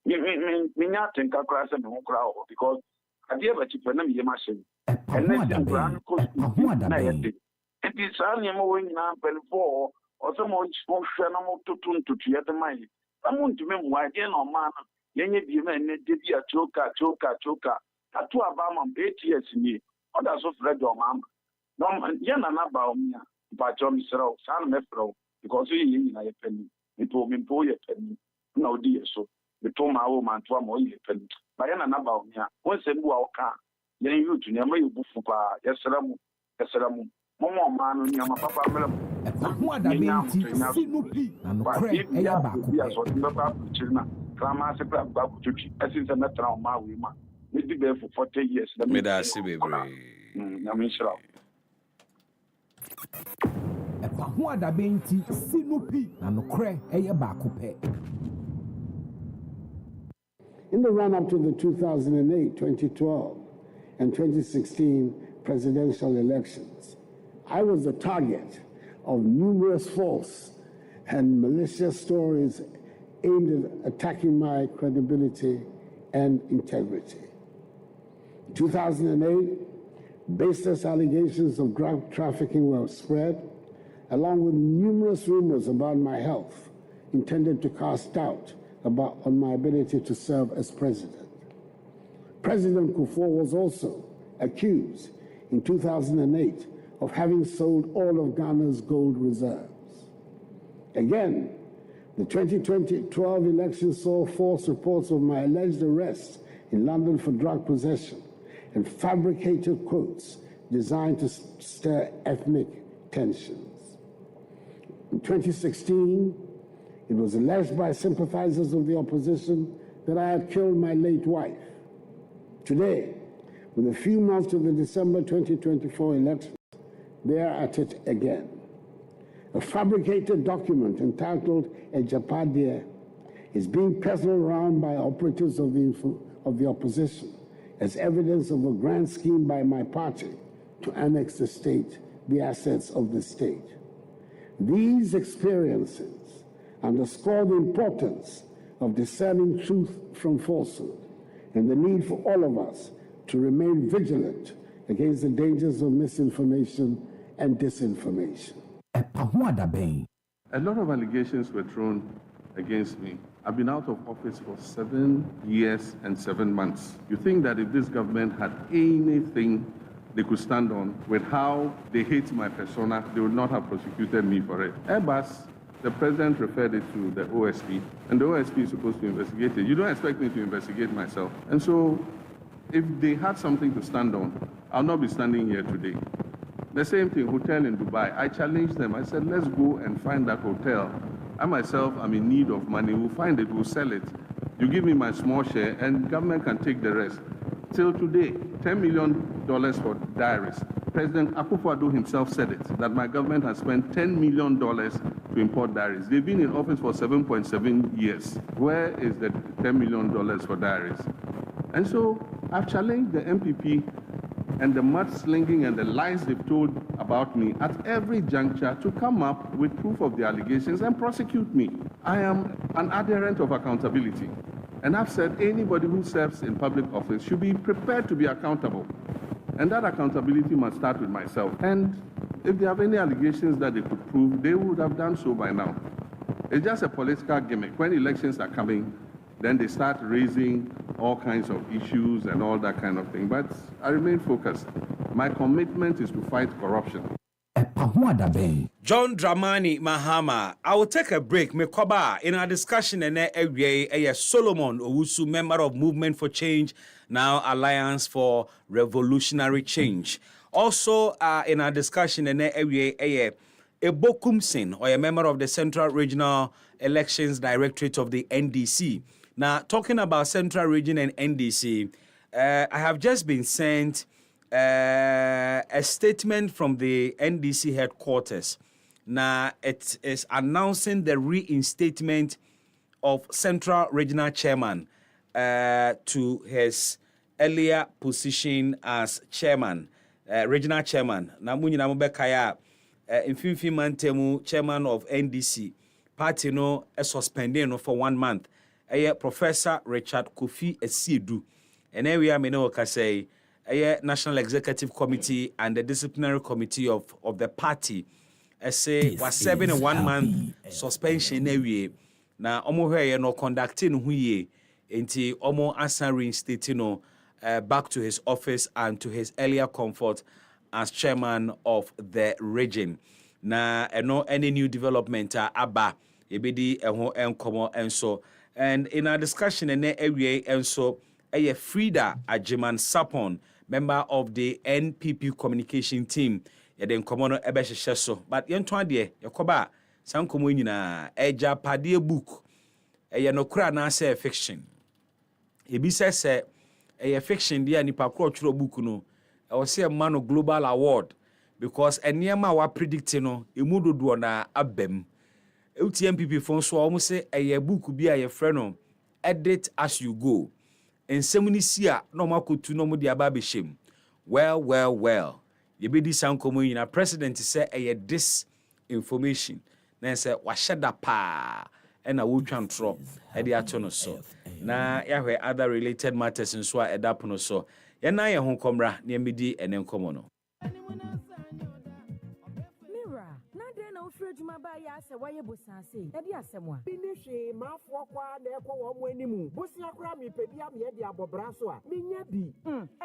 it? Me not think a class and no crowd, because I gave a chip and a machine. And then Grand Coast, and it's only moving now, 4 or some more shanamo to tune to the mind. Someone to me, why again on man, yenye be men, debia choka. Tattoo about 8 years in me. Others of Red or Mamma. No, yen and about me, but John Srow, San Mefro, because he in a penny. It told me, boy, a penny. No, dear, so we told my old man to a more penny. By an about me, once a more car. Yen you to never you bufupa, yes, Seramu. Momo man, Yama Papa Mela. Ɛpaho adabɛnti sinupi na nokorɛ ɛyɛ baako pɛ. So the Clama Sepra Bakuchi, as is a matter of my woman. We did there for 40 years. Medasi baby. Ɛpaho adabɛnti sinupi na nokorɛ ɛyɛ baako pɛ. In the run-up to the 2008, 2012, and 2016 presidential elections, I was the target of numerous false and malicious stories aimed at attacking my credibility and integrity. In 2008, baseless allegations of drug trafficking were spread, along with numerous rumors about my health intended to cast doubt on my ability to serve as president. President Akufo was also accused in 2008 of having sold all of Ghana's gold reserves. Again, the 2012 election saw false reports of my alleged arrest in London for drug possession and fabricated quotes designed to stir ethnic tensions. In 2016, it was alleged by sympathizers of the opposition that I had killed my late wife. Today, with a few months to the December 2024 election, they are at it again. A fabricated document entitled a Japadia is being peddled around by operatives of the opposition as evidence of a grand scheme by my party to annex the assets of the state. These experiences underscore the importance of discerning truth from falsehood and the need for all of us to remain vigilant against the dangers of misinformation and disinformation. A lot of allegations were thrown against me. I've been out of office for 7 years and 7 months. You think that if this government had anything they could stand on with how they hate my persona, they would not have prosecuted me for it. Airbus, the president referred it to the OSP, and the OSP is supposed to investigate it. You don't expect me to investigate myself. And so, if they had something to stand on, I'll not be standing here today. The same thing, hotel in Dubai. I challenged them. I said, let's go and find that hotel. I myself am in need of money. We'll find it, we'll sell it. You give me my small share, and government can take the rest. Till today, $10 million for diaries. President Akufo-Addo himself said it, that my government has spent $10 million to import diaries. They've been in office for 7.7 years. Where is the $10 million for diaries? And so I've challenged the MPP and the mudslinging and the lies they've told about me at every juncture to come up with proof of the allegations and prosecute me. I am an adherent of accountability. And I've said anybody who serves in public office should be prepared to be accountable. And that accountability must start with myself. And if they have any allegations that they could prove, they would have done so by now. It's just a political gimmick. When elections are coming, then they start raising all kinds of issues and all that kind of thing. But I remain focused. My commitment is to fight corruption. John Dramani Mahama. I will take a break. Mekoba in our discussion and a Solomon Owusu, member of Movement for Change, now Alliance for Revolutionary Change. Also in our discussion and a Ebokumsin, or a member of the Central Regional Elections Directorate of the NDC. Now, talking about Central Region and NDC, I have just been sent a statement from the NDC headquarters. Now, it is announcing the reinstatement of Central Regional Chairman to his earlier position as chairman, regional chairman. Now, Munyina Mubekaya, Infinfi Mantemu, chairman of NDC, party no suspended for 1 month. Professor Richard Kofi Esiedu. And here we are, say, National Executive Committee and the Disciplinary Committee of the party. I say, was 7 and 1 month suspension. na omo hweye no conducting hu ye enti omo asan reinstate no back to his office and to his earlier comfort as chairman of the region. Na any new development aba ebedi eho enkomo enso. And in our discussion ewie enso Frida Ajiman Sapon, member of the NPP communication team, yeden komo no ebehye so. But yento ade yakoba sankomo nyina eja pade book no kura na say fiction. Ebi say fiction dia nipa kro tworo book no e wo say man no global award because enema wa predict no emu dodo na abem. MPP fon so almost say book bi a friend no edit as you go. Ensem ni sia no makotu no mu dia ba be shem. Well. Ye be di sankomo nyina president say disinformation. Na say wa sheda pa na wo twantro e de ato no so. Na yahwe other related matters nso a edap no so. Ye na ye ho komra na emedi enen komo no. Juma ba ya se waye bosanse e di asemwa binihwe mafo kwa na ekwo wo mo animu bosia kra mi pedia me de abobra so a menya bi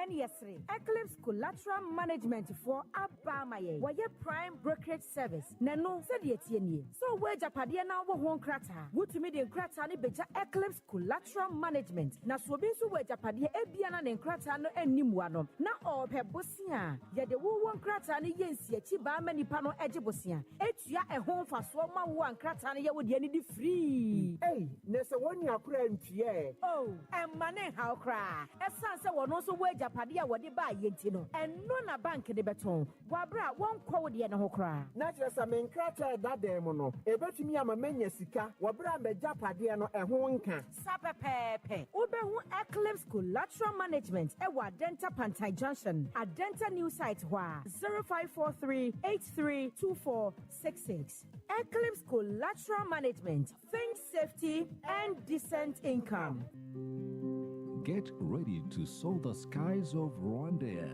ene yesre Eclipse Collateral Management for abamaye waye prime brokerage service na no se de etienie so we japade na wo ho nkrata wutumi de nkrata ne beja Eclipse Collateral Management na so bi so we japade ebia na ne nkrata no animu ano na ope bosia ye de wo nkrata ne yensi achi ba manipa no eje bosia etua home for so ma one crata ye would any free. Hey, Nessa one your friend, oh, and money how cry. As Sansa will also wage a padia what they buy yetino, and none a bank in the beton. Wabra won't call the end cry. Not just a main crata that demono. A bet me am a mania sika, Wabra me japadiano a honka. Sapa pepe. Ube Eclipse Collateral Management, Ewa Denta Pantai Junction, a Denta new site wa 0543 832466. Eclipse Collateral Management, think safety and decent income. Get ready to soar the skies of Rwanda.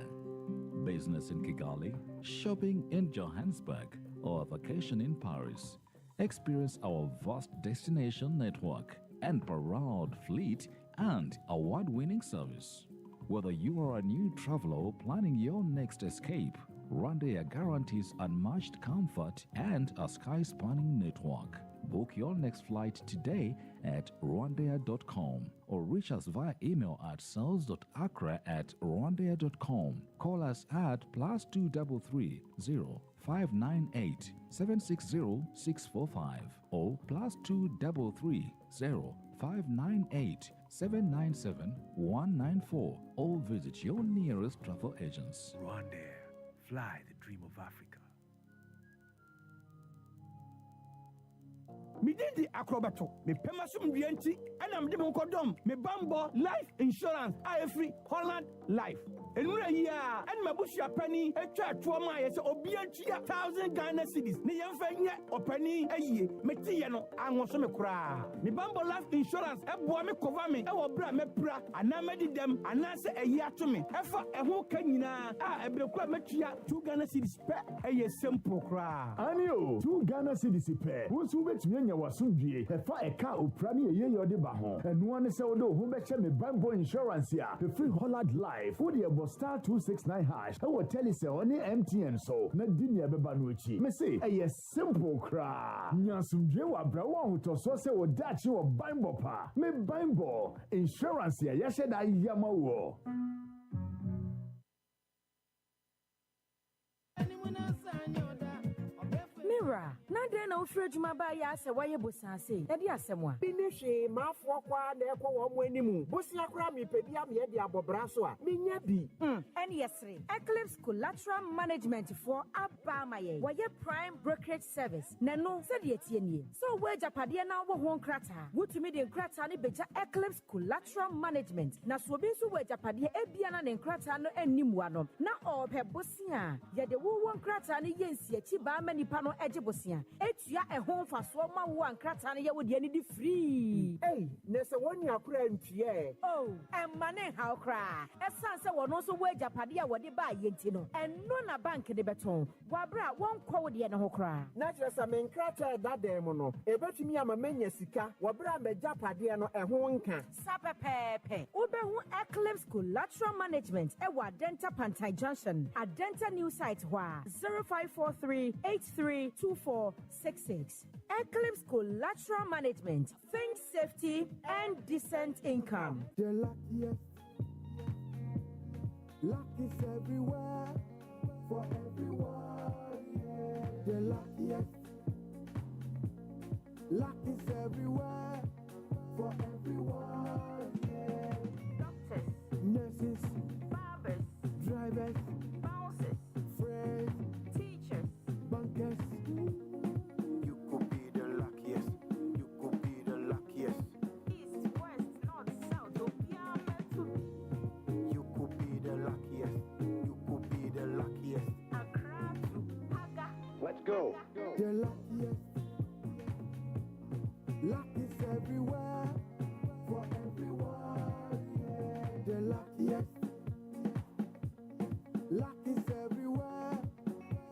Business in Kigali, shopping in Johannesburg, or vacation in Paris. Experience our vast destination network and proud fleet and award-winning service. Whether you are a new traveler planning your next escape, Rwanda guarantees unmatched comfort and a sky-spanning network. Book your next flight today at rwandair.com or reach us via email at sales.accra@rwandair.com. Call us at +233 0598 760 645 or +233 0598 797 194 or visit your nearest travel agents. Rwanda. Fly the dream of Africa. Me did the acrobato, me pemasum bianchi, and I'm the Monkodom, me Bambo Life Insurance, free Holland Life. And my bushia penny, a church for my obianchia 1,000 Ghana cities, Niamfania or penny a year, Metiano, and was some cry. Me Bambo Life Insurance, a boy me cover me, our bra me pra, and I made them, and answer a year to me. Efa a whole canina, a broke metia, 2 Ghana cities pet, a simple cry. Anio, 2 Ghana cities pet, who's who bet me was Sunji, a fire car of Prani a year de Baho, and one is Odo who bet me Bambo Insurance here, the free Holland Life, who the star 269 hash. I will tell you so on the MTN so na dinya bebanuchi. Me say a simple cry. Nyasumje wa brawa to so say wo dachi wo Bimbo pa. Me Bimbo insurance ya yashe da yama wo. Mira, na den na ofre djuma ba ya se waye bosanse. E di asemwa. Binihwe mafo kwa na ekwo wo mo animu. Bosia kra mi pedia me de abobra so a. Menya bi. NSR. Eclipse Collateral Management for abamaye. Waye prime brokerage service. Na no se de etienie. So we japade na wo ho nkrata. Wutumi de nkrata ne beja Eclipse Collateral Management. Na so bi so we japade ebia na ne nkrata no animu ano. Na ope bosia. Ye de wo nkrata ne yensi achi ba manipa no bosia etua ehon faso ma wo ankrata ne ye wo de ni di free nese woni akura ntie emmane ha okra esan se wono so wo ajapade a wode ba yenti no enno na bank de beton wabra won kwo wo de ne ho kra na kire sa me nkrata da dem no ebetumi ama menya sika wabra me japade no eho nka sapepepe ubehu Eclipse Collateral Management ewa Denta Pantai Junction at Denta New Site Wa 0543-832466. Eclipse Collateral Management, think safety and decent income. The luckiest, luck is everywhere for everyone. Yeah. The luckiest, luck is everywhere for everyone. Yeah. Doctors, nurses, barbers, drivers, bouncers, friends, teachers, bankers. You could be the luckiest. You could be the luckiest. East, West, North, South, You could be the luckiest. You could be the luckiest. Accra to Paga. Let's go. The luckiest, luck is everywhere for everyone. Yeah. The luckiest, luck is everywhere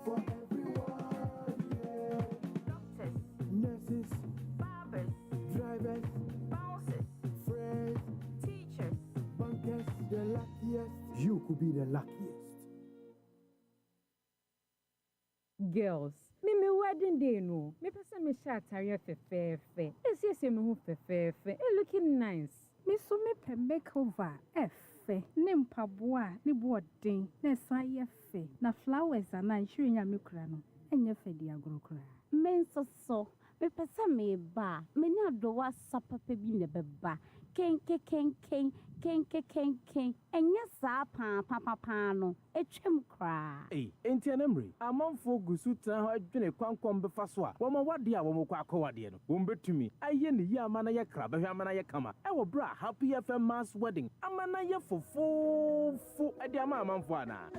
for everyone. Yeah. Doctors, nurses, barbers, drivers, bouncers, friends, teachers, bankers. The luckiest, you could be the luckiest. Girls, me wedding day no. Me person me shirt area fe. Yes, me hu fe. Looking nice. Me so me pe makeover fe. Ne mpaboa, ne boarding, ne saye fe. Na flowers ana nhiri nya me kura no. Enye fe di agro kura. Men so. Me person me ba. Me ni adowa sapapa bi ne beba. Ken. Enye sa pa no. Etwem kra. Entianemre. Amanfo gusu tan ho adwene kwankom befa so a. Wo ma wade a wo mo kwa akọwade no. Wo mbetumi. Aye ne yi amana ye kra, behwe amana ye kama. E wo bra Happy FM mass wedding. Amana ye fofo ade ama amanfo ana.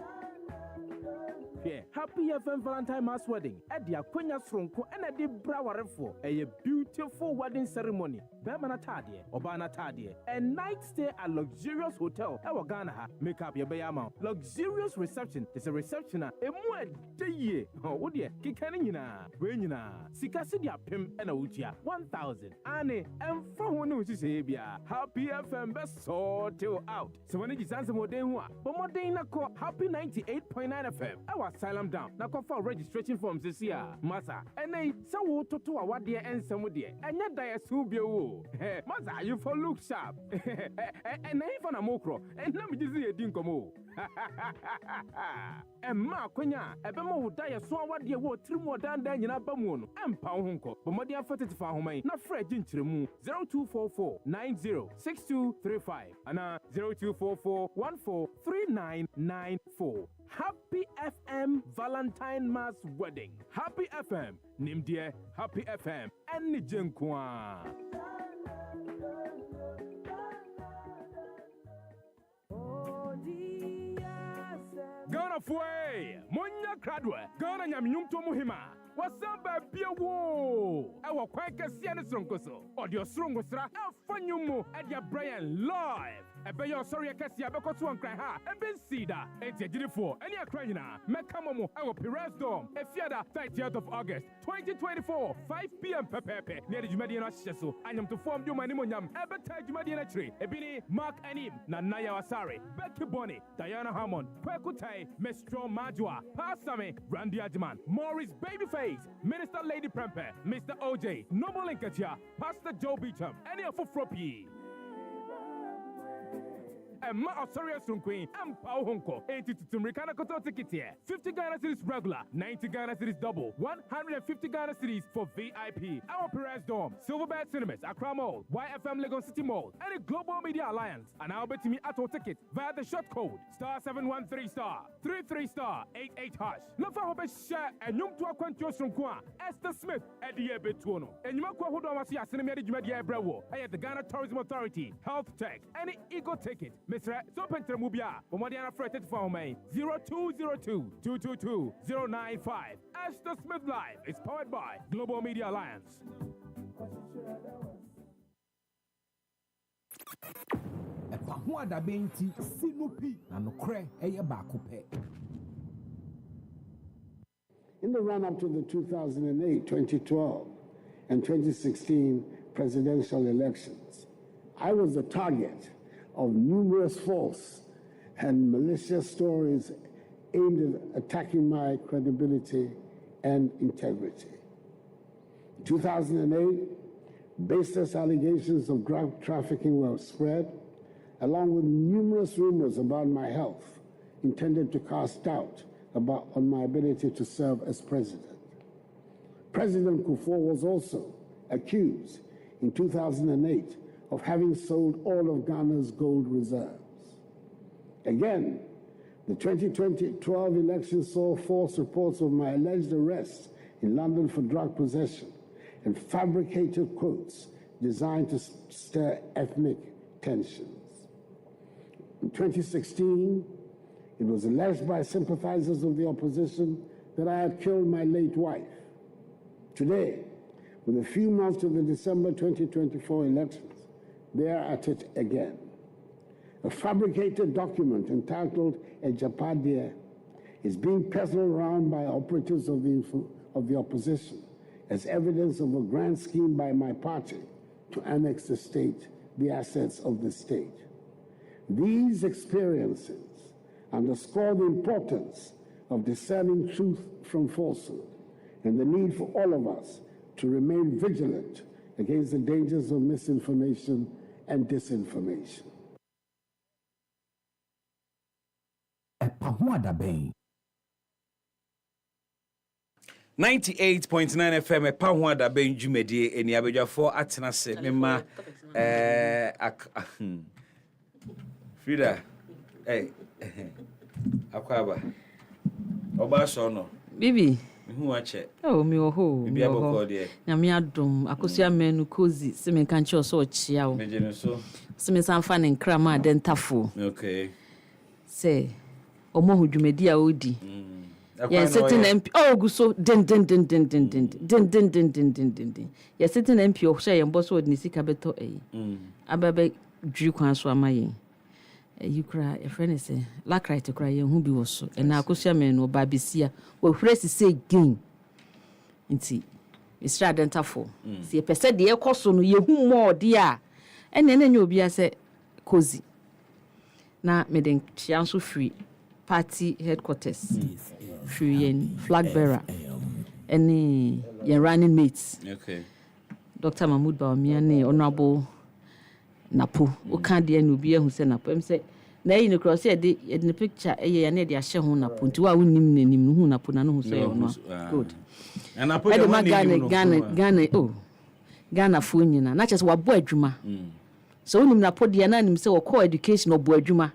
Happy FM Valentine Mass Wedding. Edia kwenya sronko ena de bra warefo. A beautiful wedding ceremony. Bema tadie, obana tadie. A night stay at luxurious hotel. Ewa Ghana ha. Make up your bayama. Luxurious reception. Is a reception a mwe de Oh dear. Kikani nyina. We nyina. Sikasi dia pim ena utia. 1,000. Ane emfa honu usise bia. Happy FM best sort out. So when you sanse modern wa. But modern na ko Happy 98.9 FM. Ewa Asylum down. Na for registration forms this year. Masa. Ene se wo toto awade ensem de. Enya dayesu bio. Masa you for look sharp. Ene for na mokro. Ena me gizi edi nkomo. Emma kwenya ebema wo dayesu awade wo trimu danda nyina bamu no. Empa wo honko. Bomodi afatifa homan. Na fra ginkyeremu 0244 906235 ana 0244 143994. Happy FM Valentine Mass Wedding. Happy FM. Nimdie Happy FM. Eni jenkwa. Gonna fue. Munya kradwe. Gonna nyamnyumto muhima. Wasamba bia wo. Ewa kwanke siane sronkoso. Audio srongosra. Afanyumu. Edia Brian live. Ebe yo sorry akasi abekoto ankran ha. Ebe sida. Enti agirifo. Eni akran nyina. Mekamomo. Ewa Perez Dome. Efiada 30th of August 2024. 5 p.m. pepepe. Near the Jumadi na Sheso. Anyam to form do manimo nyam. Ebe ta Jumadi na Tree. Ebini Mark Anim. Na Naya Wasari. Becky Bonnie. Diana Hammond. Kwekutai. Mestro Majwa. Pasame. Randy Ajiman. Morris Babyface. Minister Lady Prempe. Mr. OJ. Noble Linkatia. Pastor Joe Beecham. Any of Froppy. Emma Osoria Sunqueen, and Pau Honko, 80 to Rikana Koto ticket here. 50 Ghana Cities regular, 90 Ghana Cities double, 150 Ghana Cities for VIP. Our Perez Dome, Silverbird Cinemas, Accra Mall, YFM Legon City Mall, and a Global Media Alliance. And I'll bet me at our ticket via the short code *713*33*88#. No for hope share and young to a quantio Sunqua, Esther Smith, Eddie Betuono. And you might call who don't see a cinema Brewo. I had the Ghana Tourism Authority, Health Tech, any Eagle ticket. Mr. Sopentre Mubia, for Modiana Fretted for me, 0202-222-095. Esther Smith Live is powered by Global Media Alliance. Akufo-Addo benti sinupi na nokre eye baako pe. In the run-up to the 2008, 2012, and 2016 presidential elections, I was the target of numerous false and malicious stories aimed at attacking my credibility and integrity. In 2008, baseless allegations of drug trafficking were spread, along with numerous rumors about my health intended to cast doubt on my ability to serve as president. President Kufuor was also accused in 2008 of having sold all of Ghana's gold reserves. Again, the 2012 election saw false reports of my alleged arrest in London for drug possession and fabricated quotes designed to stir ethnic tensions. In 2016, it was alleged by sympathizers of the opposition that I had killed my late wife. Today, with a few months to the December 2024 elections, they are at it again. A fabricated document entitled Ejapadia is being peddled around by operatives of the opposition as evidence of a grand scheme by my party to annex the assets of the state. These experiences underscore the importance of discerning truth from falsehood and the need for all of us to remain vigilant against the dangers of misinformation and disinformation. Akufo-Addo 98.9 FM Akufo-Addo Jumedie eni abedwafo atena se mema Frida Akwaba Oba so no Bibi hu ache oh mi oho bibi aboko de nyame adom akosia menu kozi se me kan che so chia wo mejene so se me sanfa ne nkra ma dentafo okay se omo hudwumedi a odi yeah sitting MP oh guso din yeah sitting MP o hye yembo so odi sika beto ababe dwi kwan so amaye you cry a friend say la cry to cry hu bi wo so na akosia menu oba besia wo hwresi say gain nti Mr. Dentafo se pese de ekoso no yehu mo de a ene na nya obi ase kozi na meden chianso free party headquarters free in flag bearer any your running mates okay Dr. Mahmoud Bawumia ne honorable Napo o kan de anu bi ehu se Napo em se na yi ne cross e de picture ya na de ahye ho Napo nti wa wonim nanim no hu Napo na no hu so ye no good and Napo de Ghana oh Ghana fo nyina na chese wabo adwuma so wonim Napo de na nim se wo call education obo adwuma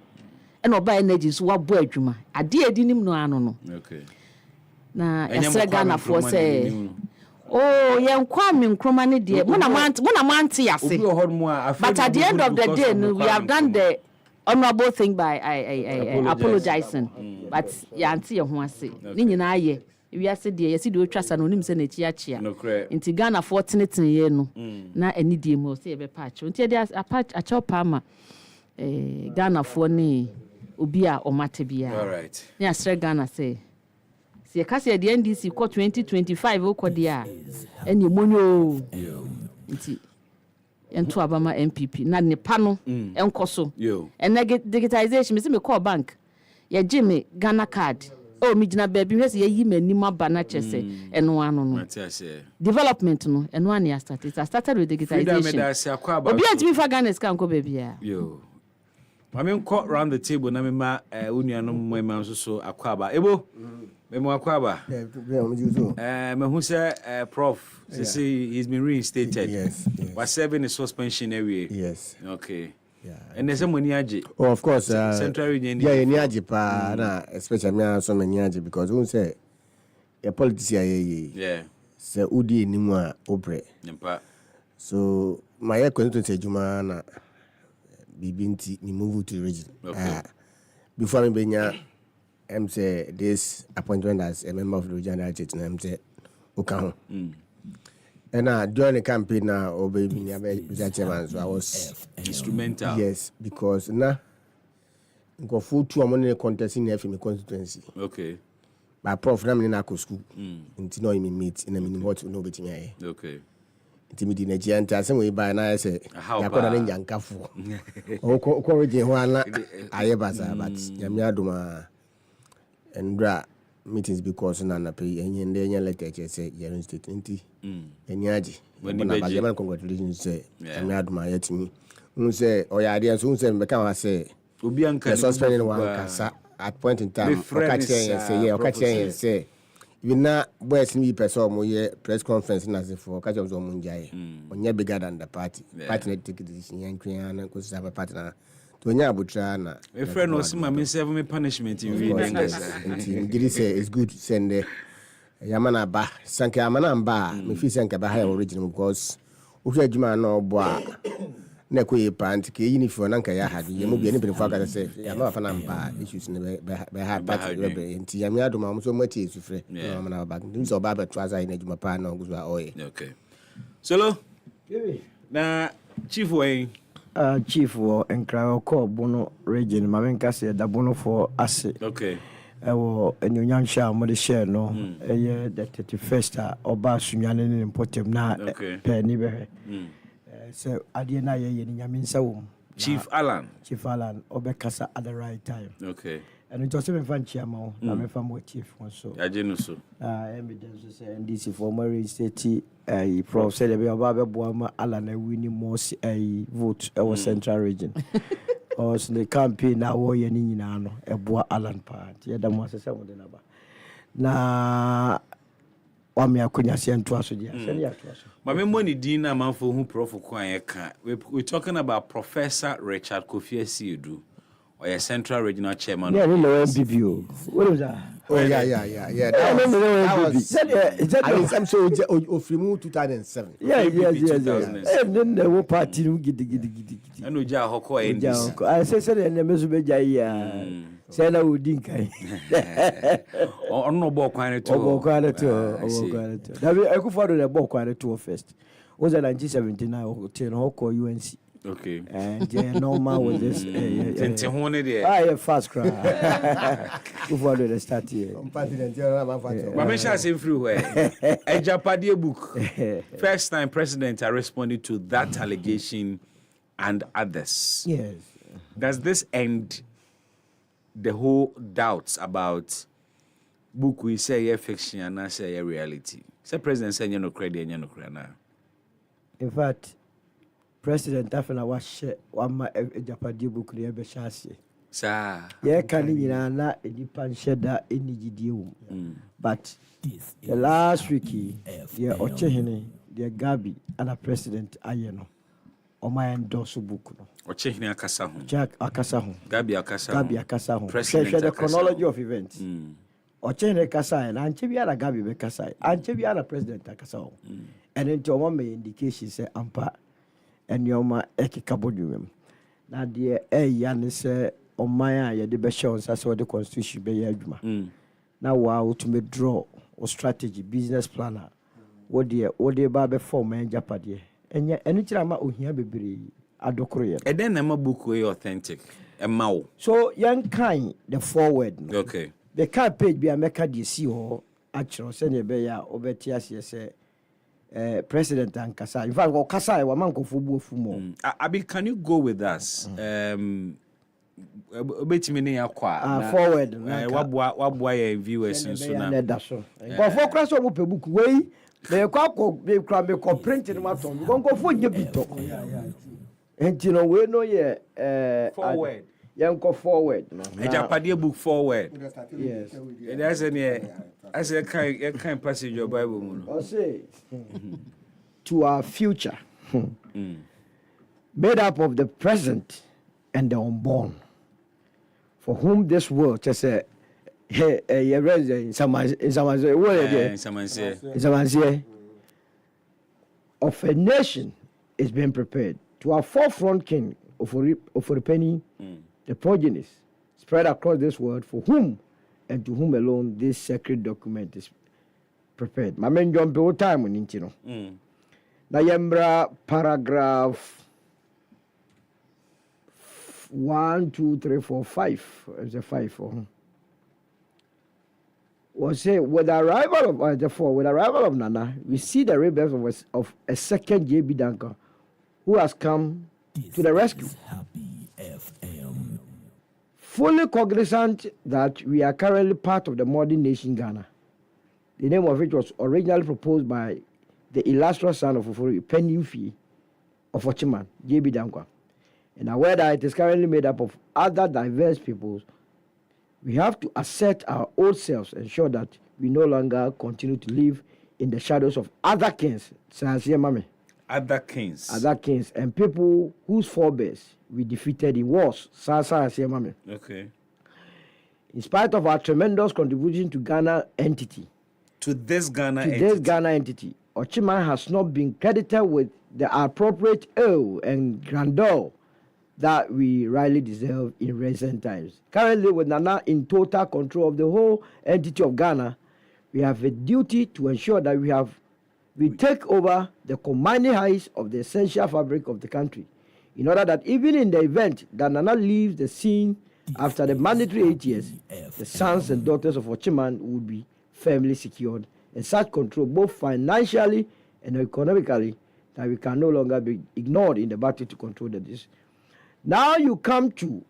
and oba energy so wabo adwuma ade edi nim no ano no okay na esre Ghana fo se oh yen kwame nkroma ne de mona mante yase but at the end of the day no, we have done the honorable thing by apologizing but yanti ye ho ase ni nyina ye wi ase de yesi de otwasa no nim se na chi achia nti Ghana fo teneten ye no na ani die mo se ye be patch nti de acha pa Ghana fo ne obi a omate bia all right ni asre Ghana say se kase de NDC ko 2025 okodi a eni monyo nti ento abama MPP na ne pa no enkoso and digitization me se me call bank ye jime Ghana card oh mi gina baby hwese ye yi manima bana chese eno ano no development no eno an ya started with digitization obi anti mi fa Ghana ska nko baby a mame nko round the table na mema unuanom mmema so Akufo-Addo ebo memo Akufo-Addo me hu se prof say he's been reinstated yes was serving a suspension every yes okay and there's some money aje of course central region yeah ni aje pa na especially me so many aje because who say a politician yeah say udi enimu a obre nimpa so my constituency juma na Bibinti, me move to the region. Before me benya, I'm say this appointment as a member of the regional church, and I'm say, okay. And during the campaign now, obey me, chairman, so I was instrumental. Yes, because now, go full 2 money contest in the constituency. Okay. But prof, I'm in a school. Until no meet in a minute, what no betting. Okay. Intimidate Nigerian, tell some way by now. I say, I got an young cafu. Oh, corriging one, I ever say, but Yamiaduma and Bra meetings because none pay and then you let it say, you're in state, and Yaji. When I German congratulations say, Yamiaduma yet me. Who say, or your ideas, who say, Becca say, Ubianca suspending one cassa at point in time. Catching say, you not West me person, press conference in as if for catch of Munjay, when you're bigger than the party. Partner take a decision, and Krian could have a partner to Nyabutrana. A friend was my 7 punishment in reading. Did he say it's good to send the Yamana Ba, Sanka Yamana Ba, if you sank about high original because Ujajuma no bois. Nekwe pant ke uniform nanka ya hadu ye mo bi anybody for ka say ya ma fa na mpa issues ne be ha party be nti ya mi adoma mo so mati esufre no na ba ndim so ba be trouser in aduma pa na oguzo oye. Okay. Solo. Na chief way chief wo enkra ko bono region ma men ka say da bono for ase. Okay. Ewo enyonyan sha mo de share no eye the 31st oba sunwane ne potem na pe ni be. So Adiana ye Yaminsa Chief Alan Obekasa at the right time. Okay. And it was even fan chairman, I'm a family chief one so. Ajenuso. Evidence and this former state prof said about Boama Alan and winning most a vote our central region. Or the campaign now warrior Ninano, a boa Alan part. Yeah, that was a sound number. Na Wami akunya siento aso dia. Mame money dina manfo hu prof kwan ka. We talking about Professor Richard Kofi-Addo, or your Central Regional Chairman. Yeah, no MPPO. What was that? Oh yeah. That was I'm so Ofrimu 2007. Yeah. And then the whole party gidi. And we ja hoko endis. I said and the mezubeja ya. Say na udinkai. No ball kwan to. That we Akufo-Addo the ball kwan to first. Was 1979 10 hoko UNC. Okay. And normal was this. Yeah, fast cry. Akufo-Addo the start here. But me shall say free way. A Japadie book. First time president are responding to that allegation and others. Yes. Does this end the whole doubts about book we say a fiction and I say a reality? Say president say no credit and no credit now. In fact, President Afena was share one my Japadie book near Beshasi. Sir. Yeah, can you na edipan sheda enigidium. But the last week, the Ochehene, the Gabi, and a president Ayeno. O my endorse book. Ochehene Akasahu. Jack Akasahu. Gabi Akasahu. President the chronology of events. Ochehene Kasai and Anchebiana Gabi Bekasai. Anchebiana President Akasahu. And then to one may indication say Ampa and Yoma Eki Kabodium. Now, dear, Yan say, on my eye, the best shows as what the constitution be yaduma. Now, wow, to me draw or strategy, business planner. What dear, Babe form and Japadi. And yet, any drama on here be Adokroya. And then I'm a book way authentic. A mao. So, young kind, the forward. Okay. The card page be a mecca DC or actual senior beya or Betias, say. President and Kasai. In fact, Kasai, Wamanko Fubu Fumo. Abi, can you go with us? Forward. What boy viewers and so now. But for crash of a book way, they cram a print in my tongue. Don't go for your bit. And you know, we know ye forward. Young go forward. A Japanese book forward. Yes. That's any. I say, can't pass your Bible. I'll say to our future, made up of the present and the unborn, for whom this world just say, hey, resident, someone say, of a nation is being prepared. To our forefront king, Oforipeni, the progenies spread across this world, for whom and to whom alone this sacred document is prepared. My men jump all time on Intino. Nayembra paragraph 1, 2, 3, 4, 5. Is a 5 for was say with the arrival of Nana, we see the rebirth of a second JB Danker who has come to the rescue. Fully cognizant that we are currently part of the modern nation Ghana, the name of which was originally proposed by the illustrious son of Pennyfi of Ochiman, JB Dankwa, and aware that it is currently made up of other diverse peoples, we have to assert our old selves, ensure that we no longer continue to live in the shadows of other kings, other kings, and people whose forebears we defeated in wars. Okay. In spite of our tremendous contribution to Ghana entity, this Ghana entity, Ochiman has not been credited with the appropriate awe and grandeur that we rightly deserve in recent times. Currently, with Nana in total control of the whole entity of Ghana, we have a duty to ensure that we take over the commanding heights of the essential fabric of the country, in order that even in the event that Nana leaves the scene after the mandatory 8 years, the sons and daughters of Ochiman would be firmly secured and such control, both financially and economically, that we can no longer be ignored in the battle to control this. Now you come to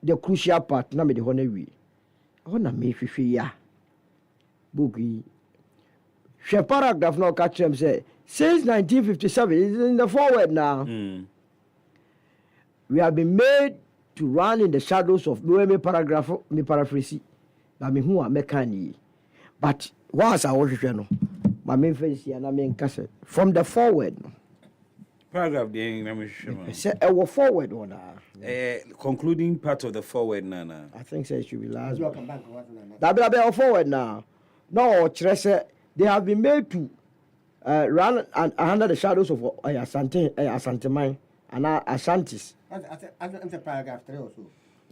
the crucial part. Now me the honor we. Honor me ya. Bookie. She paragraph now catch them say since 1957 it's in the forward now. We have been made to run in the shadows of me paragraph me paraphrase. Na me who am mekani. But once I was no. My main face here na me nkase from the forward. Paragraph the say forward one. Concluding part of the forward nana. I think it should be last. That be forward now. No, they have been made to run under the shadows of Asante mine and Ashantis. That's paragraph 3 or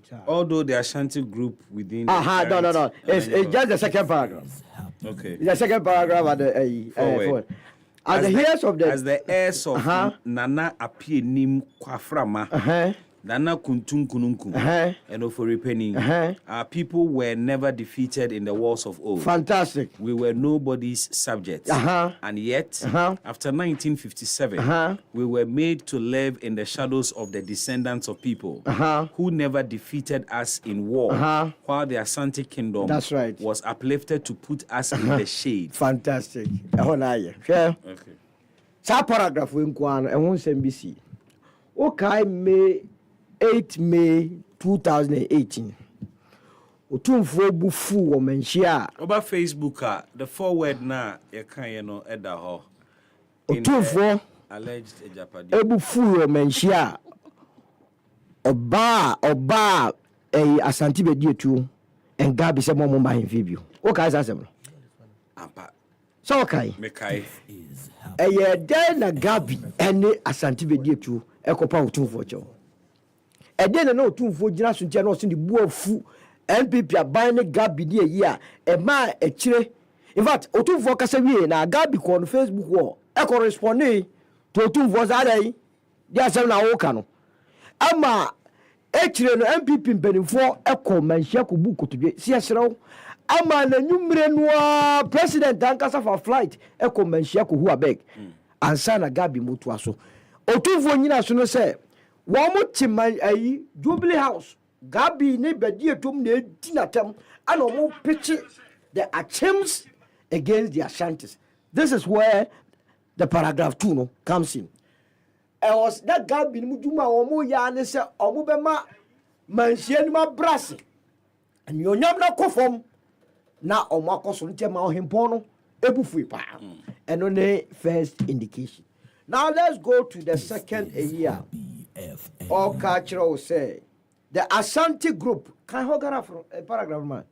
so. Although the Ashanti group within no. It's just the second paragraph. Okay. The second paragraph at the forward. As the heirs of Nana Apie Nim Kwaframa, Nana Kuntun Kununkum, and Oforipeni, our people were never defeated in the wars of old. Fantastic. We were nobody's subjects. And yet, after 1957, we were made to live in the shadows of the descendants of people who never defeated us in war, while the Asante Kingdom was uplifted to put us in the shade. Fantastic. Okay. That paragraph we inquire and won't NBC. Okay, May 8 May 2018. Otumfo bufu o menhia. Oba Facebook the forward na ye kan ye no eda ho. Otumfo alleged ejapade. Ebufu o menhia. Oba Asante bedietu enga bi se mo mba hemfibio. O kai asem no. Ampa. So okay. Mekai. Eye den na Gabi ene Asante bedietu ekopa Otumfo cho. Eden na Otumfo gina so ntia na so de buafu NPP aban ne Gabi de yi a e ma e kire. In fact, Otumfo kasa wie na Gabi ko on Facebook wo e correspond to Otumfo za dai dia asem na wo ka no. Ama e kire no NPP mpanimfo e ko manhia ko bu kotodwe si asrew. Ama na nwumre no president ankasa for flight e ko manhia ko hu abeg. Ansa na Gabi motu aso. Otumfo nyina so no se womo timan ayi Jubilee House Gabi ne bedie tom na dinatam and omo pitch the attempts against the Ashantis. This is where the paragraph 2 no comes in. It was that Gabi ni mujuma omo ya ne se omo be ma manhia ni ma brase and yonyam na kofom na omo akoso ntema ohempo no ebufu pa and on the first indication. Now let's go to the second year. All cultural say the Asante group can hold from a paragraph man.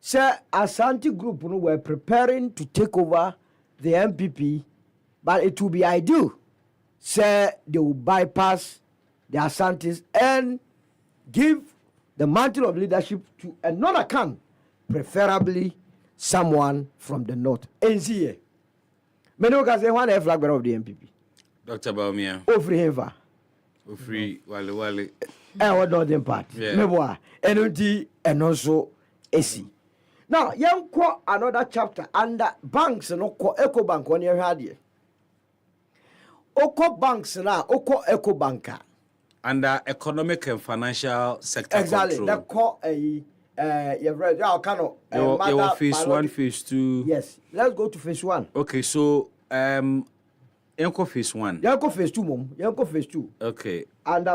Say Asante group were preparing to take over the MPP, but it will be ideal. Say they will bypass the Asantes and give the mantle of leadership to another can, preferably someone from the north. NCA. Many can say one flag bearer of the MPP. Dr. Baumia. Ofri Heva. Ofri Wale. What northern party. Meboa. And also AC. Now, young quote another chapter under banks and Eco Bank on your radio. Oko banks now, Oko Eco Banker. Under economic and financial sector exactly. control. That call you've read kind of phase 1, phase 2. Yes. Let's go to phase 1. Okay, so Yanko phase 1. Yanko phase 2, mom. Yanko phase 2. Okay. And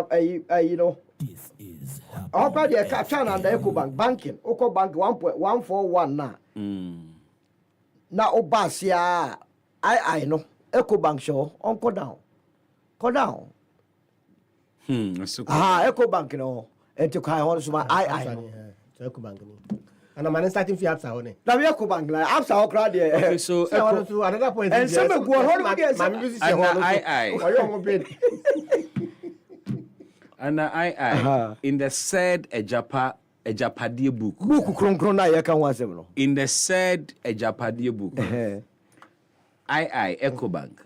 you know. This is how about the captain and the Eco Bank banking. Oko Bank 1.141 now. Now Obasia I know. Eco Bank show on go down. Go down. Eco Bank no. And to kai on suma I know. Eco Bank ni. And I'm starting fee apps on it. Now Eco Bank like apps are crowd there. Okay, so another point. And some go on there. And I in the said Ejapadie book. Book kron na ye kan wasem no. In the said Ejapadie book. Ecobank.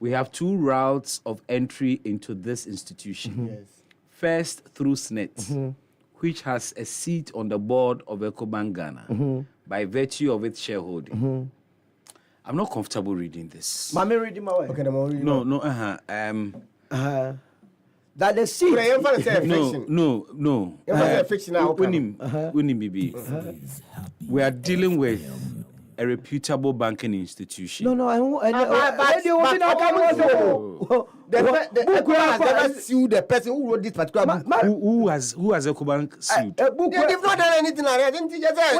We have 2 routes of entry into this institution. Yes. First, through SNET, which has a seat on the board of Ecobank Ghana by virtue of its shareholding. I'm not comfortable reading this. Mommy reading my way. Okay, No. That the seat. No. We are dealing with a reputable banking institution. No, I won't. The Ecobank has never sued the person who wrote this particular book. Who has Ecobank sued? They've not done anything like that. Didn't you just say?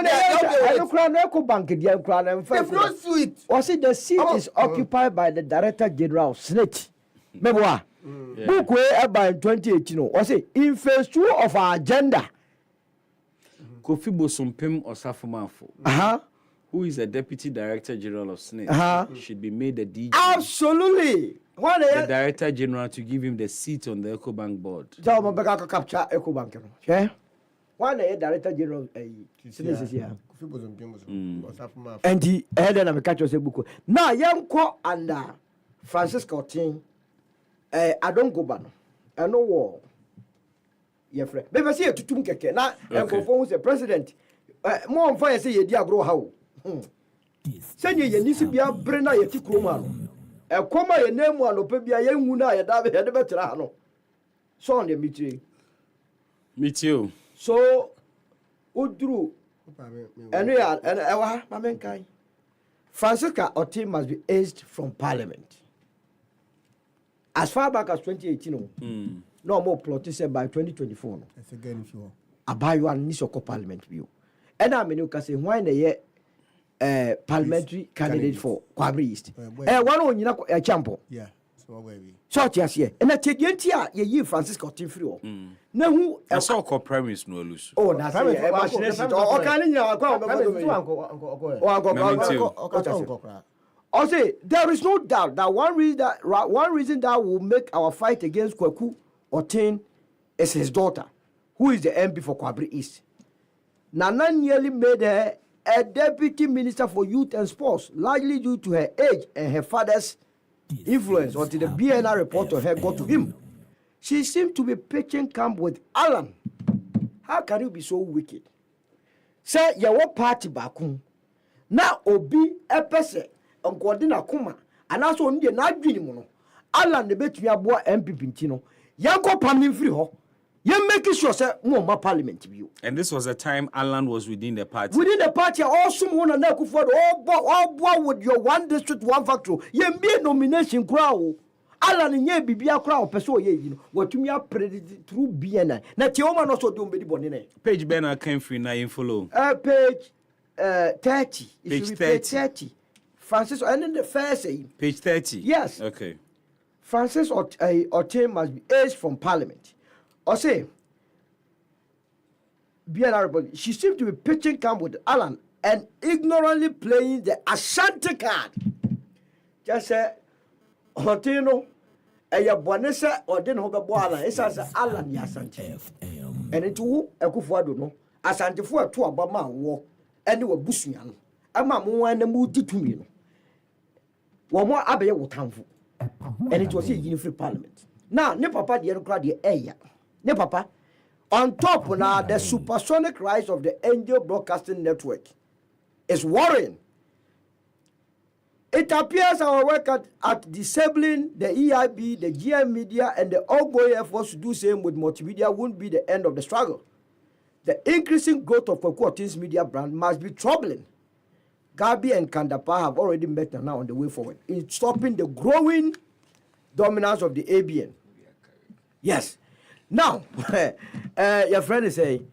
They've not sued. Was it the seat is occupied by the Director General Snitch? Memoir. Book way by 2018. Was it in phase 2 of our agenda? Kofi Bosompem Osafomafo. Who is the Deputy Director General of SNIT, should be made the DG. Absolutely. The Director General to give him the seat on the Ecobank board. Tell me back capture Ecobank. Okay. Why the Director General SNIT here? And the head and catch us a book. Now, young co under Francisco Tin. I don't go ban. I know war. Yeah, friend. Maybe see a tutum keke. Now, Uncle Phone's the president. More on fire say ye dear grow how. Send ye nisi bia brena ye ti kroma no. E koma ye name one ope bia ye hu na ye da be de betra no. So on the meeting. Meet you. So udru eno ya ewa mamenkai. Francisca Otim must be aged from parliament. As far back as 2018 no more plot said by 2024 no. That's again if you Abayo and Nisoko parliament view. And I mean you can say why the parliamentary candidate for Kwabri East. One on you a champion. Yeah. So where we. Short yes, yeah. And at Tientia, ye Francisco Tifrio. Now who I saw called premise no loose. Oh, that's it. Or can you I say there is no doubt that one reason that will make our fight against Kwaku Otin is his daughter, who is the MP for Kwabri East. Nana nearly made her a deputy minister for youth and sports, largely due to her age and her father's influence until the BNR report on her got to him. She seemed to be pitching camp with Alan. How can you be so wicked? Say, your party back home. Now, Obi, a person, Uncle Kuma, and also on the night dream. Alan, the bet me a boy MP Pintino. Yanko Pamin free ho. You're making sure, sir, more parliament view. And this was the time Alan was within the party. Within the party, also one and Akufo-Addo, all boy with your one district, one factory. You be a nomination crowd. Alan in ye be a crowd, person, you know, what you are predicted through BNI. Now, Tioma also don't be bonnet. Page Banner came free now in follow. Page 30. Page 30. Francis, and then the first say. Page 30. Yes. Okay. Francis Otim must be aged from parliament. Or say, BNR, she seemed to be pitching camp with Alan and ignorantly playing the Ashanti card. Just say, Otino, ɛyɛ bɔne sɛ ɔde ne ho bɛbɔ Alan ɛsiane sɛ Alan yɛ Asante ɛno nti wo Akufo-Addo no asantefo ɛto aba ma wɔ ɛne wabusua no ɛma mo wɔn anam di tumi no wɔn mo abɛyɛ wo tamfo ɛno nti wɔsɛ yɛyi ne free parliament na ne papa deɛ no koraa deɛ ɛyɛ ne papa on top now the supersonic rise of the Angel Broadcasting Network is worrying. It appears our work at disabling the EIB, the GM media, and the ongoing efforts to do same with multimedia won't be the end of the struggle. The increasing growth of Akufo-Addo's media brand must be troubling. Gabi and Kandapa have already met now on the way forward in stopping the growing dominance of the ABN. Yes. Now, your friend is saying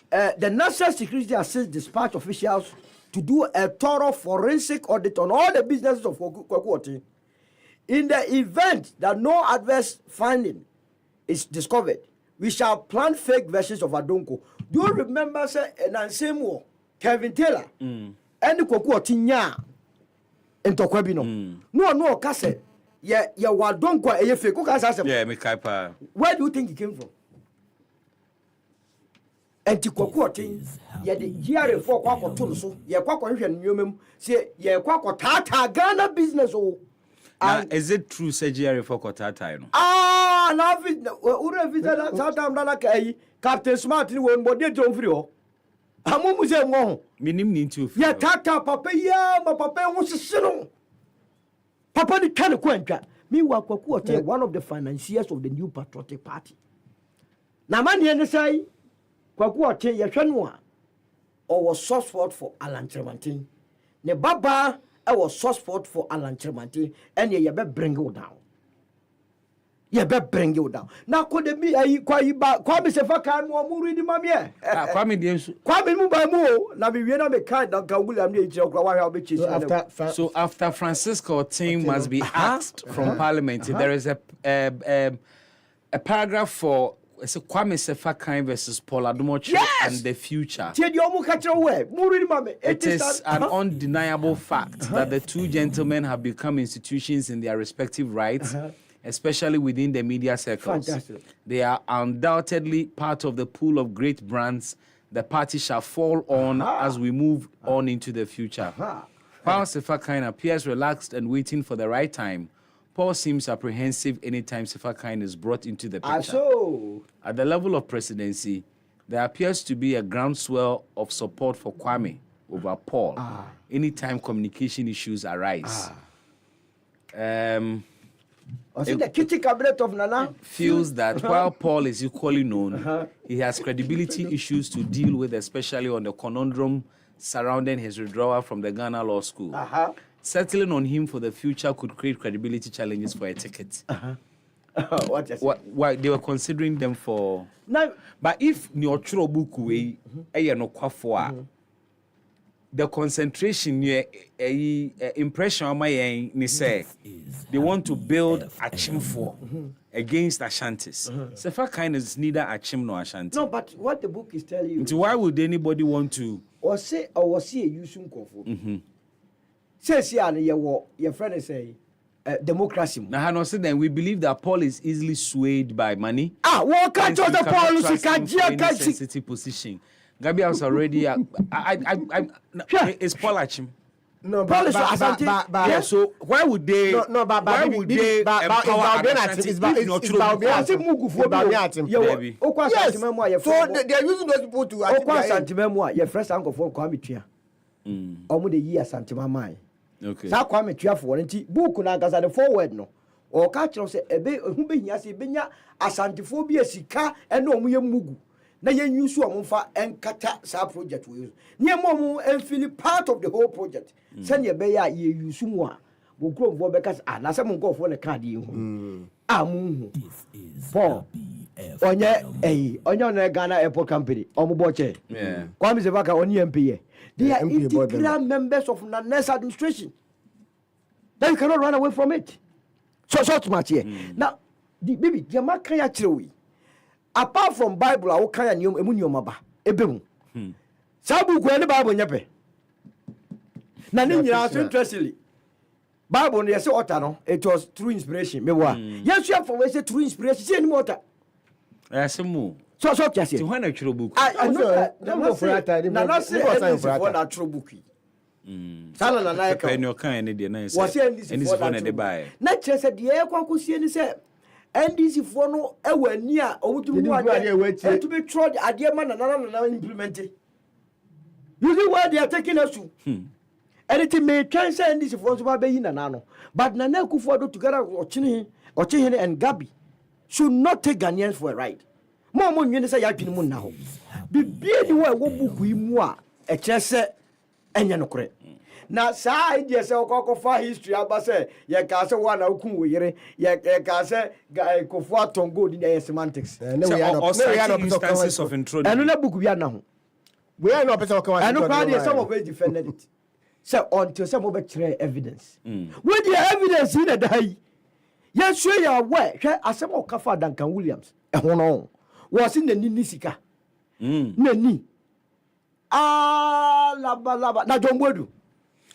the National Security Assist dispatched officials to do a thorough forensic audit on all the businesses of Akufo-Addo. In the event that no adverse finding is discovered, we shall plant fake versions of Adonko. Do you remember, sir, Nansemo, Kevin Taylor, and the Akufo-Addo nya Ntokwabino? No, Kase. Yeah, Wadonko a fake. Yeah, me kaipa. Where do you think he came from? And to Akufo-Addo, yeah, the year for Kwako Tunso, yeah, Kwako and Yumum, say, yeah, Kwako Tata Ghana business. Oh, is it true, Sergio for Tata? Ah, now, Ura visited South Captain Smart, you won't body John Frio. I'm almost a more. Minim need to. Yeah, Tata, Papa, yeah, my papa was a son. Papa the kind of quencha. Meanwhile, Akufo-Addo, one of the financiers of the New Patriotic Party. Now, man, you say, Akufo-Addo, you know, or was source for Alan Tremantin. Ne Baba, I was source for Alan Tremantin, and you better bring you down. You better bring you down. Now, could it be a Kwame Sefa more reading, mammy? Kwame Mubamu, now we are not kind of William H. So after Francisco team must be axed from Parliament, there is a paragraph for Kwame Sefa versus Paul Adumochi and the future. It is an undeniable fact that the two gentlemen have become institutions in their respective rights. Especially within the media circles. Fantastic. They are undoubtedly part of the pool of great brands the party shall fall on as we move on into the future. While Sefa appears relaxed and waiting for the right time, Paul seems apprehensive anytime Sefa is brought into the picture. At the level of presidency, there appears to be a groundswell of support for Kwame over Paul anytime communication issues arise. The kitchen cabinet of Nana feels that while Paul is equally known, he has credibility issues to deal with, especially on the conundrum surrounding his withdrawal from the Ghana Law School. Settling on him for the future could create credibility challenges for a ticket. What they were considering them for. Now, but if Nyotro Bukuwe, the concentration, impression on my say they want to build Achim for against Ashantis. Sefa is neither Achim nor Ashanti. No, but what the book is telling you. So why would anybody want to? Or say, or see a using Kofo. Says your friend is say democracy. Now, no, then we believe that Paul is easily swayed by money. What can't the Paul sensitive position? Gabi was already. It's Paul Achim. No, Paul is Ashanti. Yeah, so why would they? Why would they empower Ashanti? Yes. So they are using those people to. Your first uncle for Kwame Tua. Omo the year Santima mai. Okay. Sa Kwame Tua for nti book na gaza the forward no. O ka kire say ebe hu be hia say benya Ashantifo bi asika e na omo ye mugu. Na yen use omonfa enkata sa project we use ne mo enfili part of the whole project say ne be ya ye use mu a mo kromfo be ka na say mo nkofo ne card yi hu mu Paul onye na Ghana Airport Company omo boche Kwame Sefa oni MP they are integral members of the next administration that you cannot run away from it so short much here now the baby the man can ya chire apart from Bible, I will carry a new emuniyomaba. Ebemu. Sabu kweni Bible nyepe. Na ni nyina so interestingly. Bible no say author no it was true inspiration me wa yes you for we say true inspiration say any author asemu so kiasi ti hwana twerɛ book I know for that true book sana na na ka any kan ne de na say was NDC for de bae na kyerɛ sɛ deɛ ɛkɔ akɔsie ni sɛ NDC for no ɛwɔ ani a ɔwutu mu adeɛ to be throw the adeɛ ma na implement it using what they are taking us to anything may try say NDC for so ba be yi na no but Nana Akufo-Addo together Ochihene and Gabi should not take Ghanaians for a ride mo nwene say ya dwene mu na ho bibie ni wo book yi mu a ɛkyerɛ sɛ ɛnyɛ no korɛ na saa idea sɛ okɔkɔfa history aba sɛ yɛ ka sɛ wa na okun wo yere yɛ ka sɛ Akufo-Addo gold ni yɛ semantics no we are not instances of introduction ɛno na book bi ana ho we are not person come and no some of us defended it so until some of us evidence with the evidence in the day yes sure you are aware hwɛ asɛm a ɔkafa Duncan Williams ɛho no was in the nisika nani laba na John Bodu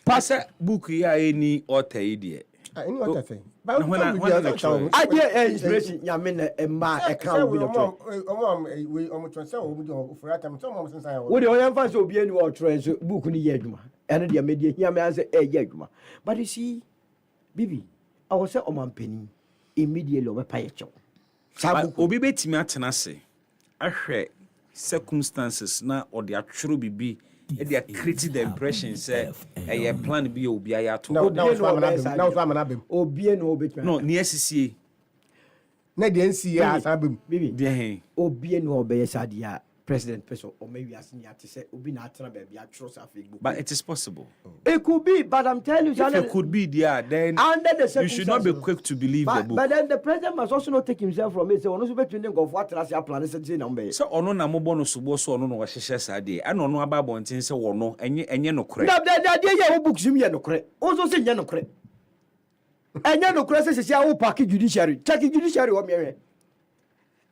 pasa book ya any author idea any author thing but idea inspiration nyame na emma ɛka obi no to we twense obi do for atam some of sense wo de oyam fa so obi ani wo tro so book ni yɛ adwuma ɛno de media hia me ansɛ yɛ adwuma but you see bibi I was say omampani immediately obepa yɛ kyɛw obi betimi atena se ahwɛ circumstances na or the atworo bibi e dey create the impression say a plan bi obi ayato now obi no obetimi no ni asisie na de nsie asabem bibi de obi no obeye sadia president person or maybe as near to say obi na atena baby atworo sa Facebook but it is possible it could be but I'm telling you if it could be there then you should not be quick to believe the book but then the president must also not take himself from it say ono so between them go for atlas ya plan say na mbe so ono na mobo no subo so ono no wa hyehyɛ saa de ana ono aba bonten sɛ wono enye no korɛ da ye wo book sim ye no korɛ ozo se nye no korɛ enye no korɛ se se wo park judiciary check judiciary wo mehwe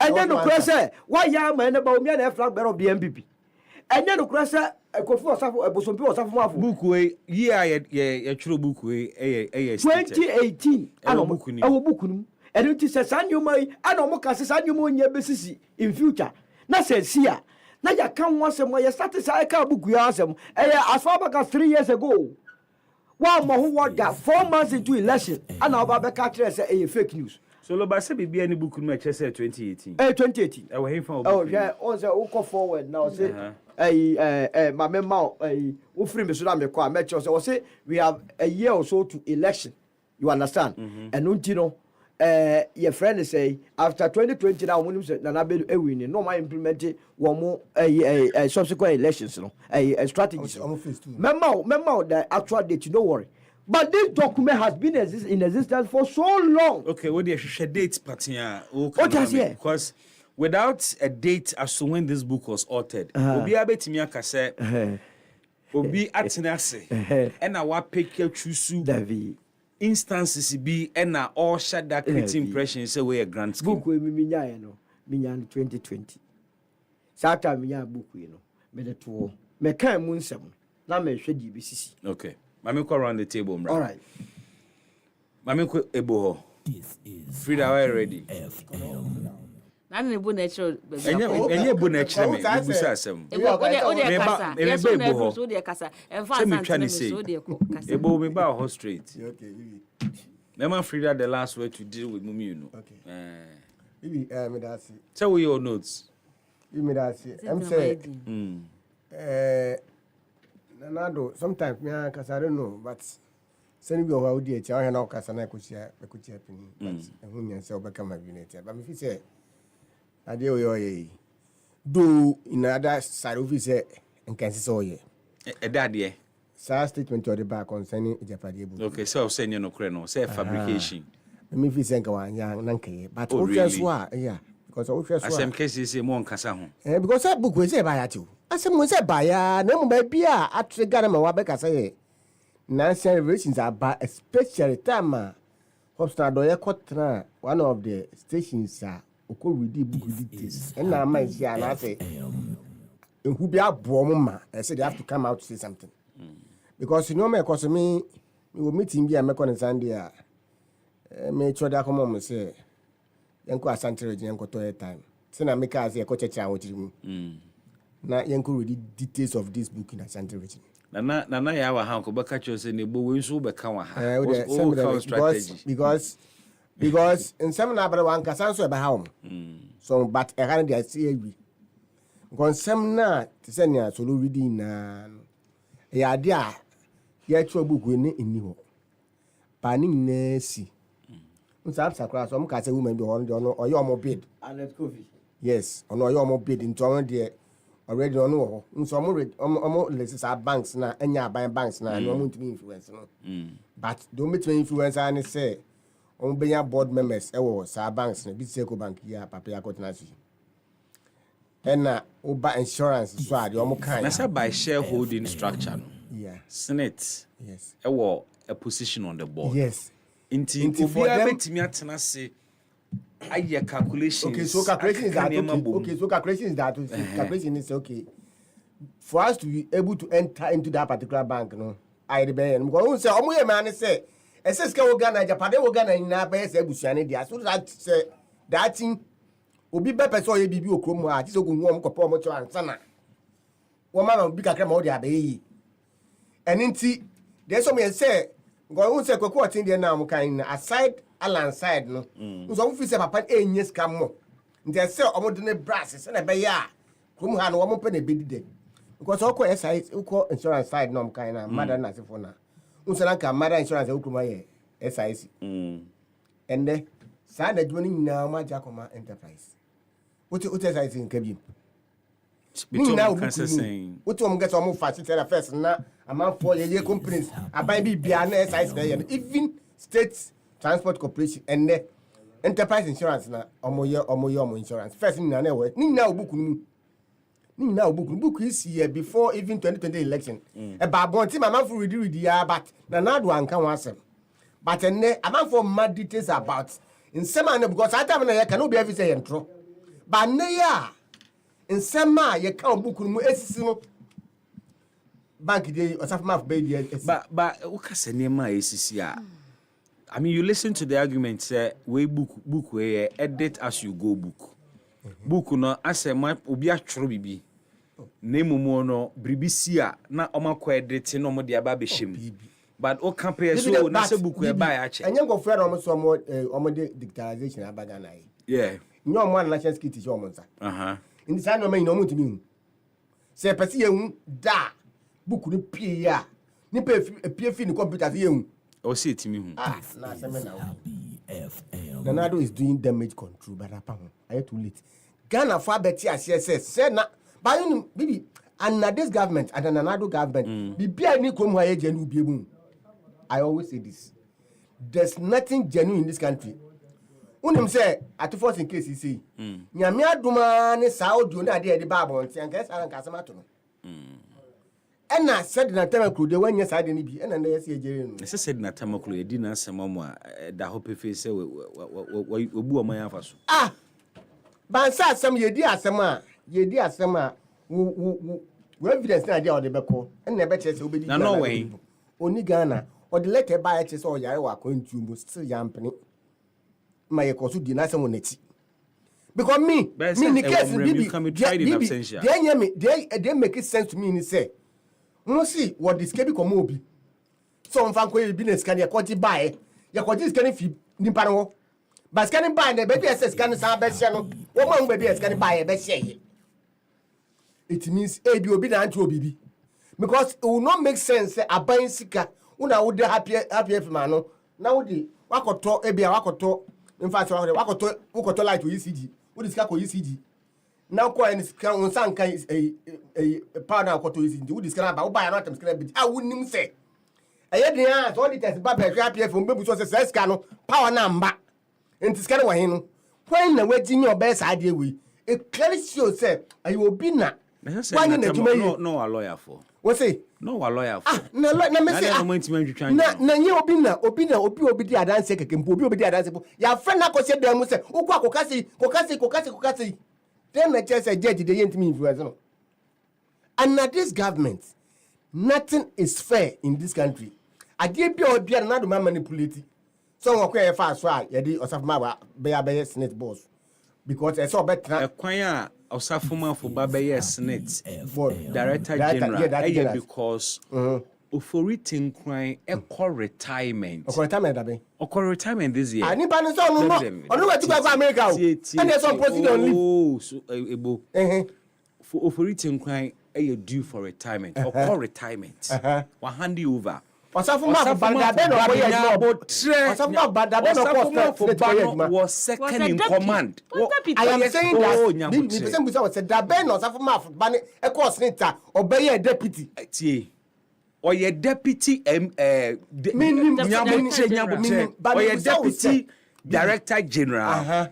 enye no korɛ se wa ya ma ne ba o mi na flag bearer of the MPP enye no korɛ se Kofi Osafo Ebosompi Osafo Mafo book we year ye tworo book we 2018 ana book ni enu ti se sanyoma yi ana mo ka se sanyoma onye besisi in future na se sia na ya kan wasem ye start say ka book ya asem as far back as 3 years ago wa mo ho waga 4 months into election ana oba be ka kire say fake news so lo ba se bibia ni book no che say 2018 2018 e we him yeah on say o go forward now say my memo wo free me so na me kwa me che say we have a year or so to election you understand and unti no your friend say after 2020 now when say na be win no ma implement one more subsequent elections no strategies memo the actual date no worry. But this document has been in existence for so long. Okay, what do you date patia? Because without a date as to when this book was authored, obi abetimi aka say obi atenase and our pick chusu David instances be and na all share that creating impression say we a grant scheme. Book we minya no minya 2020. Sata minya book we no me de to me kan mu nsem na me hwe di BCC. Okay. Mami ko around the table, bro. All right. Mami ko ebo. Frida, are you ready? Na ne bu natural. Enye bu natural me. Bu sa asem. O de kasa. Yes, o de so de kasa. Enfa asante so de kasa. Ebo me ba ho straight. Okay. Never Frida the last word to deal with Mumi, you know. Okay. Bibi me da see. Tell we your notes. You me da see. I'm saying Nanado, sometimes me I don't know, but send me over the I have no casana kuchia penny, but whom you say become a unit. But if you say, I do in other side of his and can see so ye. A daddy, sir statement to the back concerning Japadi. Okay, so send you no creno, say fabrication. Me if you think one young Nanke, but obviously, yeah, because obviously, some cases say more Casaho. Because that book was a buyer too. Asem mo se baya na mo ba bia atrigare ma wa be ka say national relations are especially time Akufo-Addo ye kotra one of the stations oko read book details and na man see na say who be abo mo ma say they have to come out to say something because you know me cause me we meeting be a mekon Sunday. Me try to come on say. Yanko Asante region yanko to time. Sena make as a coach cha with you. Na yanko read details of this book in Asante region. Na ya wa han ko baka cho se ne bo we nso be kan wa ha. Because in some na bra wan kasan so be ha so but e kan dey see ewi. Because some na te se nia so reading na ya de a ya tro book we ni ni ho. Pa ni na si. Unsa sakra so ka say woman be on oyo omo bid. Anet Kofi. Yes, ono oyo omo bid into on there already on ho. Unsa omo let's banks na enya ban banks na no omo ntimi influence no. But don't meet me influence and say on benya board members ewo sa banks na Bitseco bank ya papa ya kotenasi. And oba insurance so ade omo kan. Na say by shareholding structure no. Yeah. Senate. Yes. Ewo a position on the board. Yes. Inti obi abetimi atena se aye calculations. Okay, so calculation is that calculation is okay. For us to be able to enter into that particular bank, no, I depend. Because say omo ye man say, ese ska wo Ghana Japan wo Ghana ina be say busuane dia. So that say that thing obi be person ye bibi okrom a ti so go hu omo kopo omo cho ansa na. Wo ma obi kakra ma wo dia be yi. Eninti there some ye say go say kwakwa tin there na am kan aside alan side no. So we say papa enye ska mo. Nti say omo de ne brass say na be ya. Krom ha no omo pe na be di because oko SIS oko insurance side no kan na mother na se for na. Unsana ka mother insurance ukuma ye SIS. And then sa na dwoni nyina ma Jakoma enterprise. What SIS in Kebbi? Ni na obu saying what am get omo facilitate first na amount for ye companies aban bi bia na SIS na ye even state transport corporation and the enterprise insurance na omo insurance first ni na na we ni na obuku nu ni na obuku is here before even 2020 election about bonti mama for read ya but na do anka wan asem but enne amount for mad details about in sema because that time na ye can be every say entro but ne ya in sema ye ka obuku mu esisi no bank dey osafma for be there but ukase nema esisi a I mean, you listen to the argument, say, we book, we edit as you go book. Book no, as a map, obi a trobibi. Name no, bribisia, na oma ko edit, no mo dia babe shim. But o compare so, na se book we buy ache. And you go fair almost some more, digitalization abagana. Yeah. No one national skit is your monster. In the sign of me, no more to me. Say, Percy, da, book ni pia, ni pay a PF in the computer. Or say to me, Nanado is doing damage control, but I too late. Ghana for Betty as says, said na by baby, and now this government and the Nanado government, be any come where genuine be boom. I always say this. There's nothing genuine in this country. Unim say, at first in case you see, Yamia Dumani Saudi, na dear the Bible, and guess I can't come. And I said na tamaklu de wanya side ni bi and na yesi ejere no. Se said na tamaklu e di na asemo a da hope fe se obu o man afa so. Ah. Ban sa asem ye di asem a wo evidence na dia o de beko and na be che se obedi. Na no way. Oni Ghana o de letter ba che se o yare wa kwantu still yampene. Ma ye koso di na asem wonati. Because me the case bibi they make it sense to me ni say no see what this kebi komo obi so on fan ko e business kan ye kwaji buy ye kwaji scan fi nimpa no but scan buy na be ss scan sa be hye no wo ma ngbe be scan buy be hye it means e bi obi na anti obi bi because it will not make sense aban sika una wo de happy man no na wo de wakoto e bia wakoto in fact wakoto light wo ECG wo de sika ko ECG now ko en sika on san kan powder akoto ECG wo de sika ba wo buy na tem sika bi a wo nim se eye de an so de test ba be hwe happy from bebu so se sika no power na mba enti sika wo hin no when na waji ni obe sa de we e clearly show say ayi obi na why no a lawyer for what say no a lawyer for na me say na nye obi di adanse keke mpo obi di adanse po ya friend na ko se dem say ukwa kokasi then na say judge dey yentimi influence no and na this government nothing is fair in this country Ade bi o bia na do manipulate. So won kwa fa so a ye di osafoma be Senate boss. Because I saw better kwan a osafoma for babeye Senate for director general because Ofori kwan retirement. Retirement this year. Ani ba no so no we to go America o. And there's some proceed on leave. Oh, so ebo. For Ofori kwan due for retirement or retirement. Wa hand you over. Osafoma was second in command. I am saying that me was said that Ben Osafoma ban e course senator obey a deputy. Or your deputy deputy director general.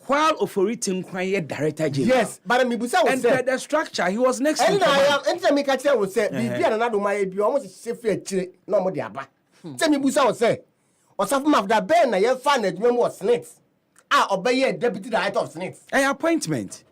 While Ofori Kwan director general. Yes, but me busa was and the structure he was next in command. And me catch will say bibi another my bi almost say free chire no mo de aba. Say me busa was say Osafoma that Ben na ye fa na adwuma was Senate. Obey a deputy director of Senate. Appointment.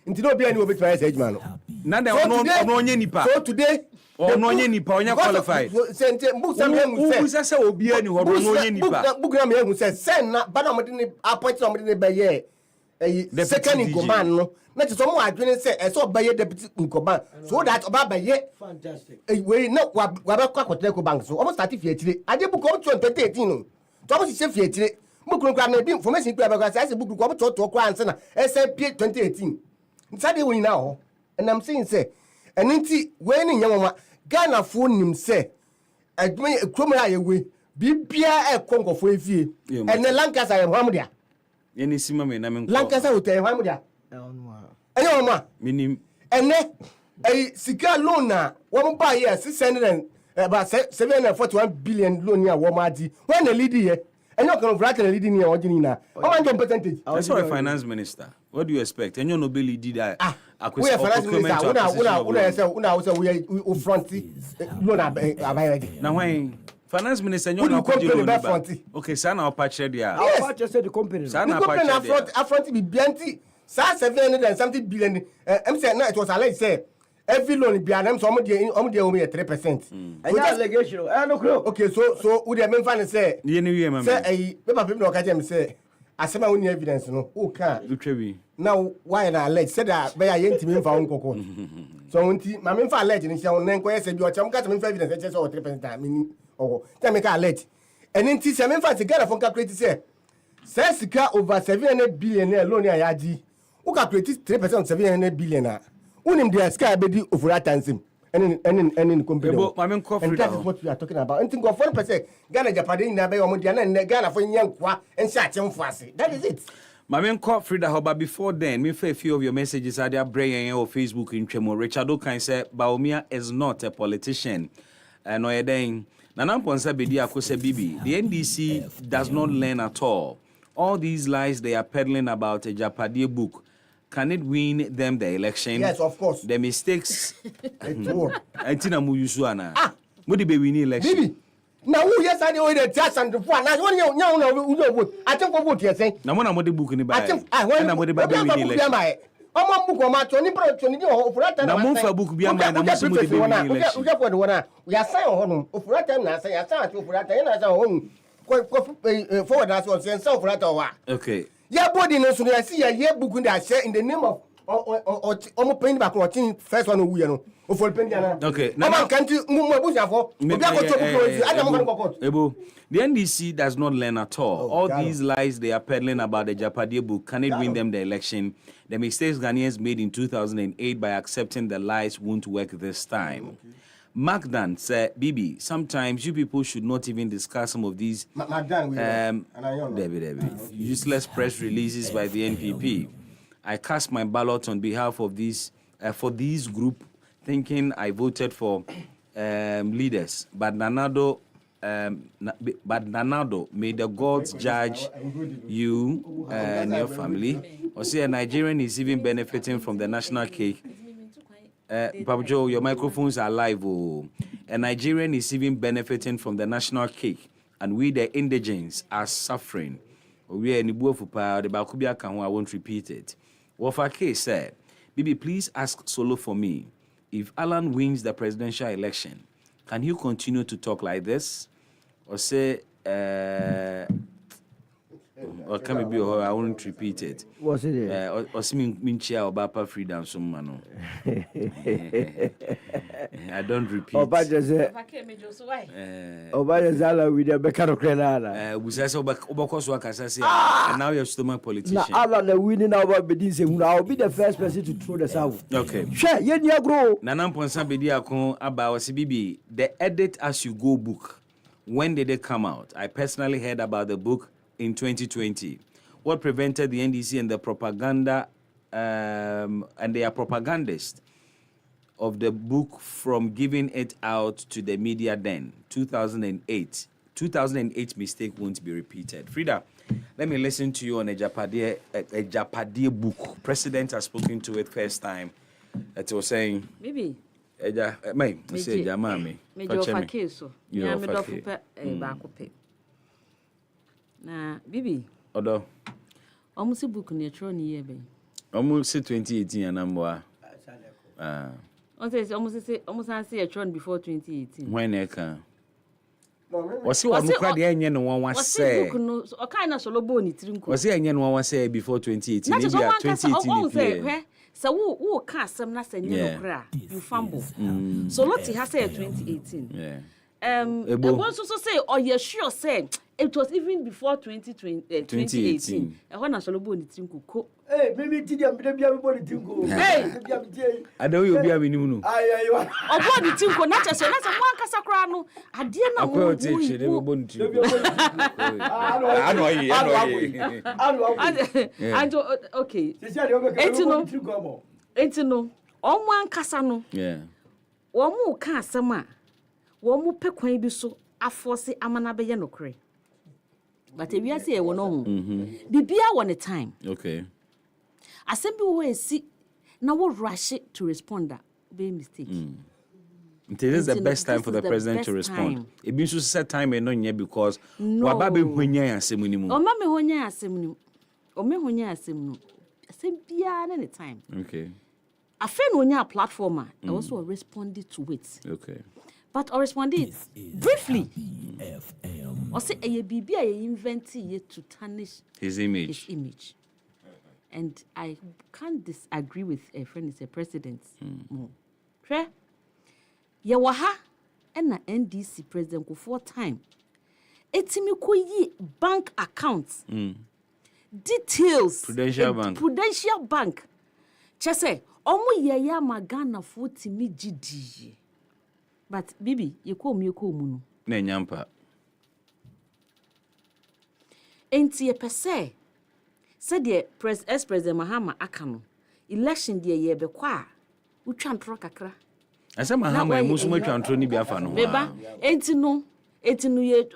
Nti no be any obit say man. Na dey onye nipa. So today onye nipa onye qualified. Sente busa me hu say. Busa say obi ani ho onye nipa. Bugra me hu say sen na bana mo de ni appoint mo de ni be ye second in command no. Na ti so mo adwene say e so be ye deputy in command. So that oba be ye fantastic. We no wa be kwa Kotreko bank so almost start fie tire. Ade book 2018 no. To almost say fie tire. Book no kwa na bi information kwa be kwa say book ko to kwa anse na SAP 2018. Nsade we now and I'm saying say and nti we ni nyamwa Ghana fo nim say adwuma ekroma ya we bibia e konkofo efie and Lancaster ya hwam dia ye ni sima me na me nko Lancaster hotel hwam dia enye oma minim ene sika loan na wo mba ye 600 about 741 billion loan ya wo ma di when the lead here enye kan vraka na lead ni ya ojini na o man don percentage that's why finance minister. What do you expect? And you no be did that. We are finance minister. Una say we front loan abayege. Now when finance minister you no go okay, sana opachre dia. Opachre say the company. Sana opachre front be bianti. Sa 700 and something billion. I'm saying it was alleged say every loan be am so only 3%. And allegation. No. Okay, so we dey men fan say. Say paper people no catch them say asema woni evidence no o ka utwebi now why na allege said that be ayentimi mfa wonkoko so wonti ma me mfa allege ni sia won nko yese bi o cham ka me mfa evidence che so 3% me owo tell me ka allege and nti se me mfa se gara fon calculate say sika over 700 billion loan ya yaji o calculate 3% of 700 billion a unim the sky be di ofura tansim any company and that is what we are talking about. And think of 1% Ghana Japan na be omodia na Ghana for nyankwa and sha chemfo ase. That is it. Mamen call Frida Hoba before then. Me a few of your messages are there brain or Facebook in Tremo. Richard Okan said Baumia is not a politician. No yeden. Nana Ponsa Bedi Akose Bibi. The NDC does not learn at all. All these lies they are peddling about a Japadi book. Can it win them the election? Yes, of course. The mistakes. Antina Muyusuana. Would be winning election? Bibi. Now who yes I know the chance and the one. Now when you vote. I think for vote yes. Now when I'm the book in the I think when I'm the winning election. Omo book o ma to ni pro to ni o ofura na mo fa book bia ma na mo so mo de be winning election. We for the one we are sign on no ofura time na say ya sign ofura time na say on forward as well say ofura time wa. Okay. Yeah, body no so you see ya book that share in the name of omo pen back on first one we no o for pen dia na. Okay. Now man can't mo abusiafo obi akoto adam kan kokot. Ebo the NDC does not learn at all. All these lies they are peddling about the Japadi book, can it win them the election? The mistakes Ghanaians made in 2008 by accepting the lies won't work this time. Okay. Magdan said, Bibi, sometimes you people should not even discuss some of these useless press releases by the NPP. I cast my ballot on behalf of these for this group, thinking I voted for leaders, but Nanado, may the gods judge you and your family. Or say a Nigerian is even benefiting from the national cake. Papa Joe, your microphones are live. Oh. A Nigerian is even benefiting from the national cake, and we, the indigents, are suffering. We are in the Bakubia Kanwa, I won't repeat it. Wofake said, Bibi, please ask Solo for me. if Alan wins the presidential election, can he continue to talk like this? Or say, or can it be, or I won't repeat it. What's it? Or see me chair or Bapa freedom, some man. I don't repeat. Obaja say. Obaja zala with the Becano Crenana. We say so Obakos Wakasa, and now you're stomach politician. Now, Alan winning our Bedins, I'll be the first person to throw the south. Okay. Sure, yen ya grow. Nanam Ponsa Bediakon about CBB, the Edit As You Go book. When did it come out? I personally heard about the book in 2020. What prevented the NDC and the propaganda and their propagandists of the book from giving it out to the media then? 2008 mistake won't be repeated. Frida, let me listen to you on a Japadier book. President has spoken to it first time. It was saying... Maybe. May say Jamami. Major Fakeso. Yeah, me do for baako na Bibi. Odo. Almost book ni tro ni ye be. Almost 2018 anamwa. On says almost say a tron before 2018. When e kan. Was he one crowd enye no one was say. Book no o kind na solo bo ni trinko. Was he enye no one say before 2018? Maybe 2018. So who can't some na say no kra you fumble. So Lottie has said 2018. Yeah. Also say or you sure say it was even before 2018. And when I shall bo ni trinko ko. Hey, maybe Tidia bia bo ni trinko. Hey, I know you be a minimum. Aye. Obo ni trinko na che so na say one kasa kra no ade na mo. Okay. Etino omo ankasa no. Yeah. Wo mu ka asem a wo mu pe kwan bi so aforce amana be ye nokre. But if you say e wo no ho. Bibia won a time. Okay. Asem bi wo esi na wo rush to respond that be mistake. This is the best time for the president to respond. It means to set time and not because wababe hwenya asem ni mu. O ma me hwenya asem ni. O me hwenya asem no. Asem bia na time. Okay. I feel on your platform, I also responded to it. Okay. But I responded briefly. I say a baby I invented to tarnish his image. And I can't disagree with a friend is a president. Sure. Yawaha and the NDC president go 4 time. Etimi ko yi bank accounts. Details. Prudential Bank. Chese omu yaya magana foti mi gidi. But Bibi, you call me no. Ne nyampa. Enti ye pese. Said the ex-president Mahama akano. Election die ye be kwa. Utwantro kakra. Asa Mahama musuma twantro ni biafa no. Beba, enti no ye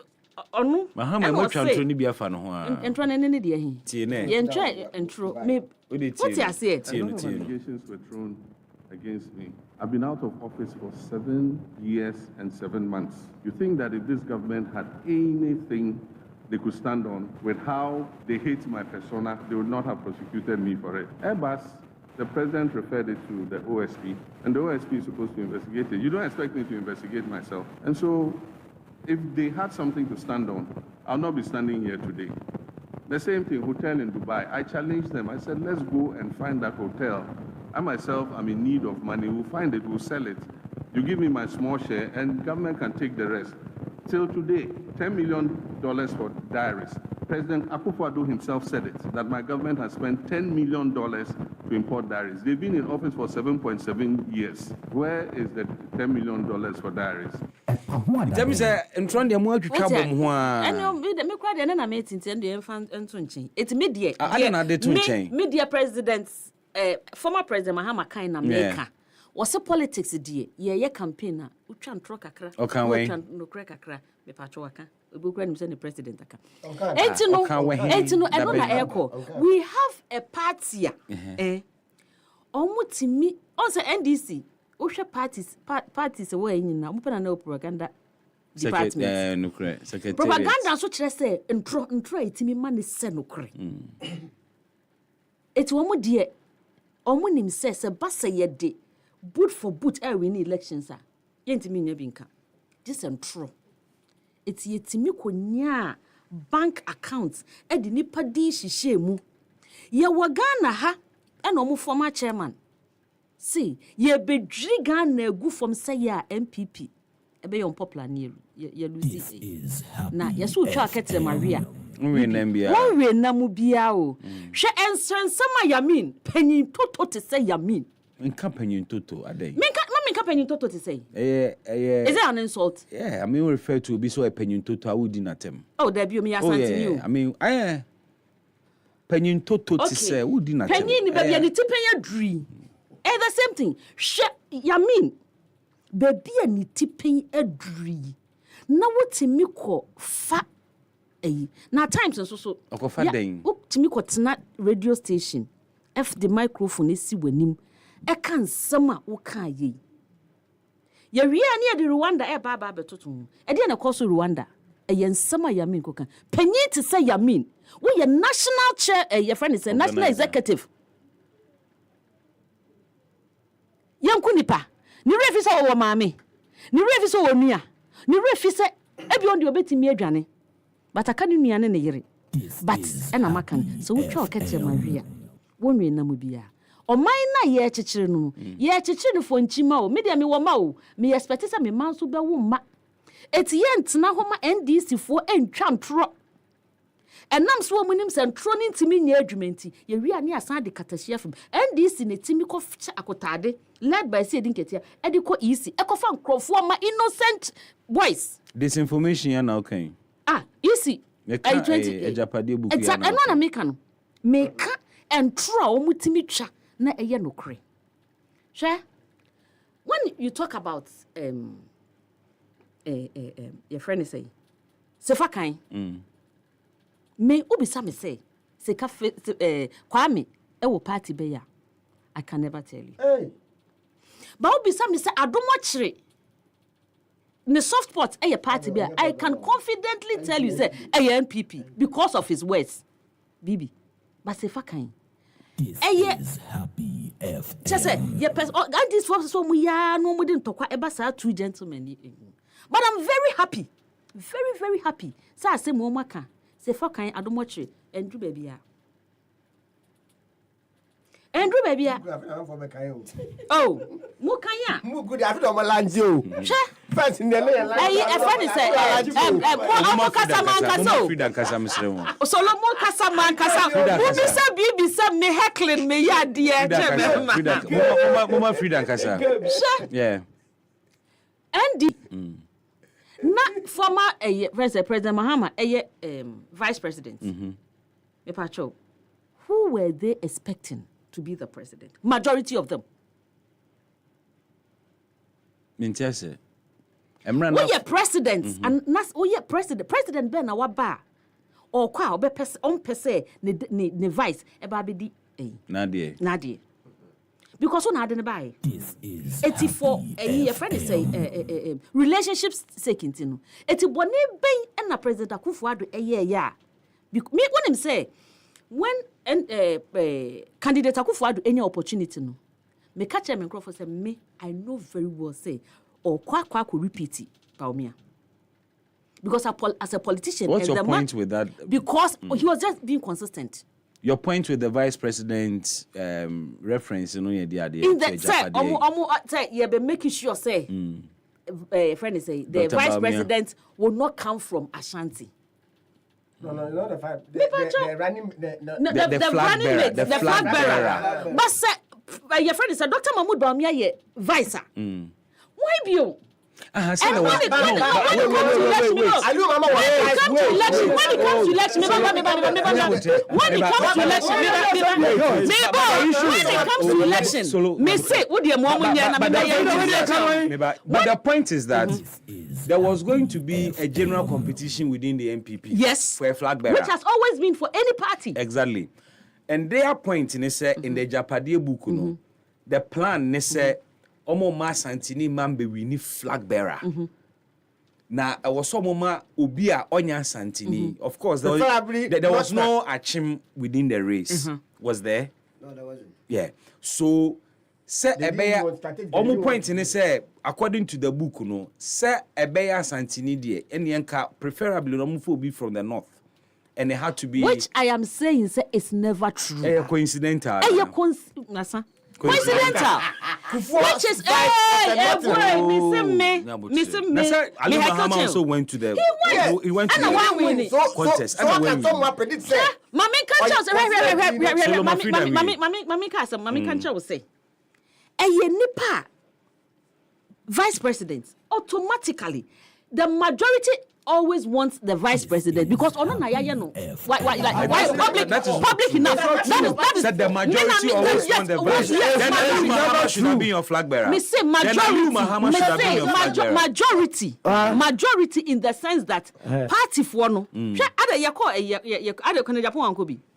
onu. Mahama mo twantro ni biafa no ho a. Entro na ne de ahi. Tie ne. Ye ntwa entro me. What you say? Allegations were thrown against me. I've been out of office for 7 years and 7 months. You think that if this government had anything they could stand on with how they hate my persona, they would not have prosecuted me for it. Airbus, the president referred it to the OSP, and the OSP is supposed to investigate it. You don't expect me to investigate myself. And so, if they had something to stand on, I'll not be standing here today. The same thing, hotel in Dubai. I challenged them. I said, let's go and find that hotel. I myself am in need of money. We'll find it, we'll sell it. You give me my small share, and government can take the rest. Till today, $10 million for diaries. President Akufo-Addo himself said it, that my government has spent $10 million to import diaries. They've been in office for 7.7 years. Where is the $10 million for diaries? Tell me, sir, in front of the more trouble. I know, me quite an meeting and the infant and tunching. It's media. I don't know the tunching. Media presidents, former President Mahama Kaina America. Was a politics dear, ye campaigner, who try and truck a crack. Okay, wait. No crack a crack, me patroaka. We will grant him the president. Etino, another echo. We have a party, almost me, also NDC. Osha parties away in now, open no propaganda department. Propaganda, so I say, and try to me money send no cray. It's one more dear. Omunim says a bassa ye de. boot for boot win elections a yentimi nya bi nka this and true it's yetimi konya bank accounts e de nipa di hihye mu ye wo Ghana ha e no mo former chairman see ye bedri Ghana egu from say ya MPP e be yon popular near ye lose na ye so twa ketre Maria we nambia won we namu bia o hwe ensensama yamin panyin toto te say yamin company toto adai me company toto to say is it an insult? Yeah, I mean, we refer to be so a penny toto I would dinner them. Oh, there be me asante you. I mean, penny toto to say would dinner them. Penny ni baby ani tipenya dri. The same thing. Yamin baby ani tipenya dri. Na wotimi ko fa na times so okofa den. Wotimi ko tena radio station. F the microphone esi wanim. E kan sama wo kan ye. Ya wi ani e de Rwanda e ba betoto. E de na koso Rwanda. E yen sama Yamin ko kan. Panyi to say Yamin. We ye national chair your friend is a national executive. Yanku nipa. Ni refi se wo maame. Ni refi se wo nua. Ni refi se e bi on de obetimi adwane. But aka ni nua ne yere. But e na makan. So wo twa okete manhia. Wo nwe na mu bia. Omai na ye chichire no ye chichire no fonchima o me dia me wo ma o me expect say me man so be wo ma eti ye ntena ho ma NDC fo entwa ntro enam so mu nim se ntro ni ntimi nya adwumenti ye wi ani asan de katahia fam NDC ne timi ko fcha akotade led by say dinketia e de ko easy e ko fa nkrofo ma innocent boys disinformation ya na okay easy I 20 Japade book ya na na meka no meka entro o mutimi twa na eye nokre hwe when you talk about your friend say sefa kan me obisa me say se ka kwame e wo party be ya I can never tell you but obisa me say adomo kire ne soft pot e party be ya I can confidently tell you say e NPP because of his words bibi but sefa kan is happy FM. Just say, and this was so we are no more than talk about two gentlemen. But I'm very happy. Very, very happy. So I say, Momaka, say, fuck, I don't watch it. Andrew baby. Andrew baby. Oh, Mukanya. Good after my land, you. First in the land. I funny say, Solomon Casaman Casa. Who be some me heckling me, ya dear. Mama Frida Casa. Yeah. Andy. Not former President Mahama, vice president. Me pacho. Who were they expecting to be the president? Majority of them. Mintiase. Oh yeah, presidents and nas oh yeah, president Ben na waba or kwa obe pese on pese ne vice e ba be di Nadie. Because on had ne buy. This is 84 your friend say relationships sake no. Eti bone ben na president Akufo-Addo ya. Me when him say when candidate Akufo-Addo any opportunity no. Me catch him microphone say me I know very well say or kwa could repeat it, Paumia. Because as a politician, what's your point with that? Because he was just being consistent. Your point with the vice president reference, in the say, yeah, but making sure say, friend is say the Dr. vice president will not come from Ashanti. No, not the five. The flag bearer. But say, your friend is a Dr. Mahmoud Baumia, ye vice. Why be you? When it comes to election, me say, but the point is that there was going to be a general competition within the MPP. Yes, for a flag bearer, which has always been for any party. Exactly, and their point in in the Japade book, the plan Omo ma santini mambe we ni flag bearer. Na was some ma ubia onya santini. Of course, there was no achim within the race. Was there? No, there wasn't. Yeah. So Say ebeya omo point ni say according to the book no say ebeya santini de enyenka preferably no mfo be from the north and it had to be which I am saying say it's never true. Coincidental. Coincidental. Which is Ali Mahama also went to the he went to the contest. Someone predict say Mami Kancha will say nipa vice president automatically the majority always wants the vice president because ono na yaya no why public enough that is said the majority always want the vice then Ali Mahama should have been your flag bearer. Me say majority in the sense that party for no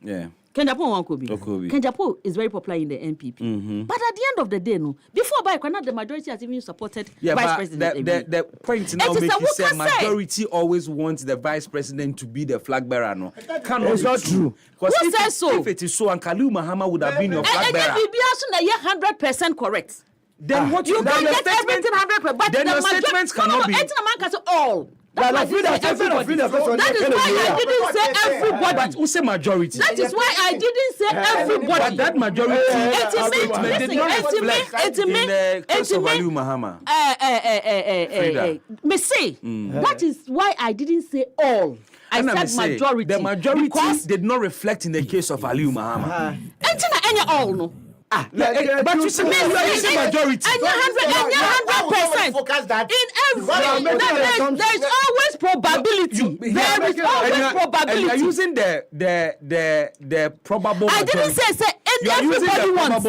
yeah Kenjapo is very popular in the NPP. But at the end of the day, no, before by the majority has even supported vice president. The point now make you say majority always wants the vice president to be the flag bearer. No, it's not true. Who says so? If it is so, and Kalu Mahama would have been your flag bearer. And if 100% correct. Then what you can get everything 100%, but then the statements cannot be. All. That is why I didn't say everybody. But who say majority? That is why I didn't say everybody. But that majority statement did not reflect in the case of Ali Mahama. Me say that is why I didn't say all. I said majority. The majority did not reflect in the case of Ali Mahama. All no. But you say majority. And 100%. In every there is always probability. There is always probability. And you are using the probable majority. I didn't say everybody wants.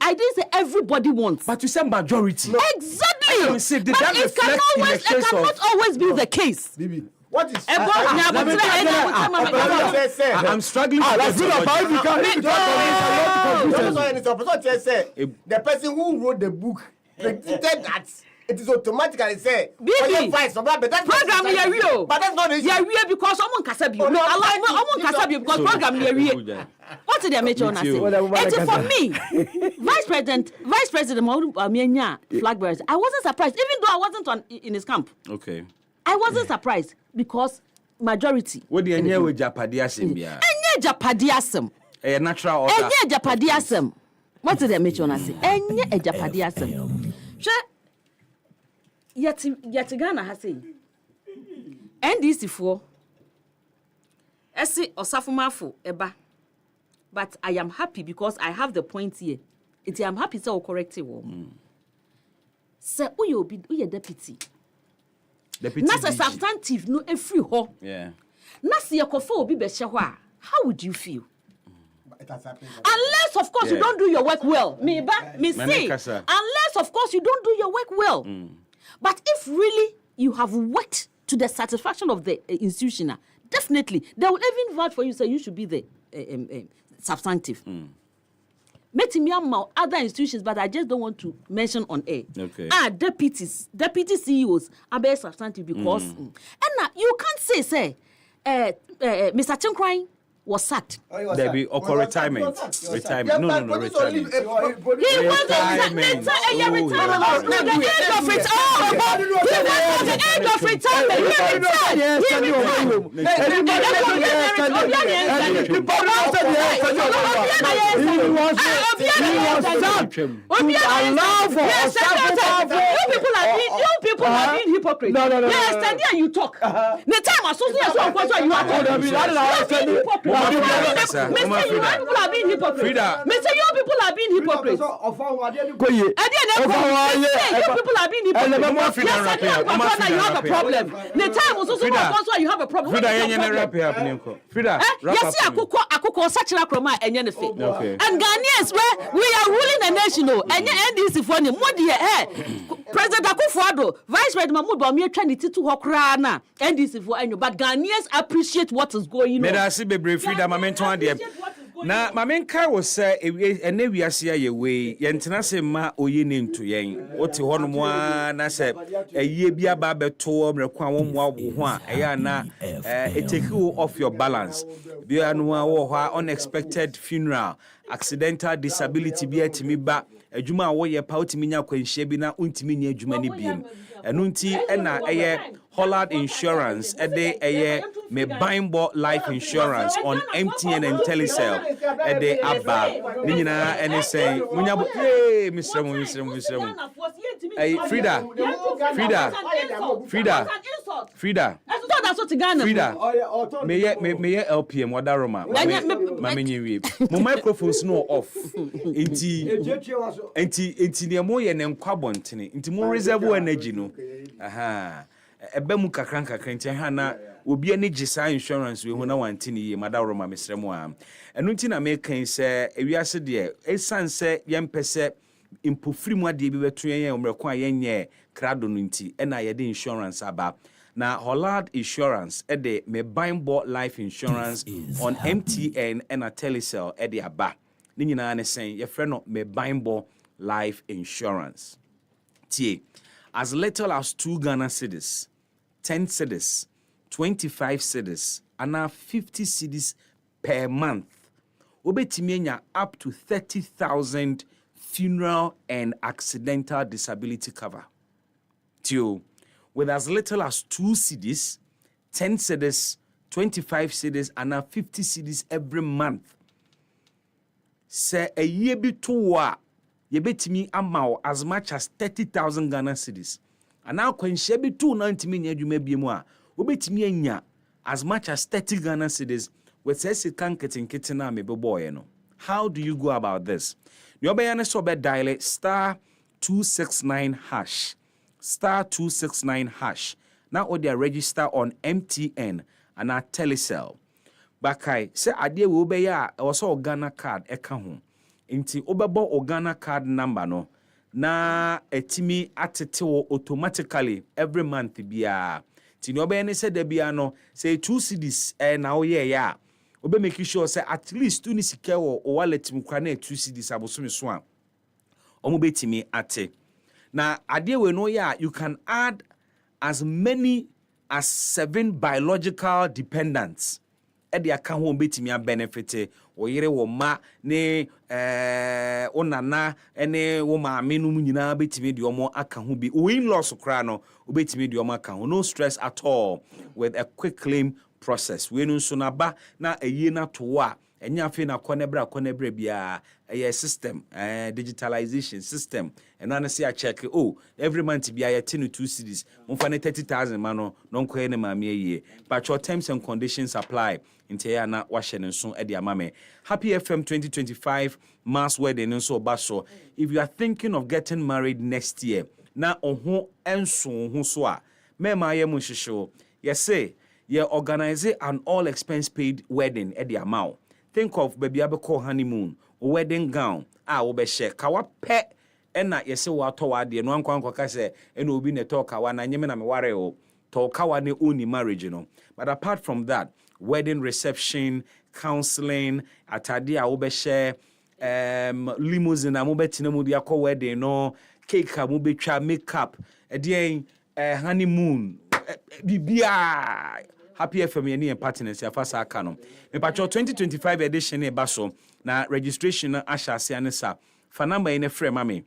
I didn't say everybody wants. But you said majority. No. Exactly. But it cannot always be the case. What is I'm struggling the person who wrote the book predicted that it is automatically say program but that's not the issue. Because someone can say because program what did they make you say? And for me, vice president flag bearers, I wasn't surprised even though I wasn't in his camp. Okay. I wasn't surprised because majority. What do you know with Japadiasem? Japadiasem. A natural order. Japadiasem. What did they make you say? A Japadiasem. Yet Ghana has said. NDC4. Esi Osafumafo Eba. But I am happy because I have the point here. I am happy to correct it. Say, who you deputy? Nasa substantive no every ho. Yeah. Nasa yakofo obi be hye ho a. How would you feel? Unless of course you don't do your work well. Me say. Unless of course you don't do your work well. But if really you have worked to the satisfaction of the institution, definitely they will even vouch for you. Say you should be the substantive. Met me other institutions, but I just don't want to mention on air. Okay. Deputy CEOs are very substantive because and you can't say Mr. Chinkrai was sacked. There be retirement. Retirement. No, retirement. He was retirement. The age of retirement. He was the age of retirement. You people are being hypocrites. No. Yes, and you talk. The time association of what you are talking. Mr. You people are being hypocrites. Mr. You people are being hypocrites. You people are being hypocrites. Yes, you have a problem. The time also you have a problem. Yes, Akufo such a croma and and Ghanaians where we are ruling the nation. And NDC for him. What President Akufo-Addo, Vice President Mahmoud Bawumia trying to Hokrana, NDC for but Ghanaians appreciate what is going on. Frida Mamento and na mamenka wo sɛ ene wiase ya we yentena se ma oyi ne nto yen wote hɔ no mo na sɛ ayie bi aba beto mreko a wo mo wo ho a ɛya na it take you off your balance bi anu a wo hɔ unexpected funeral accidental disability bi atimi ba adwuma a wo ye pa utimi nya kwanhia bi na untimi nya adwuma ne biem ɛno nti ɛna ɛyɛ Hollard Insurance ɛde me Bimbo Life Insurance on MTN and Telecel ɛde aba ni nyina ɛne sɛ munya bo Mr. Frida me LPM wadaroma ma menye wie mo microphones no off enti ne mo ye ne nkwa bontene enti mo reserve energy no aha ebe mu kakran nti ha na obi ani gisa insurance we ho na wantini ye madaroma mesremo a enu nti na me kan se ewiase de esan se yempese impofiri mu ade bi beto yen omreko a yenye krado no nti na ye de insurance aba na Hollard Insurance ede me Bimbo Life Insurance on MTN and a Telecel ede aba ni nyina ne sen ye frɛ no me Bimbo Life Insurance tie as little as 2 Ghana cedis 10 cedis 25 cedis and 50 cedis per month obetimi nya up to 30,000 funeral and accidental disability cover tio with as little as 2 cedis 10 cedis 25 cedis and 50 cedis every month say a year bi to a yebetimi amao as much as 30,000 Ghana cedis and now kwanhia bi to 90 million adwuma biemu a obetimi anya as much as 30 Ghana cedis with say kan ketenkete na mebeboye no. How do you go about this? You obey so be dial star 269 hash star 269 hash now or they register on MTN and at Telecel bakai say ade we obey a also Ghana card eka ho nti obebo Ghana card number no na etimi atetewo automatically every month bia ti no obey ne say da bia no say 2 cedis na oye ya obe make sure say at least 2 ni sika wo wallet mu kwa na 2 cedis abosome so a omo betimi ate na ade we no ya you can add as many as 7 biological dependents ede aka ho betimi a benefit oyire wo ma ne onana ene wo maame no nyina betimi de omo aka ho bi o in loss kra no obetimi de omo aka ho no stress at all with a quick claim process we no so na ba na ayie na to a enya afi na konebra bia a system digitalization system and na say a check every month bia ya 10 2 cedis monfa na 30,000 ma no nko ne maame ayie but your terms and conditions apply into ya na wahye ne so e de amame Happy FM 2025 mass wedding nso baso if you are thinking of getting married next year na oho enso ho so a me ma ye mo hwehwe ye say ye organize an all expense paid wedding e de amao think of baby abeko honeymoon wedding gown a wo be she kawa pe ena ye se wo ato wa de no ankwa ka se ena obi ne to kawa na nyeme na me ware o to kawa ne oni marriage no but apart from that wedding reception counseling atade a wo be she limousine a mo betina mu dia ko wedding no cake a mo betwa makeup edien honeymoon bibia Happy FM any partners ya fasa aka no me pacho 2025 edition e baso na registration na asha se anesa fa number ine frɛ ma me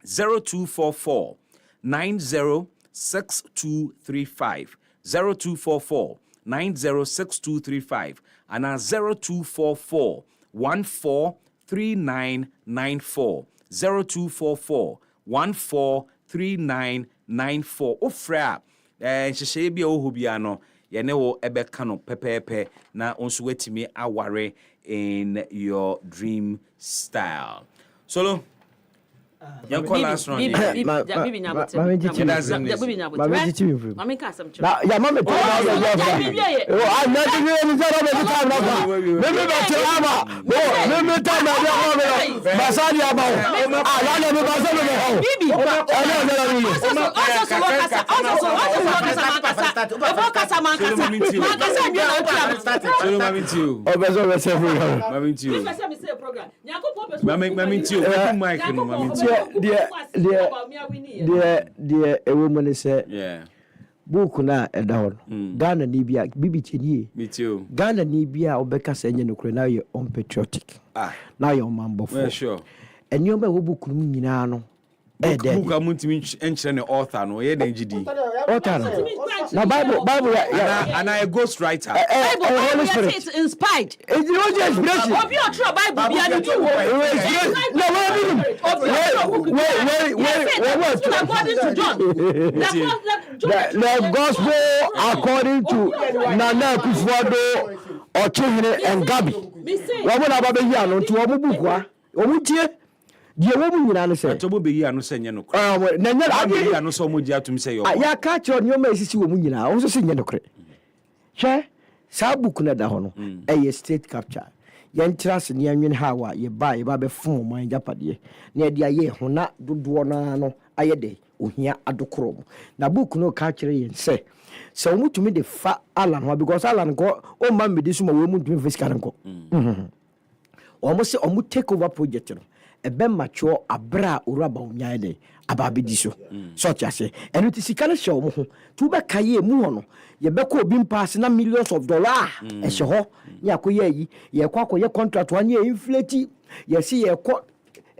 0244 906235 0244 906235 and 0244 143994 0244 143994 ofra nhyehyɛ bia wo bia no yene wo ebeka no pepepe na onso wetimi aware in your dream style. Solo Young call last round. Bibi Mama, deɛ ɛwɔ mu ne sɛ book na ɛda hɔ no Ghana ni bia bibi kyenie Ghana ni bia obɛka sɛ nyɛ no kure na yɛ unpatriotic na yɛ ɔmanbɔfo ɛnneɛma ɛwɔ book no nyinaa no book amuntimi enkyerɛ ne author no yɛ na gidi author na bible and a ghost writer Holy Spirit is inspired it's the inspiration obi o tro bible bia no do the gospel according to Nana Akufo-Addo Ochihene and Gabi wɔn na ba bɛ yi ano nti wɔn book wa wɔn tie die wo mu nyina no sɛ atobo be yi ano sɛ nyɛ no kɔ na nyɛ ade yi ano sɛ mo gya tum sɛ yɔ ya ka kyerɛ nyoma esisi wo mu nyina wo so sɛ nyɛ no kɔ hwɛ saa book na da hɔ no ɛyɛ state capture yɛn trust ne anwen ha wa ye ba be fon mo anjapade na de ayɛ ho na dodoɔ na no ayɛ de ohia adokoro na book no ka kyerɛ yɛn sɛ wo mutumi de fa Alan ho because Alan ko o ma me di so ma wo mutumi fiscal nko o mo se o mu take over project no ebe macho abra uraba omyae de ababedi so so tiase eno ti sika no hye o mo ho tu be kaye mu ho no ye be ko obi pass na millions of dollars e hye ho ya koye yi ye kwa koye contract one ye inflate ye si ye ko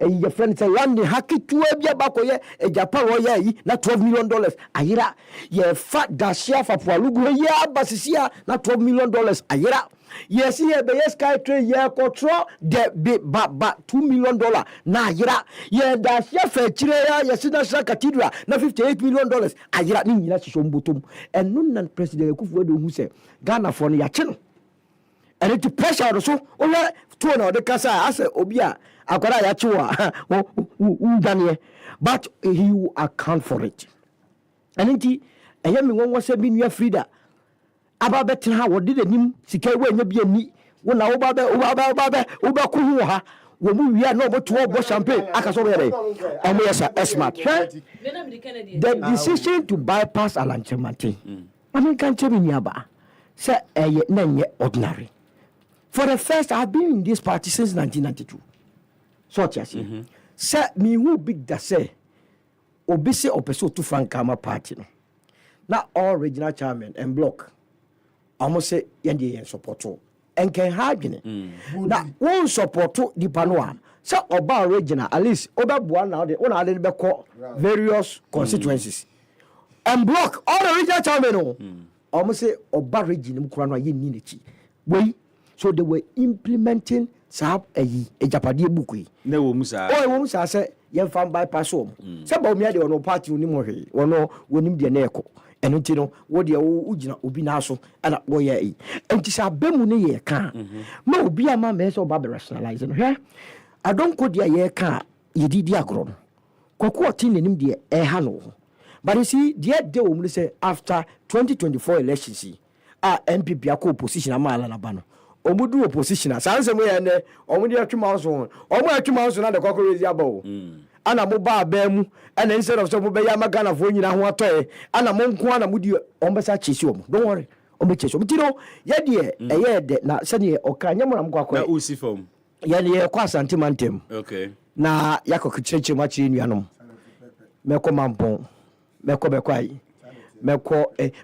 your friend say one haki tu bia ba koye e Japan wo ye yi na $12 million ayira ye fa dashia fa poalugo ye abasisia na $12 million ayira yes ye be sky train ye control the ba $2 million na ayira ye dashia fa chire ya yes national cathedral na $58 million ayira ni nyina hyehyɛ mbotom eno na president Akufo-Addo hu se Ghana for no ya kye no ene ti pressure so o we to na o de kasa ase obi a akwara ya chiwa undane but he will account for it and nti ehye me won se bi nua Frida aba betre ha wode danim sika we nya bi ani wo na wo ba ko hu ha wo mu wi na wo to bo champagne aka so be there omo yes smart the decision to bypass Alanchemante I mean can tell me aba say eye na nye ordinary for the first I've been in this party since 1992 so tiasi say me who big da say obese opeso to Frankama party no na all regional chairman and block almost say yende yen support and can hagene na won support di panoa say oba regional at least oba na de una de be call various constituencies and block all the regional chairman almost say oba regional kura no yen ni nechi we so they were implementing sab ejapade buku na wo musa wo musa se ye fan bypass o se ba omi ade ono party oni mo hwe ono wonim de na eko eno ti no wo de wo gina obi na so ana wo ye yi enti sa bemu ne ye ka ma obi ama me se oba be rationalize no hwe adonko de ye ka ye didi agro no kwako oti nenim de ha no but you see de wo mu say after 2024 elections NPP akọ opposition amala na ba no omudu opposition asanse mo ye ne omudi atwuma so omu atwuma so na de kokorezi aba ana mo ba ba mu ana instead of so mo be ya magana fo nyina ho atoye ana mo nko ana mudi ombesa chesi omu don't worry ombe chesi omu tino ye de eye de na se ne okanya mo na mko akọ na usi form ye ne kwa santimantem okay na yakokicheche ma chi nuanom meko mampon meko bekwai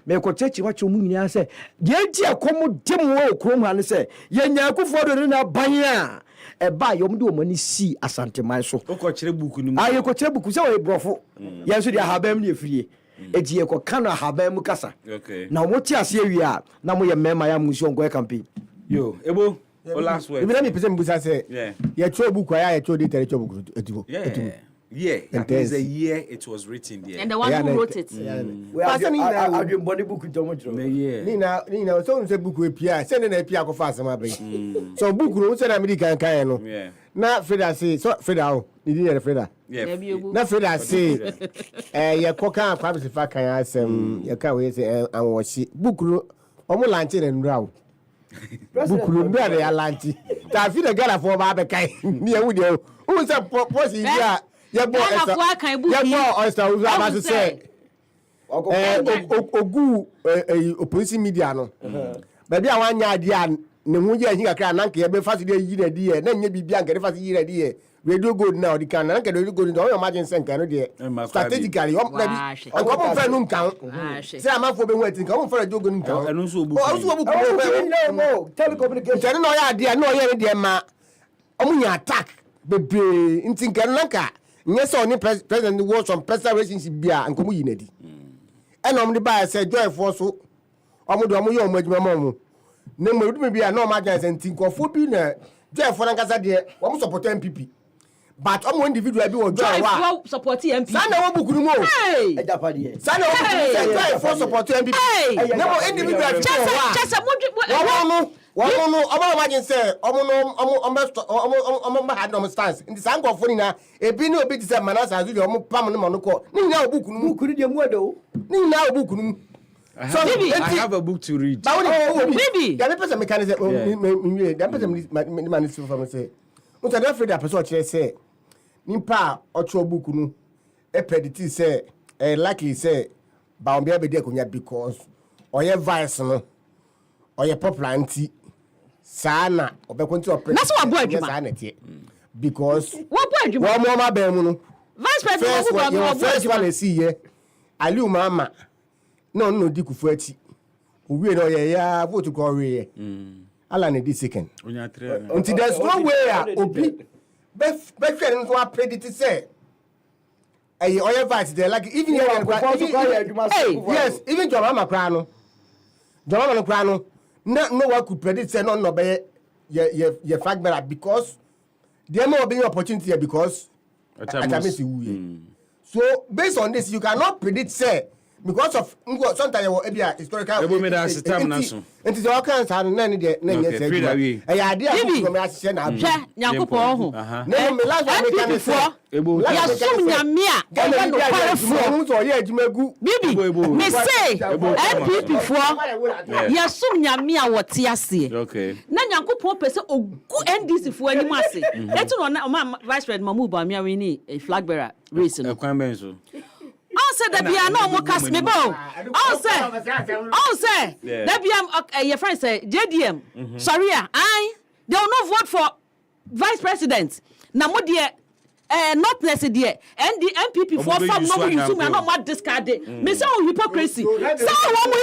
meko chechi wacho mu nyina se de enti akomo dem wo krom ha ne se ye nya Akufo-Addo na ban a e ba yom de o mani si asanteman so ko kire buku ni mu aye ko kire buku se wo brofo ye so de habam ne efrie eti ye ko kana habam mu kasa okay na mo ti ase awi a na mo ye mema ya mu si ongo campaign yo ebo last word me na me pese mbusa se ye tro buku ya ye tro de tere tro buku etugo yeah, that is a year it was written there. And the one who wrote it. I dream body book to much. Nina, so say book we pia, send an API go fast, my brain. So book no say American can no. na Freda say so Freda o ni di Freda na Freda say ye koka kwa be fa kan asem ye ka we say anwoshi bukuru omo lanche na ndura o bukuru ndura de ya lanche ta fi de gala fo ba be kai ni ewu de o say posi dia ye bo oyster o ba say ogu opposition media no baby a wanya ade a ne hu ye hin kakra na nke ye be fast dey yi na di ye na nye bibia nke fast yi na di ye radio gold na odi kan na nke radio gold no imagine sen kan no dey strategically o na bi ko fa nu nkan say amafo be hu atin kan o fa radio gold nkan enu so obu no telecommunication no ya ade na o ye dey ma o mu nya attack bebe ntin kan na ka nye so ni president wo some personal relationship bia nko mu yi na di enom de ba say joy for so omo ye omo adwuma mo ne mo du bia na o ma jan say ntin kofo bi na joy for nkasa de o mo support MPP but omo individual bi wo joy wa support MPP sana wo bukuru mo ejapa de sana wo bukuru say joy for support MPP ne mo individual bi wa wo no omo ma jan say omo had no stance nti san kofo ni na ebi ni obi ti say manasa azu de omo pam no mo no ko ni na bukuru de mu ado ni na bukuru. So Bibi, I have a book to read. Bibi, the person mechanism. The person man is from say. But I afraid that person say. Nimpa ocho book no. E predicti say. Likely say. Ba on be there kunya because. Oye vice no. Oye popular anti. Sana obekonti operate. Na so abo adwuma. Sana tie. Because. Wo abo adwuma. Wo mo ma be mu no. Vice president wo abo adwuma. First one see here. Aliu mama. No di Kufuati. We no ya vote ko we. Ala ne di second. Until there's no way obi be friend so predict say. Oya vice there like even yes, even John Mama kra no. John Mama kra no. No one could predict say no be ye fact better because there may be opportunity here because so based on this you cannot predict say because of sometimes you ebia historical it is all kinds and none dey na say ya dey am me asise na hwe Yakupon ho na me last one can say ya sum nyame a e no parefo so ye adwumagu Bibi me say MPP fo ya sum nyame a wote ase na Yakupon pese ogu NDC fo anim ase eti no na vice president Mahmoud Bawumia we ni flag bearer race no kwan ben so on say that bia no mo cast me bo on say that bia your friend say JDM sorry they will not vote for vice president na mo de not blessed there and the MPP for farm no you so me no more discard me say hypocrisy say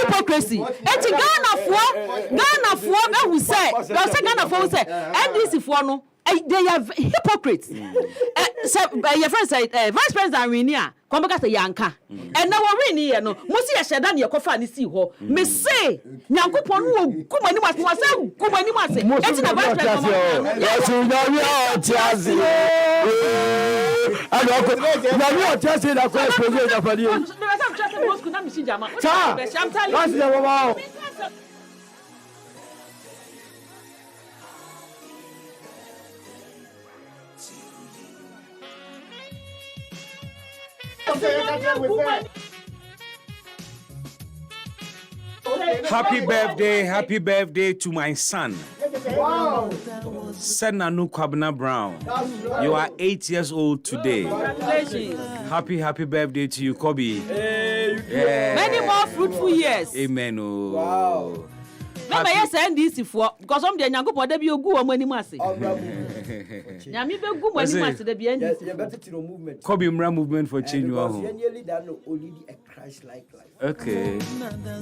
hypocrisy eti Ghana for e who say Ghana for say NDC for no they are hypocrites. So your friend said vice president Winia come back say yanka and now we no musi ya sheda na yakofa ni si ho me say Nyankopon wo kumani mas mo say kumani mas eti na vice president yes nyami otiase adoko nyami otiase da ko president afadi no say chase mo school na mi si jama I'm telling you Happy birthday to my son. Wow. Senanu Kwabena Brown. You are 8 years old today. Congratulations. Happy birthday to you, Kobe. Many more fruitful years. Amen. Oh. Wow. Remember yes NDC for because some dey Nyankopon dey be ogu o mani mase. Nyame be gu mani mase dey be NDC. You better to movement. Kobe Mra movement for change your home. Nearly that no only a Christ-like life. Okay.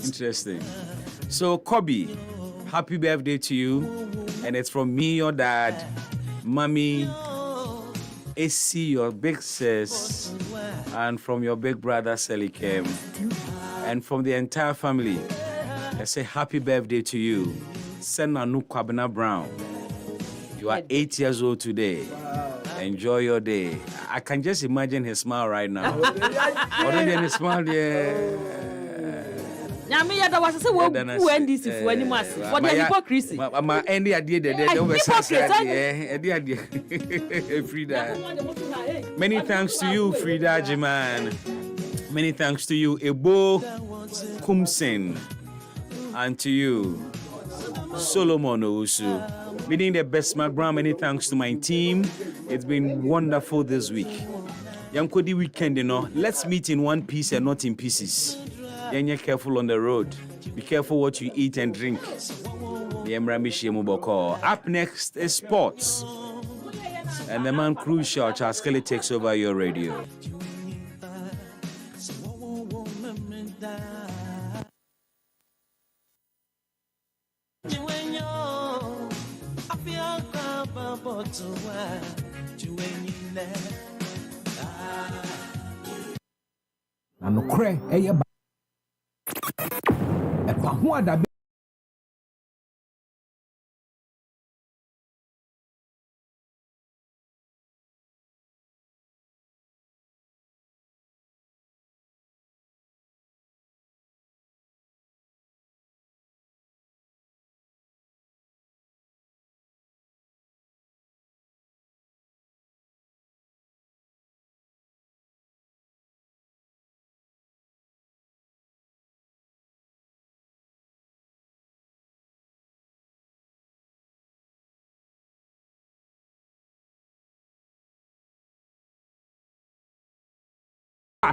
Interesting. So Kobe, happy birthday to you, and it's from me, your dad, mommy, AC, your big sis, and from your big brother Selikem, and from the entire family. I say happy birthday to you, Senanu Kwabena Brown. You are 8 years old today. Wow. Enjoy your day. I can just imagine his smile right now. Already his smile, yeah. Nyame ya da was say we NDC for anymore for the hypocrisy. Ma endi adie de Frida. Many thanks to you, Frida Jiman. Many thanks to you, Ebo Kumsen. And to you, Solomon Ousu. Meeting the best background. Many thanks to my team. It's been wonderful this week. Yankodi weekend, let's meet in one piece and not in pieces. You're careful on the road. Be careful what you eat and drink. Up next is sports. And the man crucial, Charles Kelly, takes over your radio. Anokre eye ba Akufo-Addo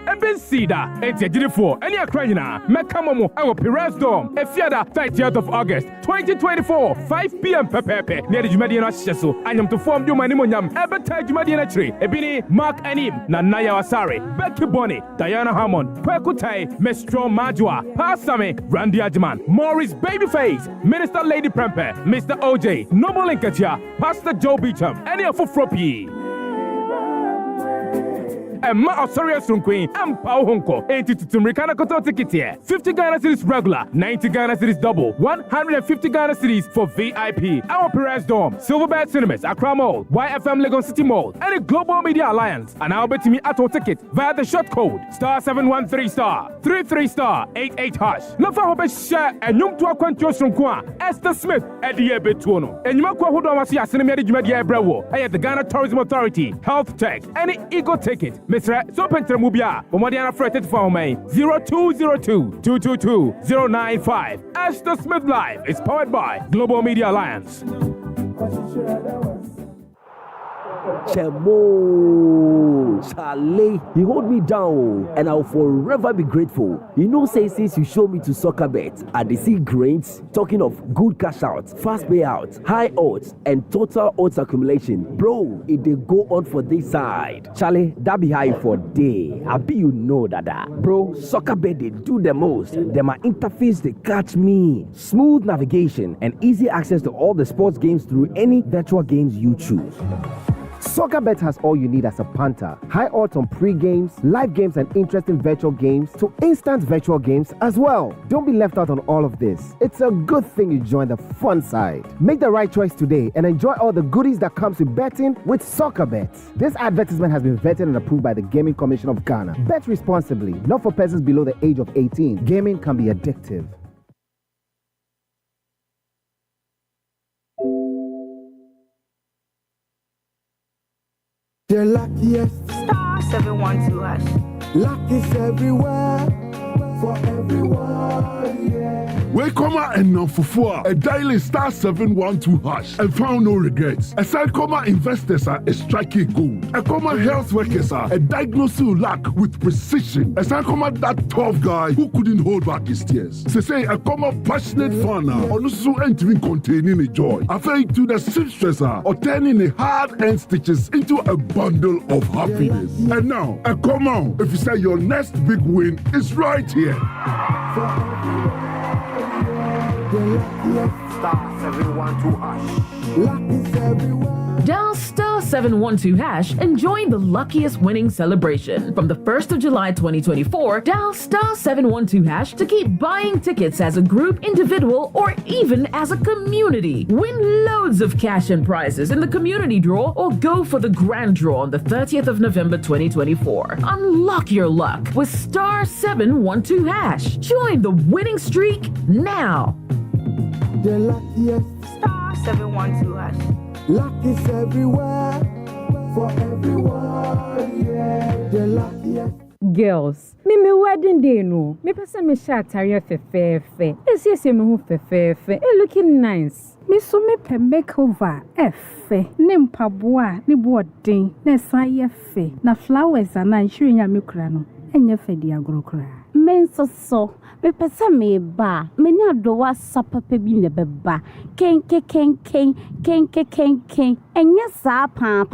Eben Sida, Etiajifo, any Ukraina, Mekamomo, our Perez Dome, Efiada, 30th of August, 2024, 5 p.m. Pepe, near the Jumadiana Sheso, I am to form you Manimonium, Ebeta Jumadiana Tree, Ebini, Mark Anim, Nanaya Wasari, Becky Bonnie, Diana Hammond, Kwekutai, Mestro Majua, Pasame, Randy Ajman, Maurice Babyface, Minister Lady Prempe, Mr. OJ, Noble Linkatia, Pastor Joe Beecham, any of Froppy. Emma Osorius Queen, and Pau Honko, 80 to Tumricana Koto ticket here. 50 Ghana Cities regular, 90 Ghana Cities double, 150 Ghana Cities for VIP. Our Perez Dome, Silverbird Cinemas, Accra Mall, YFM Lagos City Mall, and a Global Media Alliance. And I'll bet me at our ticket via the short code *713*33*88#. No for hope share and young to a quantios from Kwa, Esther Smith, Eddie Betuono. And you who don't want to see a cinema Jumedia Brewo, I at the Ghana Tourism Authority, Health Tech, any Ego ticket. Mr. Sopentra Mubia, Omadiana Fretted for me 0202-222-095. Esther Smith Live is powered by Global Media Alliance. Chemo, Charlie, you hold me down, and I'll forever be grateful. You know, say since you show me to soccer bet, I see grains. Talking of good cash out, fast payout, high odds, and total odds accumulation, bro. If they go on for this side, Charlie, that be high for day. I be you know that, bro. Soccer bet they do the most. Them my interface they catch me. Smooth navigation and easy access to all the sports games through any virtual games you choose. SoccerBet has all you need as a punter. High odds on pre-games, live games and interesting virtual games to instant virtual games as well. Don't be left out on all of this. It's a good thing you join the fun side. Make the right choice today and enjoy all the goodies that comes with betting with SoccerBet. This advertisement has been vetted and approved by the Gaming Commission of Ghana. Bet responsibly, not for persons below the age of 18. Gaming can be addictive. The luckiest. *712#. Luck is everywhere. For everyone, yeah. Welcome and now for a daily *712#. And found no regrets. A side comma investors are a striking gold. A comma health workers are a diagnosing luck with precision. A side comma that tough guy who couldn't hold back his tears. Say a comma passionate fan on also entering containing a joy. After to the seamstresser or turning a hard-earned stitches into a bundle of happiness. And now, a comma if you say your next big win is right here. Star 712 hash. Luck is everywhere. Dial star 712 hash and join the luckiest winning celebration. From the 1st of July 2024, dial star 712 hash to keep buying tickets as a group, individual, or even as a community. Win loads of cash and prizes in the community draw or go for the grand draw on the 30th of November 2024. Unlock your luck with star 712 hash. Join the winning streak now. The luckiest. Star 712 hash. Luck is everywhere. For everyone, yeah. The luckiest. Girls, me wedding day no. Me person me share attire fefefe. Esi me hu fefefe. Looking nice. Me so me pe makeover efe. Ne mpaboa, ne boarding, ne saye fe. Na flowers ana nhwinya me kura no. Enye fe di agrokura. Men so me pesa me ba me ni adowa sapapa bi ne beba ken enya sa pa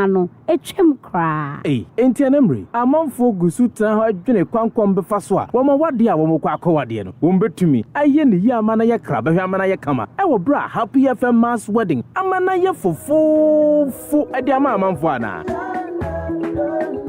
no etwem kra entianemri amanfo gusu tan ho adwene kwankwom befa so a wo ma wade a wo mo kwa akọwade no wo mbetumi aye ne yi amana ye kra behwe amana ye kama e wo bra happy FM mass wedding amana ye fofo ade ama amanfo ana.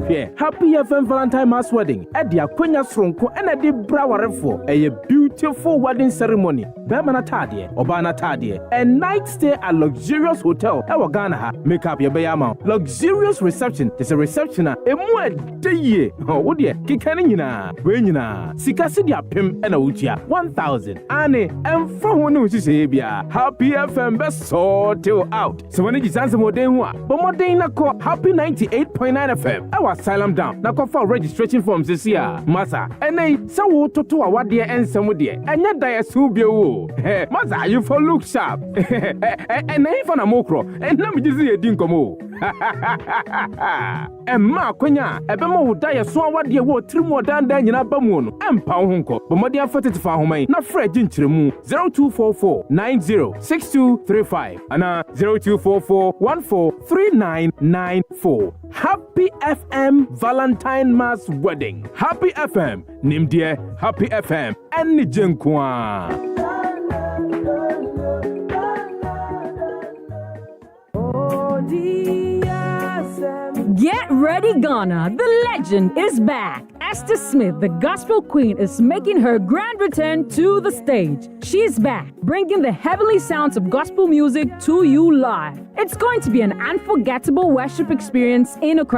Yeah, Happy FM Valentine Mass Wedding. Edia kwenya sronko ena di bra warefo. A beautiful wedding ceremony. Bema na tadie, oba na tadie. A night stay at luxurious hotel. Ewa Ghana ha. Make up your bayama. Luxurious reception. There's a reception emu edeye. Oh, wodie kikani nyina. We nyina. Sikasi dia pim ena utia 1000. Ane emfa ho ne usise bia. Happy FM be sort you out. So when you sanse moden ho a, bo moden na ko Happy 98.9 FM. Ewa Asylum down. Na for registration forms this year. Masa. Ene sa wo toto awade ensem de. Enya diasu bio wo. Masa you for look sharp. Ene ifa na mokro. Ena me gizi edin komo. Emma kwenya ebema wo diasu awade wo trimo danda nyina bamu no. Empa wo honko. Bomode afatetifa homan. Na fra ginchiremu 0244 906235 ana 0244 143994. Happy FM Valentine Mass Wedding. Happy FM Nimdie Happy FM Eni Jenkwa. Get ready, Ghana. The legend is back. Esther Smith, the gospel queen, is making her grand return to the stage. She's back, bringing the heavenly sounds of gospel music to you live. It's going to be an unforgettable worship experience in a crowd.